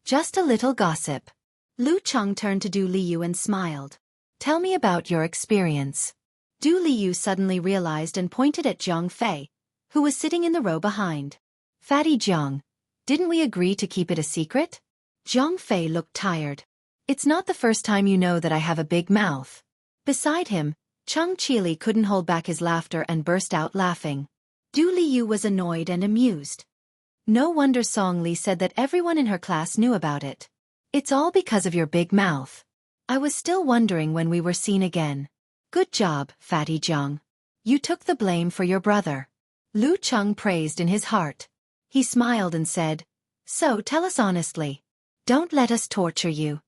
Just a little gossip. Lu Cheng turned to Du Liu and smiled. Tell me about your experience. Du Liu suddenly realized and pointed at Zhang Fei, who was sitting in the row behind. Fatty Zhang, didn't we agree to keep it a secret? Zhang Fei looked tired. It's not the first time you know that I have a big mouth. Beside him, Cheng Qili couldn't hold back his laughter and burst out laughing. Du Liu was annoyed and amused. No wonder Song Li said that everyone in her class knew about it. It's all because of your big mouth. I was still wondering when we were seen again. Good job, Fatty Zhang. You took the blame for your brother. Lu Cheng praised in his heart. He smiled and said, So tell us honestly. Don't let us torture you.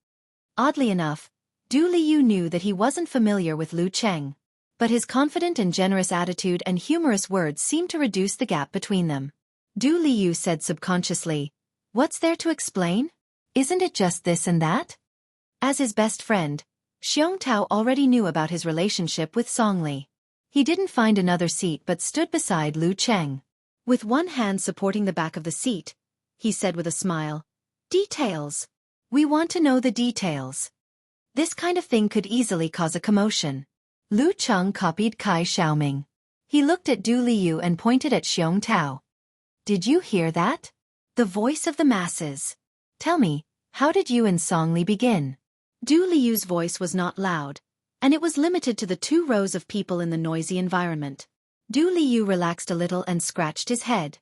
Oddly enough, Du Liu knew that he wasn't familiar with Lu Cheng. But his confident and generous attitude and humorous words seemed to reduce the gap between them. Du Liu said subconsciously, What's there to explain? Isn't it just this and that? As his best friend, Xiong Tao already knew about his relationship with Song Li. He didn't find another seat but stood beside Lu Cheng. With one hand supporting the back of the seat, he said with a smile, Details. We want to know the details. This kind of thing could easily cause a commotion. Lu Cheng copied Kai Xiaoming. He looked at Du Liu and pointed at Xiong Tao. Did you hear that? The voice of the masses. Tell me, how did you and Song Li begin? Du Liu's voice was not loud, and it was limited to the 2 rows of people in the noisy environment. Du Liu relaxed a little and scratched his head.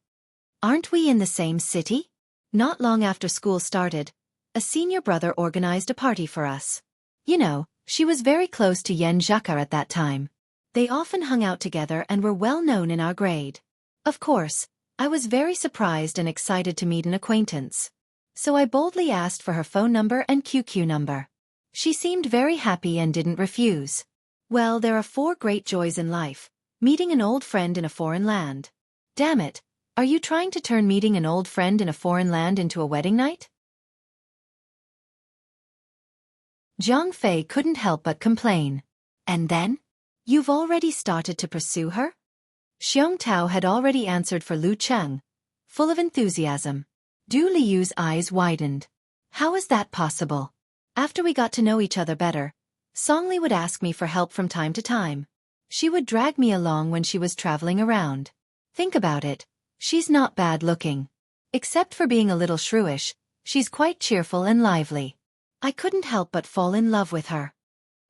Aren't we in the same city? Not long after school started, a senior brother organized a party for us. You know, she was very close to Yan Zheka at that time. They often hung out together and were well known in our grade. Of course, I was very surprised and excited to meet an acquaintance. So I boldly asked for her phone number and QQ number. She seemed very happy and didn't refuse. Well, there are 4 great joys in life. Meeting an old friend in a foreign land. Damn it, are you trying to turn meeting an old friend in a foreign land into a wedding night? Zhang Fei couldn't help but complain. And then? You've already started to pursue her? Xiong Tao had already answered for Lu Cheng, full of enthusiasm. Du Liu's eyes widened. How is that possible? After we got to know each other better, Songli would ask me for help from time to time. She would drag me along when she was traveling around. Think about it, she's not bad looking. Except for being a little shrewish, she's quite cheerful and lively. I couldn't help but fall in love with her.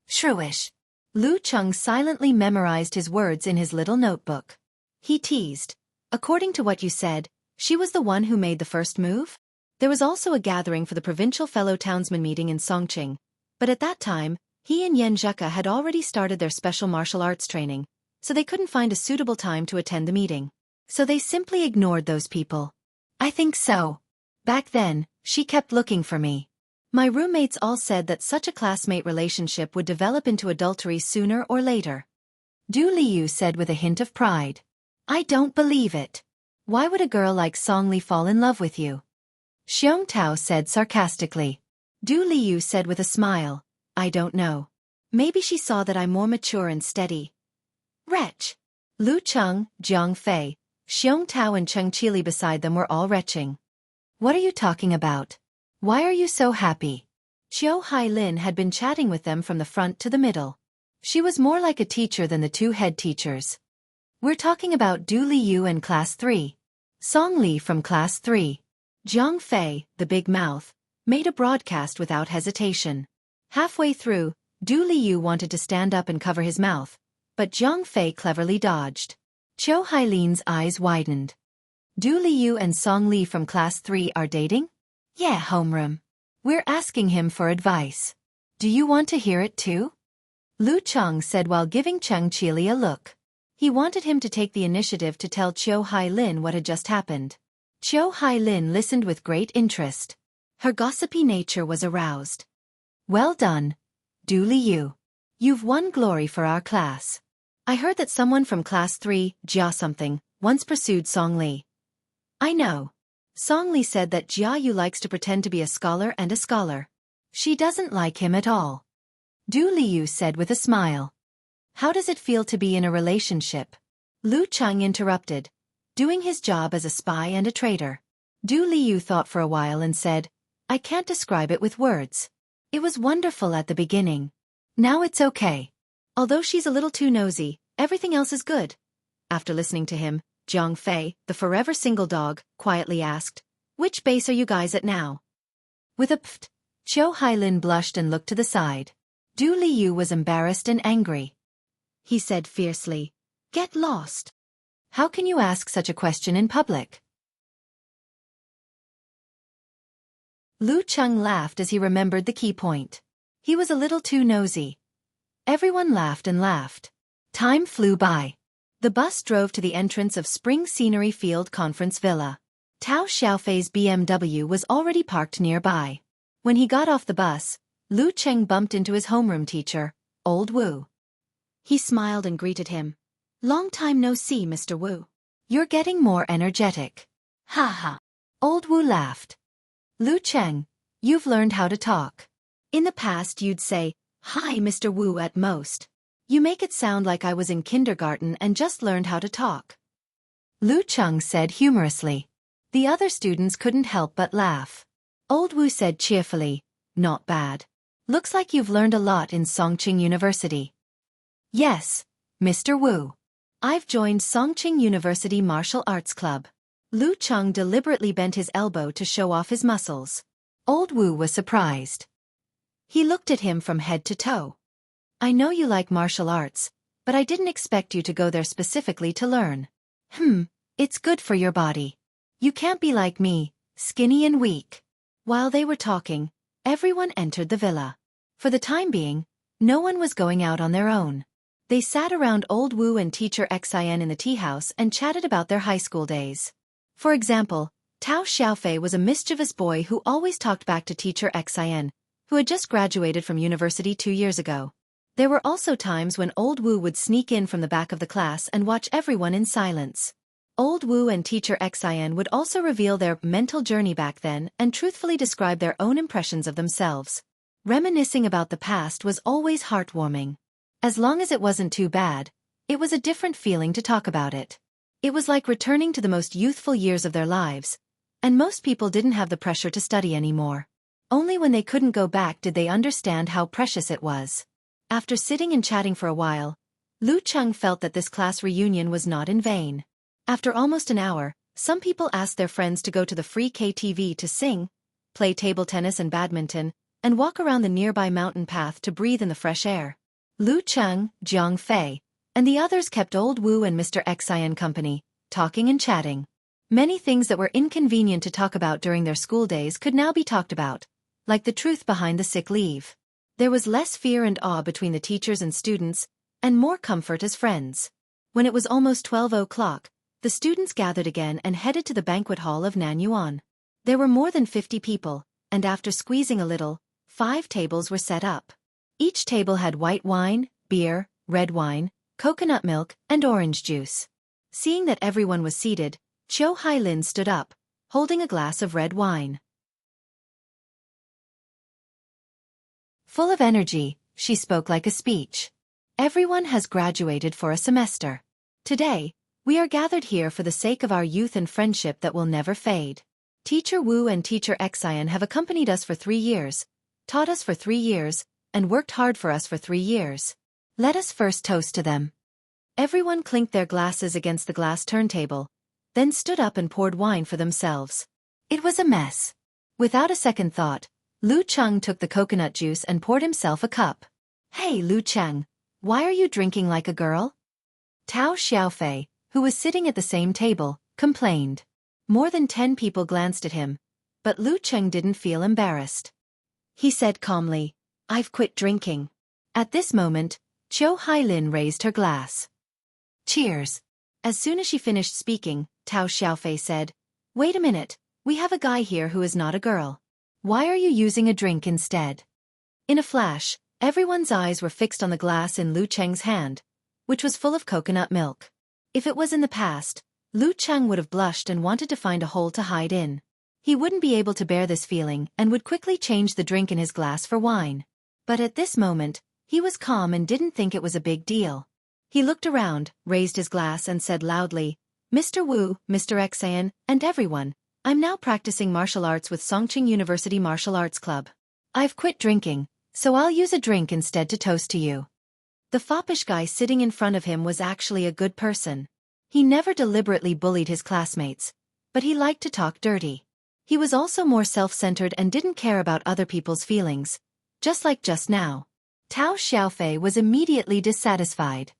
Shrewish. Lu Cheng silently memorized his words in his little notebook. He teased. According to what you said, she was the one who made the first move? There was also a gathering for the provincial fellow townsmen meeting in Songqing, but at that time, he and Yan Zheka had already started their special martial arts training, so they couldn't find a suitable time to attend the meeting. So they simply ignored those people. I think so. Back then, she kept looking for me. My roommates all said that such a classmate relationship would develop into adultery sooner or later. Du Liu said with a hint of pride. I don't believe it. Why would a girl like Song Li fall in love with you? Xiong Tao said sarcastically. Du Liu said with a smile, I don't know. Maybe she saw that I'm more mature and steady. Retch. Lu Cheng, Jiang Fei, Xiong Tao and Cheng Qili beside them were all retching. What are you talking about? Why are you so happy? Qiu Hailin had been chatting with them from the front to the middle. She was more like a teacher than the two head teachers. We're talking about Du Liu and Class 3. Song Li from Class 3. Jiang Fei, the big mouth, made a broadcast without hesitation. Halfway through, Du Liu wanted to stand up and cover his mouth, but Jiang Fei cleverly dodged. Qiu Hailin's eyes widened. Du Liu and Song Li from Class 3 are dating? Yeah, homeroom. We're asking him for advice. Do you want to hear it too? Lu Cheng said while giving Cheng Qili a look. He wanted him to take the initiative to tell Qiu Hailin what had just happened. Qiu Hailin listened with great interest. Her gossipy nature was aroused. Well done, Du Liu. You've won glory for our class. I heard that someone from Class 3, Jia something, once pursued Song Li. I know. Song Li said that Jia Yu likes to pretend to be a scholar and a scholar. She doesn't like him at all. Du Liu said with a smile. How does it feel to be in a relationship? Lu Cheng interrupted, doing his job as a spy and a traitor. Du Liu thought for a while and said, I can't describe it with words. It was wonderful at the beginning. Now it's okay. Although she's a little too nosy, everything else is good. After listening to him, Jiang Fei, the forever single dog, quietly asked, Which base are you guys at now? With a pft, Qiu Hailin blushed and looked to the side. Du Liu was embarrassed and angry. He said fiercely, Get lost. How can you ask such a question in public? Lu Cheng laughed as he remembered the key point. He was a little too nosy. Everyone laughed and laughed. Time flew by. The bus drove to the entrance of Spring Scenery Field Conference Villa. Tao Xiaofei's BMW was already parked nearby. When he got off the bus, Lu Cheng bumped into his homeroom teacher, Old Wu. He smiled and greeted him. Long time no see, Mr. Wu. You're getting more energetic. Ha ha. Old Wu laughed. Lu Cheng, you've learned how to talk. In the past you'd say, Hi, Mr. Wu at most. You make it sound like I was in kindergarten and just learned how to talk. Lu Cheng said humorously. The other students couldn't help but laugh. Old Wu said cheerfully, Not bad. Looks like you've learned a lot in Songqing University. Yes, Mr. Wu. I've joined Songqing University Martial Arts Club. Lu Cheng deliberately bent his elbow to show off his muscles. Old Wu was surprised. He looked at him from head to toe. I know you like martial arts, but I didn't expect you to go there specifically to learn. It's good for your body. You can't be like me, skinny and weak. While they were talking, everyone entered the villa. For the time being, no one was going out on their own. They sat around Old Wu and teacher Xin in the tea house and chatted about their high school days. For example, Tao Xiaofei was a mischievous boy who always talked back to teacher Xin, who had just graduated from university 2 years ago. There were also times when Old Wu would sneak in from the back of the class and watch everyone in silence. Old Wu and teacher Xin would also reveal their mental journey back then and truthfully describe their own impressions of themselves. Reminiscing about the past was always heartwarming. As long as it wasn't too bad, it was a different feeling to talk about it. It was like returning to the most youthful years of their lives, and most people didn't have the pressure to study anymore. Only when they couldn't go back did they understand how precious it was. After sitting and chatting for a while, Lu Cheng felt that this class reunion was not in vain. After almost an hour, some people asked their friends to go to the free KTV to sing, play table tennis and badminton, and walk around the nearby mountain path to breathe in the fresh air. Lu Cheng, Jiang Fei, and the others kept old Wu and Mr. Xian company, talking and chatting. Many things that were inconvenient to talk about during their school days could now be talked about, like the truth behind the sick leave. There was less fear and awe between the teachers and students, and more comfort as friends. When it was almost 12 o'clock, the students gathered again and headed to the banquet hall of Nanyuan. There were more than 50 people, and after squeezing a little, 5 tables were set up. Each table had white wine, beer, red wine, coconut milk, and orange juice. Seeing that everyone was seated, Qiu Hailin stood up, holding a glass of red wine. Full of energy, she spoke like a speech. Everyone has graduated for a semester. Today, we are gathered here for the sake of our youth and friendship that will never fade. Teacher Wu and Teacher Xian have accompanied us for 3 years, taught us for 3 years, and worked hard for us for 3 years. Let us first toast to them. Everyone clinked their glasses against the glass turntable, then stood up and poured wine for themselves. It was a mess. Without a second thought, Lu Cheng took the coconut juice and poured himself a cup. Hey Lu Cheng, why are you drinking like a girl? Tao Xiaofan, who was sitting at the same table, complained. More than 10 people glanced at him, but Lu Cheng didn't feel embarrassed. He said calmly, I've quit drinking. At this moment, Qiu Hailin raised her glass. Cheers. As soon as she finished speaking, Tao Xiaofan said, Wait a minute, we have a guy here who is not a girl. Why are you using a drink instead? In a flash, everyone's eyes were fixed on the glass in Lu Cheng's hand, which was full of coconut milk. If it was in the past, Lu Cheng would have blushed and wanted to find a hole to hide in. He wouldn't be able to bear this feeling and would quickly change the drink in his glass for wine. But at this moment, he was calm and didn't think it was a big deal. He looked around, raised his glass and said loudly, Mr. Wu, Mr. Xian, and everyone, I'm now practicing martial arts with Songqing University Martial Arts Club. I've quit drinking, so I'll use a drink instead to toast to you. The foppish guy sitting in front of him was actually a good person. He never deliberately bullied his classmates, but he liked to talk dirty. He was also more self-centered and didn't care about other people's feelings, just like just now. Tao Xiaofan was immediately dissatisfied.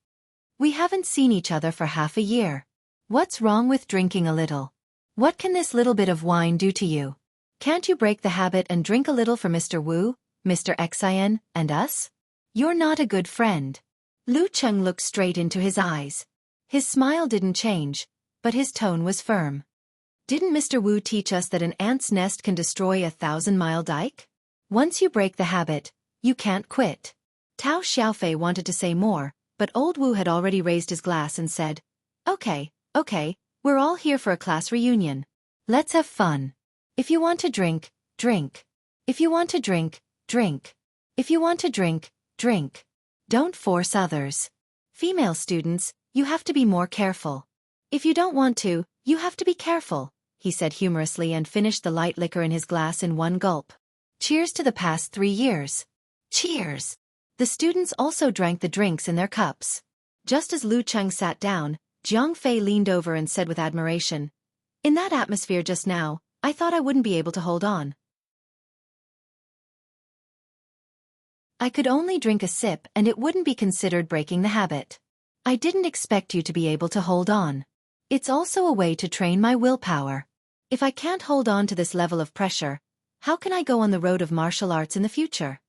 We haven't seen each other for half a year. What's wrong with drinking a little? What can this little bit of wine do to you? Can't you break the habit and drink a little for Mr. Wu, Mr. Xian, and us? You're not a good friend. Lu Cheng looked straight into his eyes. His smile didn't change, but his tone was firm. Didn't Mr. Wu teach us that an ant's nest can destroy a 1,000-mile dike? Once you break the habit, you can't quit. Tao Xiaofan wanted to say more, but old Wu had already raised his glass and said, Okay, we're all here for a class reunion. Let's have fun. If you want to drink, drink. If you want to drink, drink. If you want to drink, drink. Don't force others. Female students, you have to be more careful. If you don't want to, you have to be careful, he said humorously and finished the light liquor in his glass in one gulp. Cheers to the past 3 years. Cheers. The students also drank the drinks in their cups. Just as Lu Cheng sat down, Jiang Fei leaned over and said with admiration, In that atmosphere just now, I thought I wouldn't be able to hold on. I could only drink a sip and it wouldn't be considered breaking the habit. I didn't expect you to be able to hold on. It's also a way to train my willpower. If I can't hold on to this level of pressure, how can I go on the road of martial arts in the future?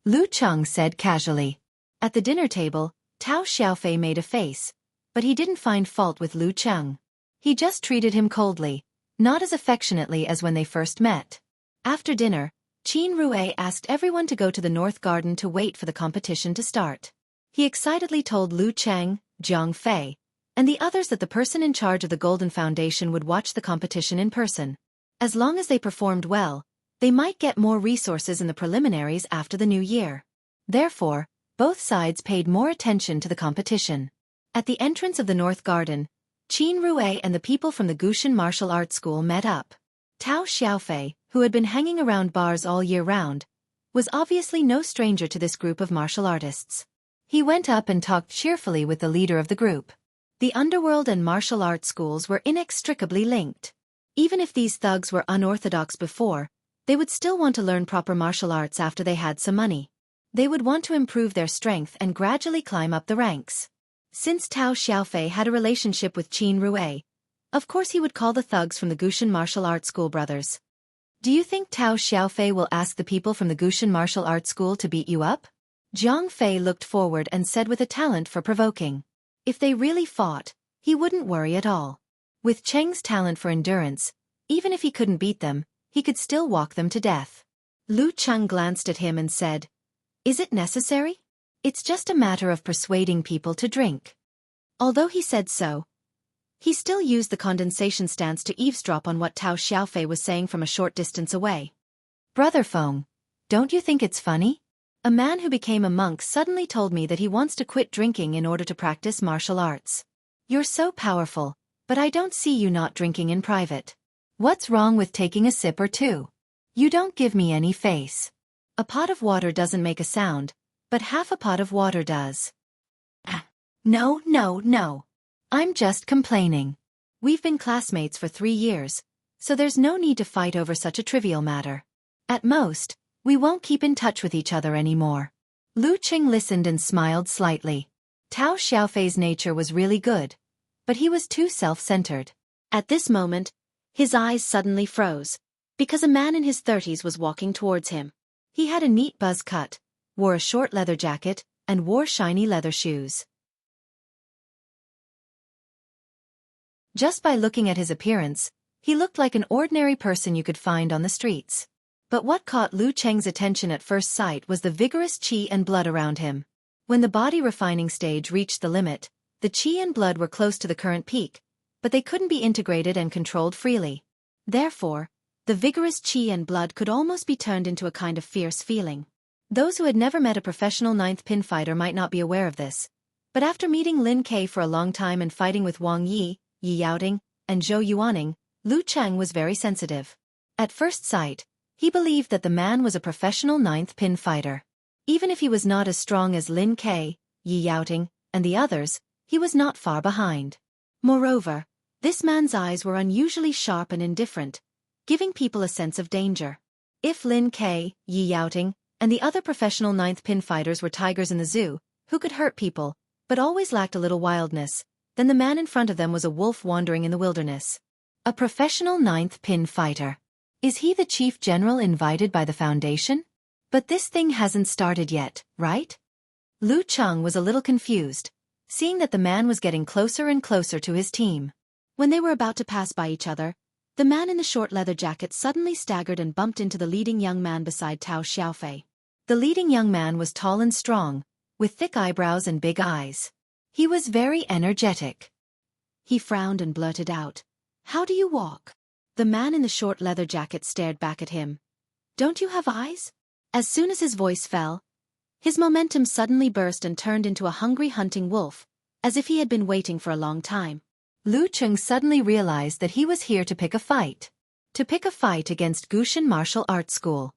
Lu Cheng said casually. At the dinner table, Tao Xiaofan made a face, but he didn't find fault with Lu Cheng. He just treated him coldly, not as affectionately as when they first met. After dinner, Qin Rue asked everyone to go to the North Garden to wait for the competition to start. He excitedly told Lu Cheng, Jiang Fei, and the others that the person in charge of the Golden Foundation would watch the competition in person. As long as they performed well, they might get more resources in the preliminaries after the new year. Therefore, both sides paid more attention to the competition. At the entrance of the North Garden, Qin Rue and the people from the Gushan Martial Arts School met up. Tao Xiaofan, who had been hanging around bars all year round, was obviously no stranger to this group of martial artists. He went up and talked cheerfully with the leader of the group. The underworld and martial arts schools were inextricably linked. Even if these thugs were unorthodox before, they would still want to learn proper martial arts after they had some money. They would want to improve their strength and gradually climb up the ranks. Since Tao Xiaofei had a relationship with Qin Rue, of course he would call the thugs from the Gushan Martial Arts School brothers. Do you think Tao Xiaofei will ask the people from the Gushan Martial Arts School to beat you up? Zhang Fei looked forward and said with a talent for provoking. If they really fought, he wouldn't worry at all. With Cheng's talent for endurance, even if he couldn't beat them, he could still walk them to death. Lu Cheng glanced at him and said, "Is it necessary? It's just a matter of persuading people to drink." Although he said so, he still used the condensation stance to eavesdrop on what Tao Xiaofei was saying from a short distance away. "Brother Feng, don't you think it's funny? A man who became a monk suddenly told me that he wants to quit drinking in order to practice martial arts. You're so powerful, but I don't see you not drinking in private. What's wrong with taking a sip or two? You don't give me any face. A pot of water doesn't make a sound, but half a pot of water does." No. I'm just complaining. We've been classmates for 3 years, so there's no need to fight over such a trivial matter. At most, we won't keep in touch with each other anymore. Lu Qing listened and smiled slightly. Tao Xiaofei's nature was really good, but he was too self-centered. At this moment, his eyes suddenly froze, because a man in his 30s was walking towards him. He had a neat buzz cut, wore a short leather jacket, and wore shiny leather shoes. Just by looking at his appearance, he looked like an ordinary person you could find on the streets. But what caught Lu Cheng's attention at first sight was the vigorous qi and blood around him. When the body refining stage reached the limit, the qi and blood were close to the current peak, but they couldn't be integrated and controlled freely. Therefore, the vigorous qi and blood could almost be turned into a kind of fierce feeling. Those who had never met a professional ninth pin fighter might not be aware of this, but after meeting Lin Ke for a long time and fighting with Wang Yi, Yi Yaoting, and Zhou Yuaning, Lu Cheng was very sensitive. At first sight, he believed that the man was a professional ninth pin fighter. Even if he was not as strong as Lin Ke, Yi Yaoting, and the others, he was not far behind. Moreover, this man's eyes were unusually sharp and indifferent, giving people a sense of danger. If Lin Ke, Yi Yaoting, and the other professional ninth pin fighters were tigers in the zoo, who could hurt people, but always lacked a little wildness, then the man in front of them was a wolf wandering in the wilderness. A professional ninth pin fighter. Is he the chief general invited by the foundation? But this thing hasn't started yet, right? Lu Cheng was a little confused, seeing that the man was getting closer and closer to his team. When they were about to pass by each other, the man in the short leather jacket suddenly staggered and bumped into the leading young man beside Tao Xiaofei. The leading young man was tall and strong, with thick eyebrows and big eyes. He was very energetic. He frowned and blurted out, "How do you walk?" The man in the short leather jacket stared back at him. "Don't you have eyes?" As soon as his voice fell, his momentum suddenly burst and turned into a hungry hunting wolf, as if he had been waiting for a long time. Lu Cheng suddenly realized that he was here to pick a fight. To pick a fight against Gushan Martial Arts School.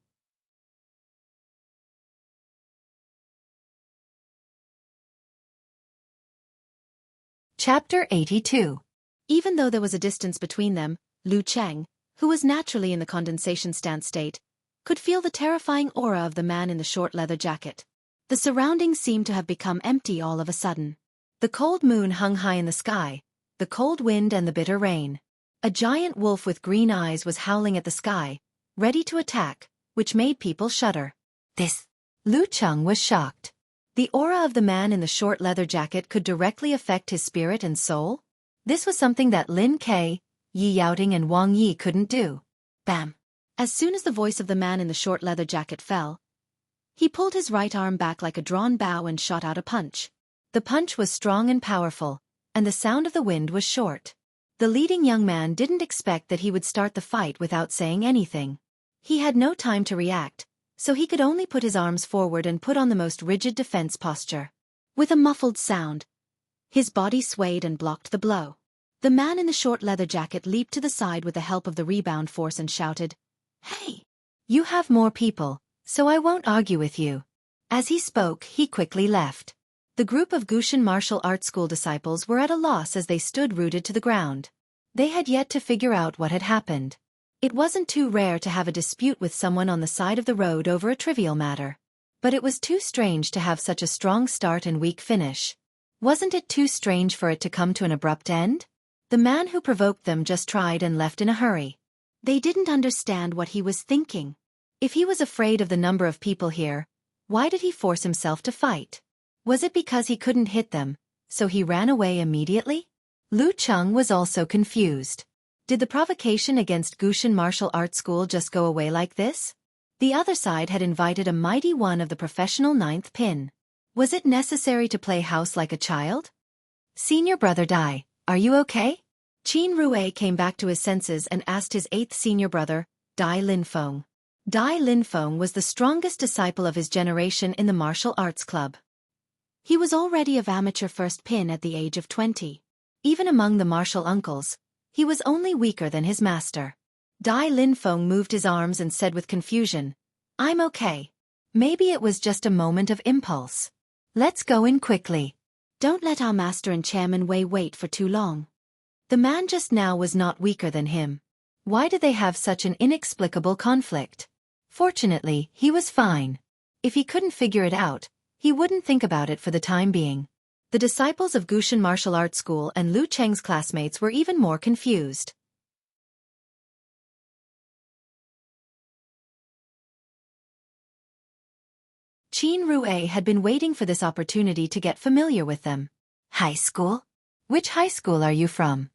Chapter 82. Even though there was a distance between them, Lu Cheng, who was naturally in the condensation stance state, could feel the terrifying aura of the man in the short leather jacket. The surroundings seemed to have become empty all of a sudden. The cold moon hung high in the sky, the cold wind and the bitter rain. A giant wolf with green eyes was howling at the sky, ready to attack, which made people shudder. Lu Cheng was shocked. The aura of the man in the short leather jacket could directly affect his spirit and soul? This was something that Lin Ke, Yi Yaoting and Wang Yi couldn't do. Bam! As soon as the voice of the man in the short leather jacket fell, he pulled his right arm back like a drawn bow and shot out a punch. The punch was strong and powerful, and the sound of the wind was short. The leading young man didn't expect that he would start the fight without saying anything. He had no time to react, so he could only put his arms forward and put on the most rigid defense posture. With a muffled sound, his body swayed and blocked the blow. The man in the short leather jacket leaped to the side with the help of the rebound force and shouted, Hey! You have more people, so I won't argue with you. As he spoke, he quickly left. The group of Gushan Martial Arts School disciples were at a loss as they stood rooted to the ground. They had yet to figure out what had happened. It wasn't too rare to have a dispute with someone on the side of the road over a trivial matter. But it was too strange to have such a strong start and weak finish. Wasn't it too strange for it to come to an abrupt end? The man who provoked them just tried and left in a hurry. They didn't understand what he was thinking. If he was afraid of the number of people here, why did he force himself to fight? Was it because he couldn't hit them, so he ran away immediately? Lu Cheng was also confused. Did the provocation against Gushan Martial Arts School just go away like this? The other side had invited a mighty one of the professional ninth pin. Was it necessary to play house like a child? Senior brother Dai, are you okay? Qin Rue came back to his senses and asked his eighth senior brother, Dai Linfeng. Dai Linfeng was the strongest disciple of his generation in the martial arts club. He was already of amateur first pin at the age of 20. Even among the martial uncles, he was only weaker than his master. Dai Linfeng moved his arms and said with confusion, I'm okay. Maybe it was just a moment of impulse. Let's go in quickly. Don't let our master and chairman Wei wait for too long. The man just now was not weaker than him. Why did they have such an inexplicable conflict? Fortunately, he was fine. If he couldn't figure it out, he wouldn't think about it for the time being. The disciples of Gushan Martial Arts School and Lu Cheng's classmates were even more confused. Qin Rue had been waiting for this opportunity to get familiar with them. High school? Which high school are you from?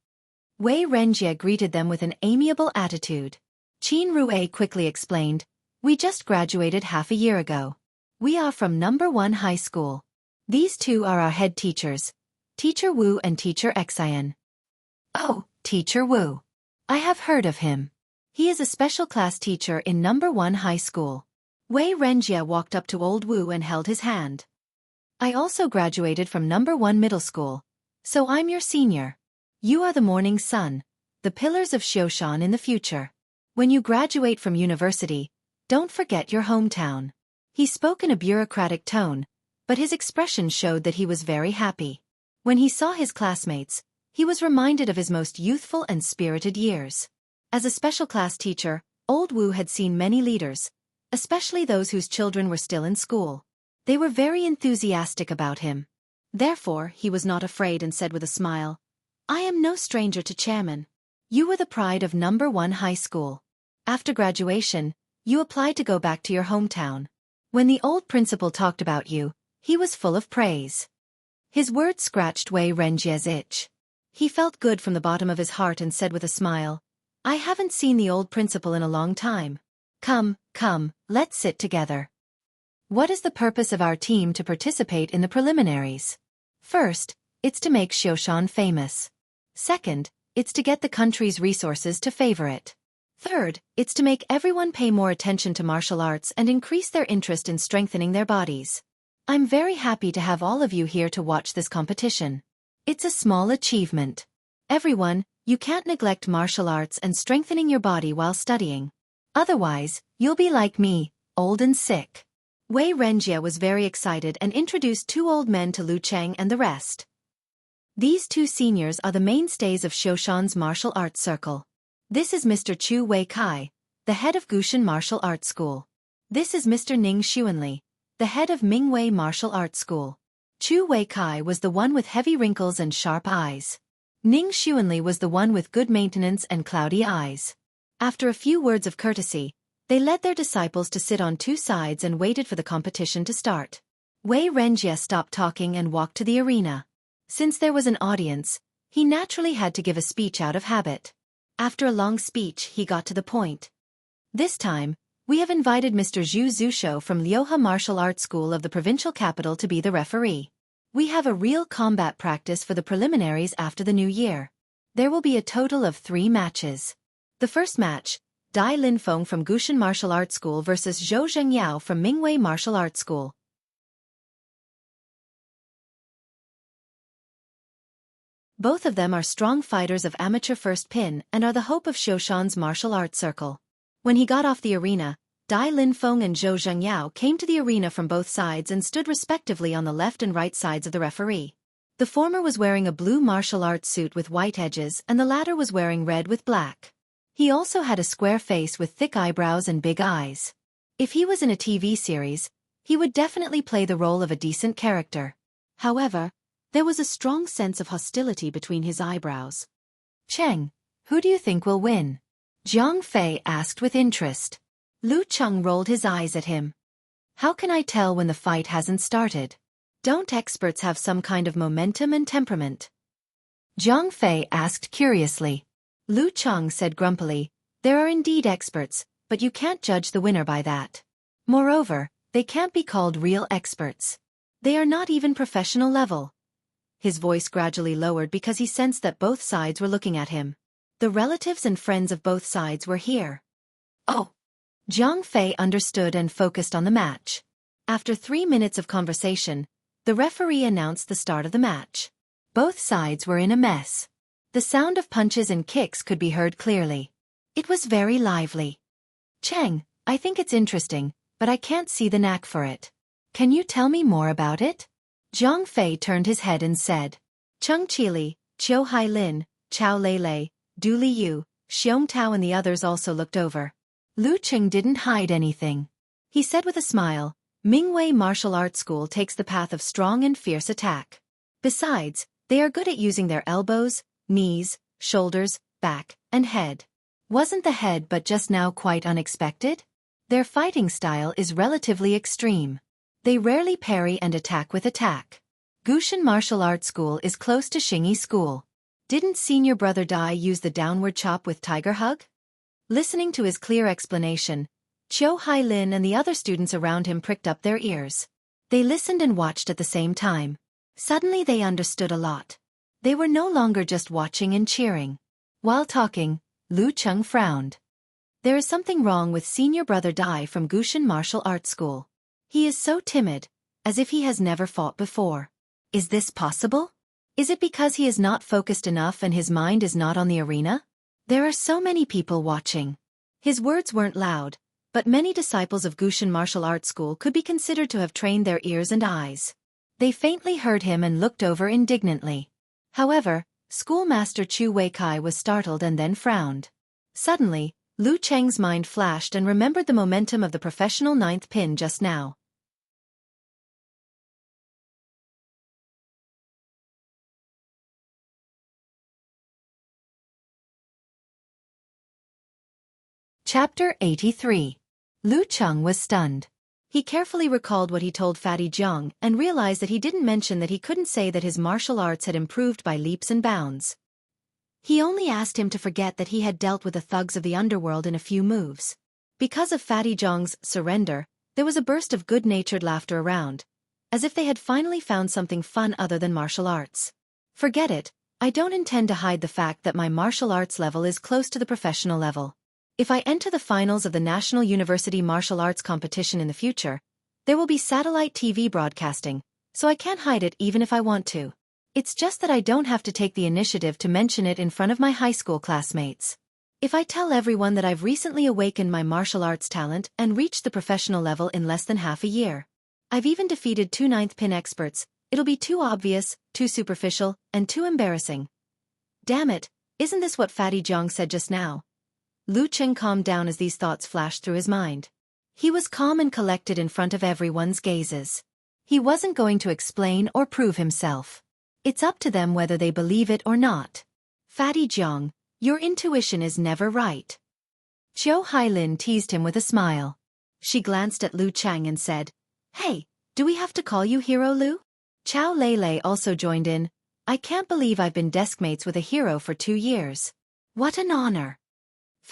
Wei Renjie greeted them with an amiable attitude. Qin Rue quickly explained, we just graduated half a year ago. We are from number 1 high school. These two are our head teachers, Teacher Wu and Teacher Xian. Oh, Teacher Wu. I have heard of him. He is a special class teacher in number 1 high school. Wei Renjie walked up to old Wu and held his hand. I also graduated from number 1 middle school, so I'm your senior. You are the morning sun, the pillars of Xiaofan in the future. When you graduate from university, don't forget your hometown. He spoke in a bureaucratic tone, but his expression showed that he was very happy. When he saw his classmates, he was reminded of his most youthful and spirited years. As a special class teacher, old Wu had seen many leaders, especially those whose children were still in school. They were very enthusiastic about him. Therefore, he was not afraid and said with a smile, I am no stranger to chairman. You were the pride of number 1 high school. After graduation, you applied to go back to your hometown. When the old principal talked about you, he was full of praise. His words scratched Wei Renjie's itch. He felt good from the bottom of his heart and said with a smile, I haven't seen the old principal in a long time. Come, let's sit together. What is the purpose of our team to participate in the preliminaries? First, it's to make Xiaofan famous. Second, it's to get the country's resources to favor it. Third, it's to make everyone pay more attention to martial arts and increase their interest in strengthening their bodies. I'm very happy to have all of you here to watch this competition. It's a small achievement. Everyone, you can't neglect martial arts and strengthening your body while studying. Otherwise, you'll be like me, old and sick. Wei Renjie was very excited and introduced 2 old men to Lu Cheng and the rest. These 2 seniors are the mainstays of Xiaoshan's martial arts circle. This is Mr. Chu Wei Kai, the head of Gushan Martial Arts School. This is Mr. Ning Xuanli, the head of Mingwei Martial Arts School. Chu Wei Kai was the one with heavy wrinkles and sharp eyes. Ning Xuanli was the one with good maintenance and cloudy eyes. After a few words of courtesy, they led their disciples to sit on 2 sides and waited for the competition to start. Wei Renjie stopped talking and walked to the arena. Since there was an audience, he naturally had to give a speech out of habit. After a long speech, he got to the point. This time, we have invited Mr. Zhu Zhushou from Liuhe Martial Arts School of the provincial capital to be the referee. We have a real combat practice for the preliminaries after the new year. There will be a total of 3 matches. The first match, Dai Linfeng from Gushan Martial Arts School versus Zhou Zhengyao from Mingwei Martial Arts School. Both of them are strong fighters of amateur first pin and are the hope of Xiaoshan's martial arts circle. When he got off the arena, Dai Linfeng and Zhou Zhengyao came to the arena from both sides and stood respectively on the left and right sides of the referee. The former was wearing a blue martial arts suit with white edges and the latter was wearing red with black. He also had a square face with thick eyebrows and big eyes. If he was in a TV series, he would definitely play the role of a decent character. However, there was a strong sense of hostility between his eyebrows. "Cheng, who do you think will win?" Zhang Fei asked with interest. Lu Cheng rolled his eyes at him. "How can I tell when the fight hasn't started? Don't experts have some kind of momentum and temperament?" Zhang Fei asked curiously. Lu Cheng said grumpily, "There are indeed experts, but you can't judge the winner by that. Moreover, they can't be called real experts. They are not even professional level." His voice gradually lowered because he sensed that both sides were looking at him. The relatives and friends of both sides were here. Oh! Zhang Fei understood and focused on the match. After 3 minutes of conversation, the referee announced the start of the match. Both sides were in a mess. The sound of punches and kicks could be heard clearly. It was very lively. "Cheng, I think it's interesting, but I can't see the knack for it. Can you tell me more about it?" Zhang Fei turned his head and said. Cheng Qili, Qiu Hailin, Chao Lei, Du Liu, Xiong Tao and the others also looked over. Lu Cheng didn't hide anything. He said with a smile, "Mingwei Martial Arts School takes the path of strong and fierce attack. Besides, they are good at using their elbows, knees, shoulders, back, and head. Wasn't the head but just now quite unexpected? Their fighting style is relatively extreme. They rarely parry and attack with attack. Gushan Martial Arts School is close to Xingyi School. Didn't senior brother Dai use the downward chop with tiger hug?" Listening to his clear explanation, Qiu Hailin and the other students around him pricked up their ears. They listened and watched at the same time. Suddenly they understood a lot. They were no longer just watching and cheering. While talking, Lu Cheng frowned. "There is something wrong with senior brother Dai from Gushan Martial Arts School. He is so timid, as if he has never fought before. Is this possible? Is it because he is not focused enough and his mind is not on the arena? There are so many people watching." His words weren't loud, but many disciples of Gushan Martial Arts School could be considered to have trained their ears and eyes. They faintly heard him and looked over indignantly. However, schoolmaster Chu Weikai was startled and then frowned. Suddenly, Lu Cheng's mind flashed and remembered the momentum of the professional ninth pin just now. Chapter 83. Lu Cheng was stunned. He carefully recalled what he told Fatty Jiang and realized that he didn't mention that he couldn't say that his martial arts had improved by leaps and bounds. He only asked him to forget that he had dealt with the thugs of the underworld in a few moves. Because of Fatty Jiang's surrender, there was a burst of good-natured laughter around, as if they had finally found something fun other than martial arts. "Forget it, I don't intend to hide the fact that my martial arts level is close to the professional level. If I enter the finals of the National University Martial Arts Competition in the future, there will be satellite TV broadcasting, so I can't hide it even if I want to. It's just that I don't have to take the initiative to mention it in front of my high school classmates. If I tell everyone that I've recently awakened my martial arts talent and reached the professional level in less than half a year. I've even defeated 2 ninth pin experts, it'll be too obvious, too superficial, and too embarrassing. Damn it, isn't this what Fatty Jiang said just now?" Lu Cheng calmed down as these thoughts flashed through his mind. He was calm and collected in front of everyone's gazes. He wasn't going to explain or prove himself. It's up to them whether they believe it or not. "Fatty Jiang, your intuition is never right." Qiu Hailin teased him with a smile. She glanced at Lu Cheng and said, "Hey, do we have to call you Hero Lu?" Chao Lei also joined in. "I can't believe I've been deskmates with a hero for 2 years. What an honor."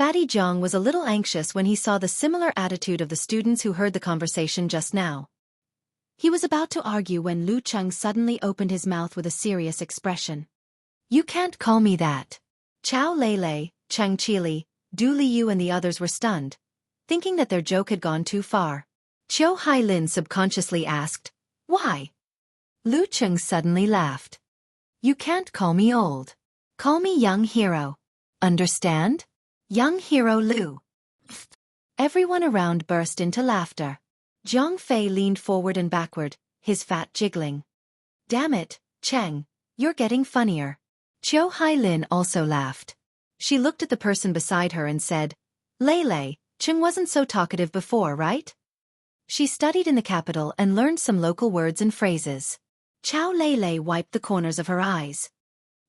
Fatty Jiang was a little anxious when he saw the similar attitude of the students who heard the conversation just now. He was about to argue when Lu Cheng suddenly opened his mouth with a serious expression. "You can't call me that." Chao Lei, Cheng Qili, Du Liu and the others were stunned, thinking that their joke had gone too far. Qiu Hailin subconsciously asked, "Why?" Lu Cheng suddenly laughed. "You can't call me old. Call me young hero. Understand? Young hero Lu." Everyone around burst into laughter. Zhang Fei leaned forward and backward, his fat jiggling. Damn it, Cheng, you're getting funnier. Qiu Hailin also laughed. She looked at the person beside her and said, Lei, Cheng wasn't so talkative before, right? She studied in the capital and learned some local words and phrases. Chao Lei wiped the corners of her eyes.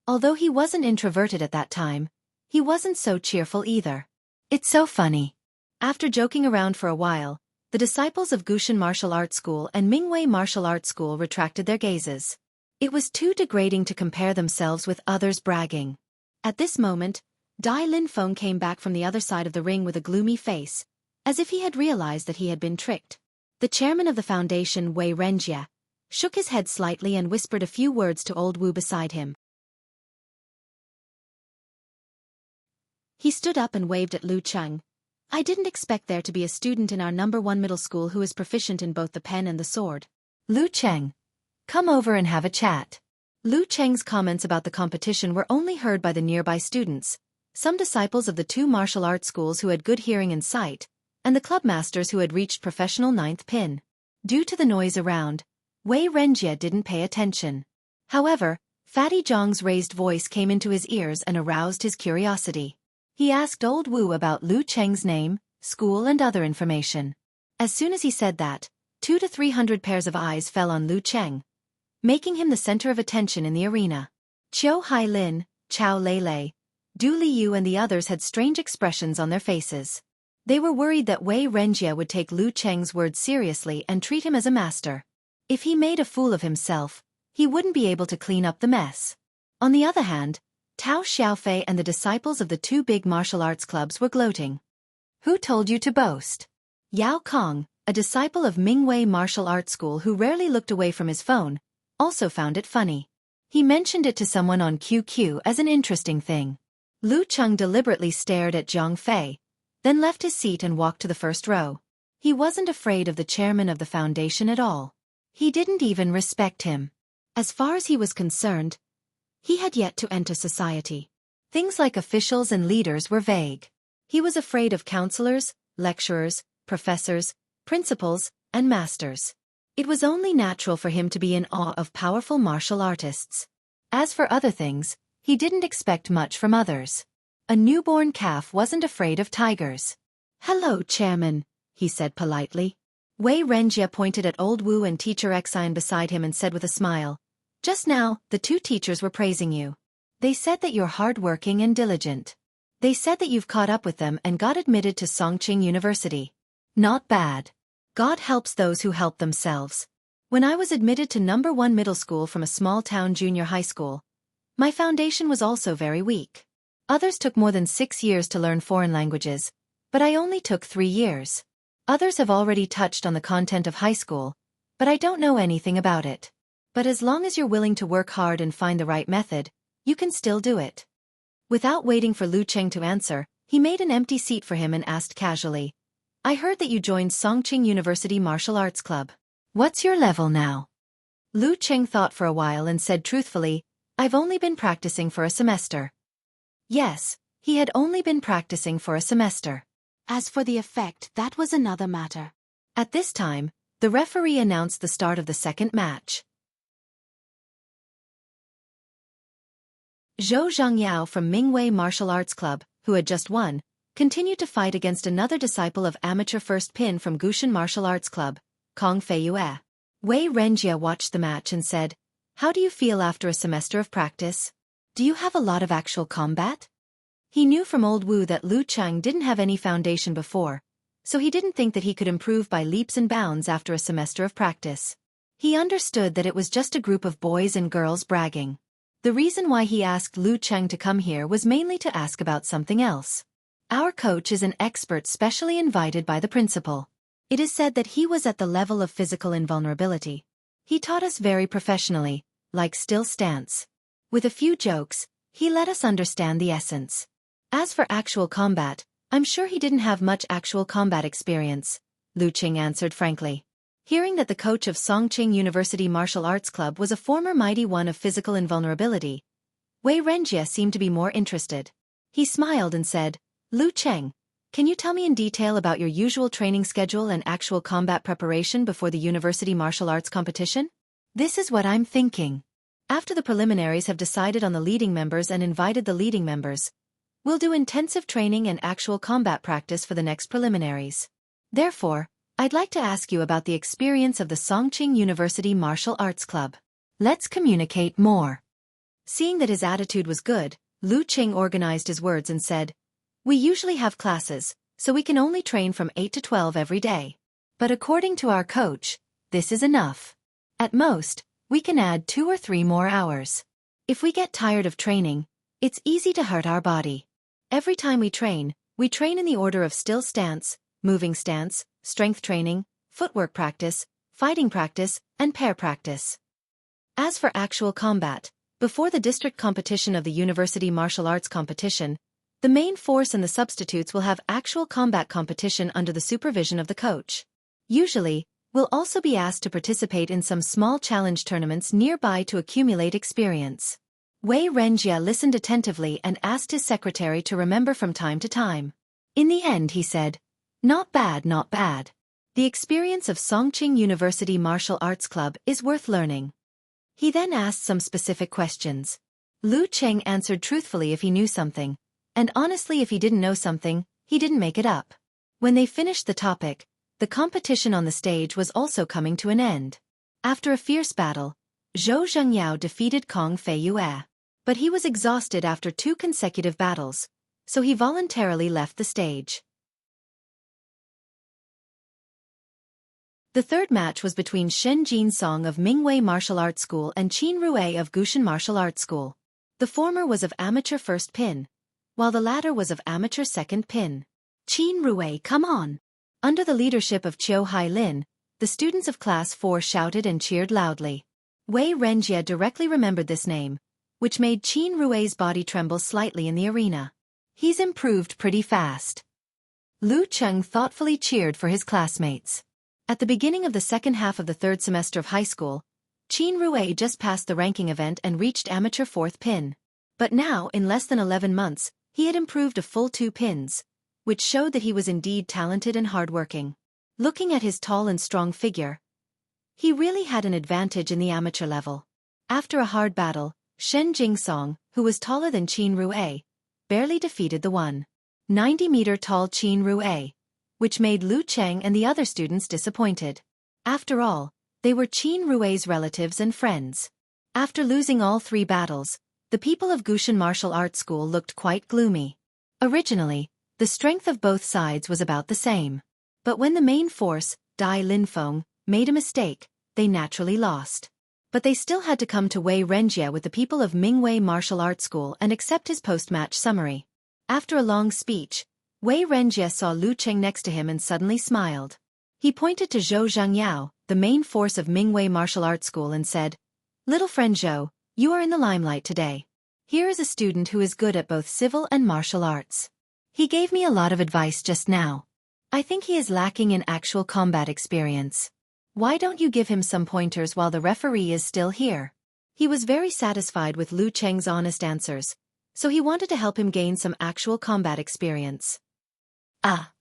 Although he wasn't introverted at that time, he wasn't so cheerful either. It's so funny. After joking around for a while, the disciples of Gushan Martial Arts School and Mingwei Martial Arts School retracted their gazes. It was too degrading to compare themselves with others bragging. At this moment, Dai Linfeng came back from the other side of the ring with a gloomy face, as if he had realized that he had been tricked. The chairman of the foundation, Wei Renjie, shook his head slightly and whispered a few words to old Wu beside him. He stood up and waved at Lu Cheng. I didn't expect there to be a student in our #1 middle school who is proficient in both the pen and the sword. Lu Cheng, come over and have a chat. Lu Cheng's comments about the competition were only heard by the nearby students, some disciples of the 2 martial arts schools who had good hearing and sight, and the club masters who had reached professional 9th pin. Due to the noise around, Wei Renjie didn't pay attention. However, Fatty Zhang's raised voice came into his ears and aroused his curiosity. He asked old Wu about Lu Cheng's name, school and other information. As soon as he said that, 200 to 300 pairs of eyes fell on Lu Cheng, making him the center of attention in the arena. Qiu Hailin, Chao Lei, Du Liu and the others had strange expressions on their faces. They were worried that Wei Renjie would take Lu Cheng's words seriously and treat him as a master. If he made a fool of himself, he wouldn't be able to clean up the mess. On the other hand, Tao Xiaofan and the disciples of the 2 big martial arts clubs were gloating. Who told you to boast? Yao Kong, a disciple of Mingwei Martial Arts School who rarely looked away from his phone, also found it funny. He mentioned it to someone on QQ as an interesting thing. Lu Cheng deliberately stared at Zhang Fei, then left his seat and walked to the first row. He wasn't afraid of the chairman of the foundation at all. He didn't even respect him. As far as he was concerned, he had yet to enter society. Things like officials and leaders were vague. He was afraid of counselors, lecturers, professors, principals, and masters. It was only natural for him to be in awe of powerful martial artists. As for other things, he didn't expect much from others. A newborn calf wasn't afraid of tigers. Hello, Chairman, he said politely. Wei Renjie pointed at old Wu and teacher Xian beside him and said with a smile, just now, the 2 teachers were praising you. They said that you're hardworking and diligent. They said that you've caught up with them and got admitted to Songqing University. Not bad. God helps those who help themselves. When I was admitted to #1 middle school from a small-town junior high school, my foundation was also very weak. Others took more than 6 years to learn foreign languages, but I only took 3 years. Others have already touched on the content of high school, but I don't know anything about it. But as long as you're willing to work hard and find the right method, you can still do it. Without waiting for Lu Cheng to answer, he made an empty seat for him and asked casually, I heard that you joined Songqing University Martial Arts Club. What's your level now? Lu Cheng thought for a while and said truthfully, I've only been practicing for a semester. Yes, he had only been practicing for a semester. As for the effect, that was another matter. At this time, the referee announced the start of the second match. Zhou Zhangyao from Mingwei Martial Arts Club, who had just won, continued to fight against another disciple of amateur first pin from Gushan Martial Arts Club, Kong Feiyue. Wei Renjie watched the match and said, How do you feel after a semester of practice? Do you have a lot of actual combat? He knew from old Wu that Lu Cheng didn't have any foundation before, so he didn't think that he could improve by leaps and bounds after a semester of practice. He understood that it was just a group of boys and girls bragging. The reason why he asked Lu Cheng to come here was mainly to ask about something else. Our coach is an expert specially invited by the principal. It is said that he was at the level of physical invulnerability. He taught us very professionally, like still stance. With a few jokes, he let us understand the essence. As for actual combat, I'm sure he didn't have much actual combat experience, Lu Cheng answered frankly. Hearing that the coach of Songqing University Martial Arts Club was a former mighty one of physical invulnerability, Wei Renjie seemed to be more interested. He smiled and said, Lu Cheng, Can you tell me in detail about your usual training schedule and actual combat preparation before the university martial arts competition? This is what I'm thinking. After the preliminaries have decided on the leading members and invited the leading members, we'll do intensive training and actual combat practice for the next preliminaries. Therefore, I'd like to ask you about the experience of the Songqing University Martial Arts Club. Let's communicate more. Seeing that his attitude was good, Lu Qing organized his words and said, "We usually have classes, so we can only train from 8 to 12 every day. But according to our coach, this is enough. At most, we can add 2 or 3 more hours. If we get tired of training, it's easy to hurt our body. Every time we train in the order of still stance, moving stance, strength training, footwork practice, fighting practice, and pair practice. As for actual combat, before the district competition of the University Martial Arts competition, the main force and the substitutes will have actual combat competition under the supervision of the coach. Usually, we'll also be asked to participate in some small challenge tournaments nearby to accumulate experience." Wei Renjie listened attentively and asked his secretary to remember from time to time. In the end he said, "Not bad, not bad. The experience of Songqing University Martial Arts Club is worth learning." He then asked some specific questions. Lu Cheng answered truthfully if he knew something, and honestly if he didn't know something, he didn't make it up. When they finished the topic, the competition on the stage was also coming to an end. After a fierce battle, Zhou Zhengyao defeated Kong Fei Yue. But he was exhausted after 2 consecutive battles, so he voluntarily left the stage. The third match was between Shen Jinsong of Mingwei Martial Arts School and Qin Rue of Gushan Martial Arts School. The former was of amateur first pin, while the latter was of amateur second pin. "Qin Rue, come on!" Under the leadership of Chiu Hailin, the students of Class 4 shouted and cheered loudly. Wei Renjie directly remembered this name, which made Qin Rue's body tremble slightly in the arena. "He's improved pretty fast." Lu Cheng thoughtfully cheered for his classmates. At the beginning of the second half of the third semester of high school, Qin Rue just passed the ranking event and reached amateur 4th pin. But now, in less than 11 months, he had improved a full 2 pins, which showed that he was indeed talented and hardworking. Looking at his tall and strong figure, he really had an advantage in the amateur level. After a hard battle, Shen Jinsong, who was taller than Qin Rue, barely defeated the 190-meter tall Qin Rue, which made Lu Cheng and the other students disappointed. After all, they were Qin Rue's relatives and friends. After losing all 3 battles, the people of Gushan Martial Arts School looked quite gloomy. Originally, the strength of both sides was about the same. But when the main force, Dai Linfeng, made a mistake, they naturally lost. But they still had to come to Wei Renjie with the people of Mingwei Martial Arts School and accept his post-match summary. After a long speech, Wei Renjie saw Lu Cheng next to him and suddenly smiled. He pointed to Zhou Zhengyao, the main force of Mingwei Martial Arts School, and said, "Little friend Zhou, you are in the limelight today. Here is a student who is good at both civil and martial arts. He gave me a lot of advice just now. I think he is lacking in actual combat experience. Why don't you give him some pointers while the referee is still here?" He was very satisfied with Lu Cheng's honest answers, so he wanted to help him gain some actual combat experience. "Ah."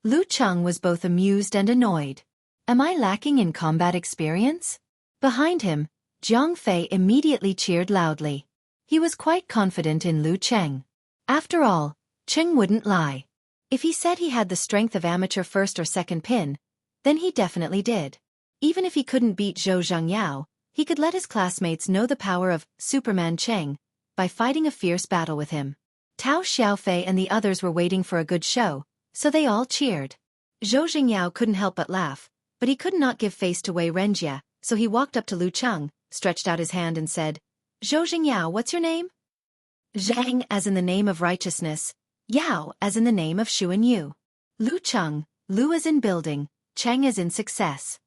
Lu Cheng was both amused and annoyed. "Am I lacking in combat experience?" Behind him, Jiang Fei immediately cheered loudly. He was quite confident in Lu Cheng. After all, Cheng wouldn't lie. If he said he had the strength of amateur first or second pin, then he definitely did. Even if he couldn't beat Zhou Zhengyao, he could let his classmates know the power of Superman Cheng by fighting a fierce battle with him. Tao Xiaofan and the others were waiting for a good show, so they all cheered. Zhou Zhengyao couldn't help but laugh, but he could not give face to Wei Renjie, so he walked up to Lu Cheng, stretched out his hand and said, "Zhou Zhengyao, what's your name?" "Zhang as in the name of righteousness, Yao as in the name of Shu and Yu." Lu Cheng, Lu as in building, Cheng as in success.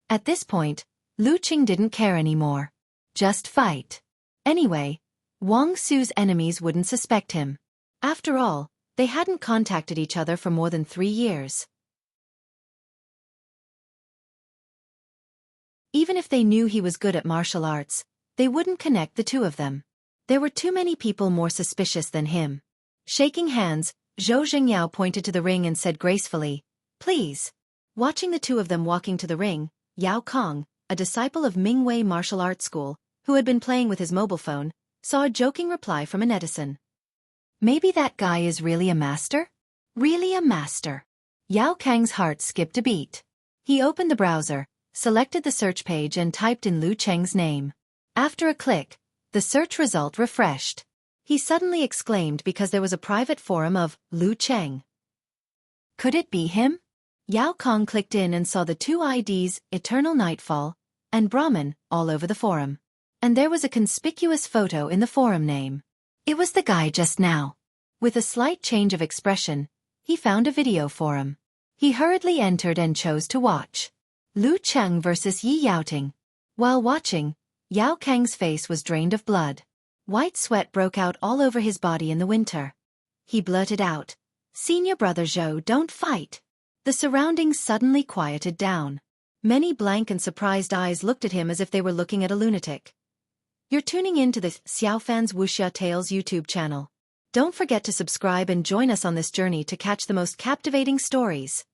At this point, Lu Cheng didn't care anymore. Just fight. Anyway, Wang Su's enemies wouldn't suspect him. After all, they hadn't contacted each other for more than 3 years. Even if they knew he was good at martial arts, they wouldn't connect the two of them. There were too many people more suspicious than him. Shaking hands, Zhou Zhengyao pointed to the ring and said gracefully, "Please." Watching the two of them walking to the ring, Yao Kong, a disciple of Mingwei Martial Arts School, who had been playing with his mobile phone, saw a joking reply from a netizen. "Maybe that guy is really a master? Really a master?" Yao Kang's heart skipped a beat. He opened the browser, selected the search page and typed in Lu Cheng's name. After a click, the search result refreshed. He suddenly exclaimed because there was a private forum of Lu Cheng. Could it be him? Yao Kong clicked in and saw the two IDs, Eternal Nightfall and Brahmin, all over the forum. And there was a conspicuous photo in the forum name. It was the guy just now. With a slight change of expression, he found a video forum. He hurriedly entered and chose to watch. Lu Cheng versus Yi Yaoting. While watching, Yao Kang's face was drained of blood. White sweat broke out all over his body in the winter. He blurted out, "Senior brother Zhou, don't fight." The surroundings suddenly quieted down. Many blank and surprised eyes looked at him as if they were looking at a lunatic. You're tuning in to the Xiaofan's Wuxia Tales YouTube channel. Don't forget to subscribe and join us on this journey to catch the most captivating stories.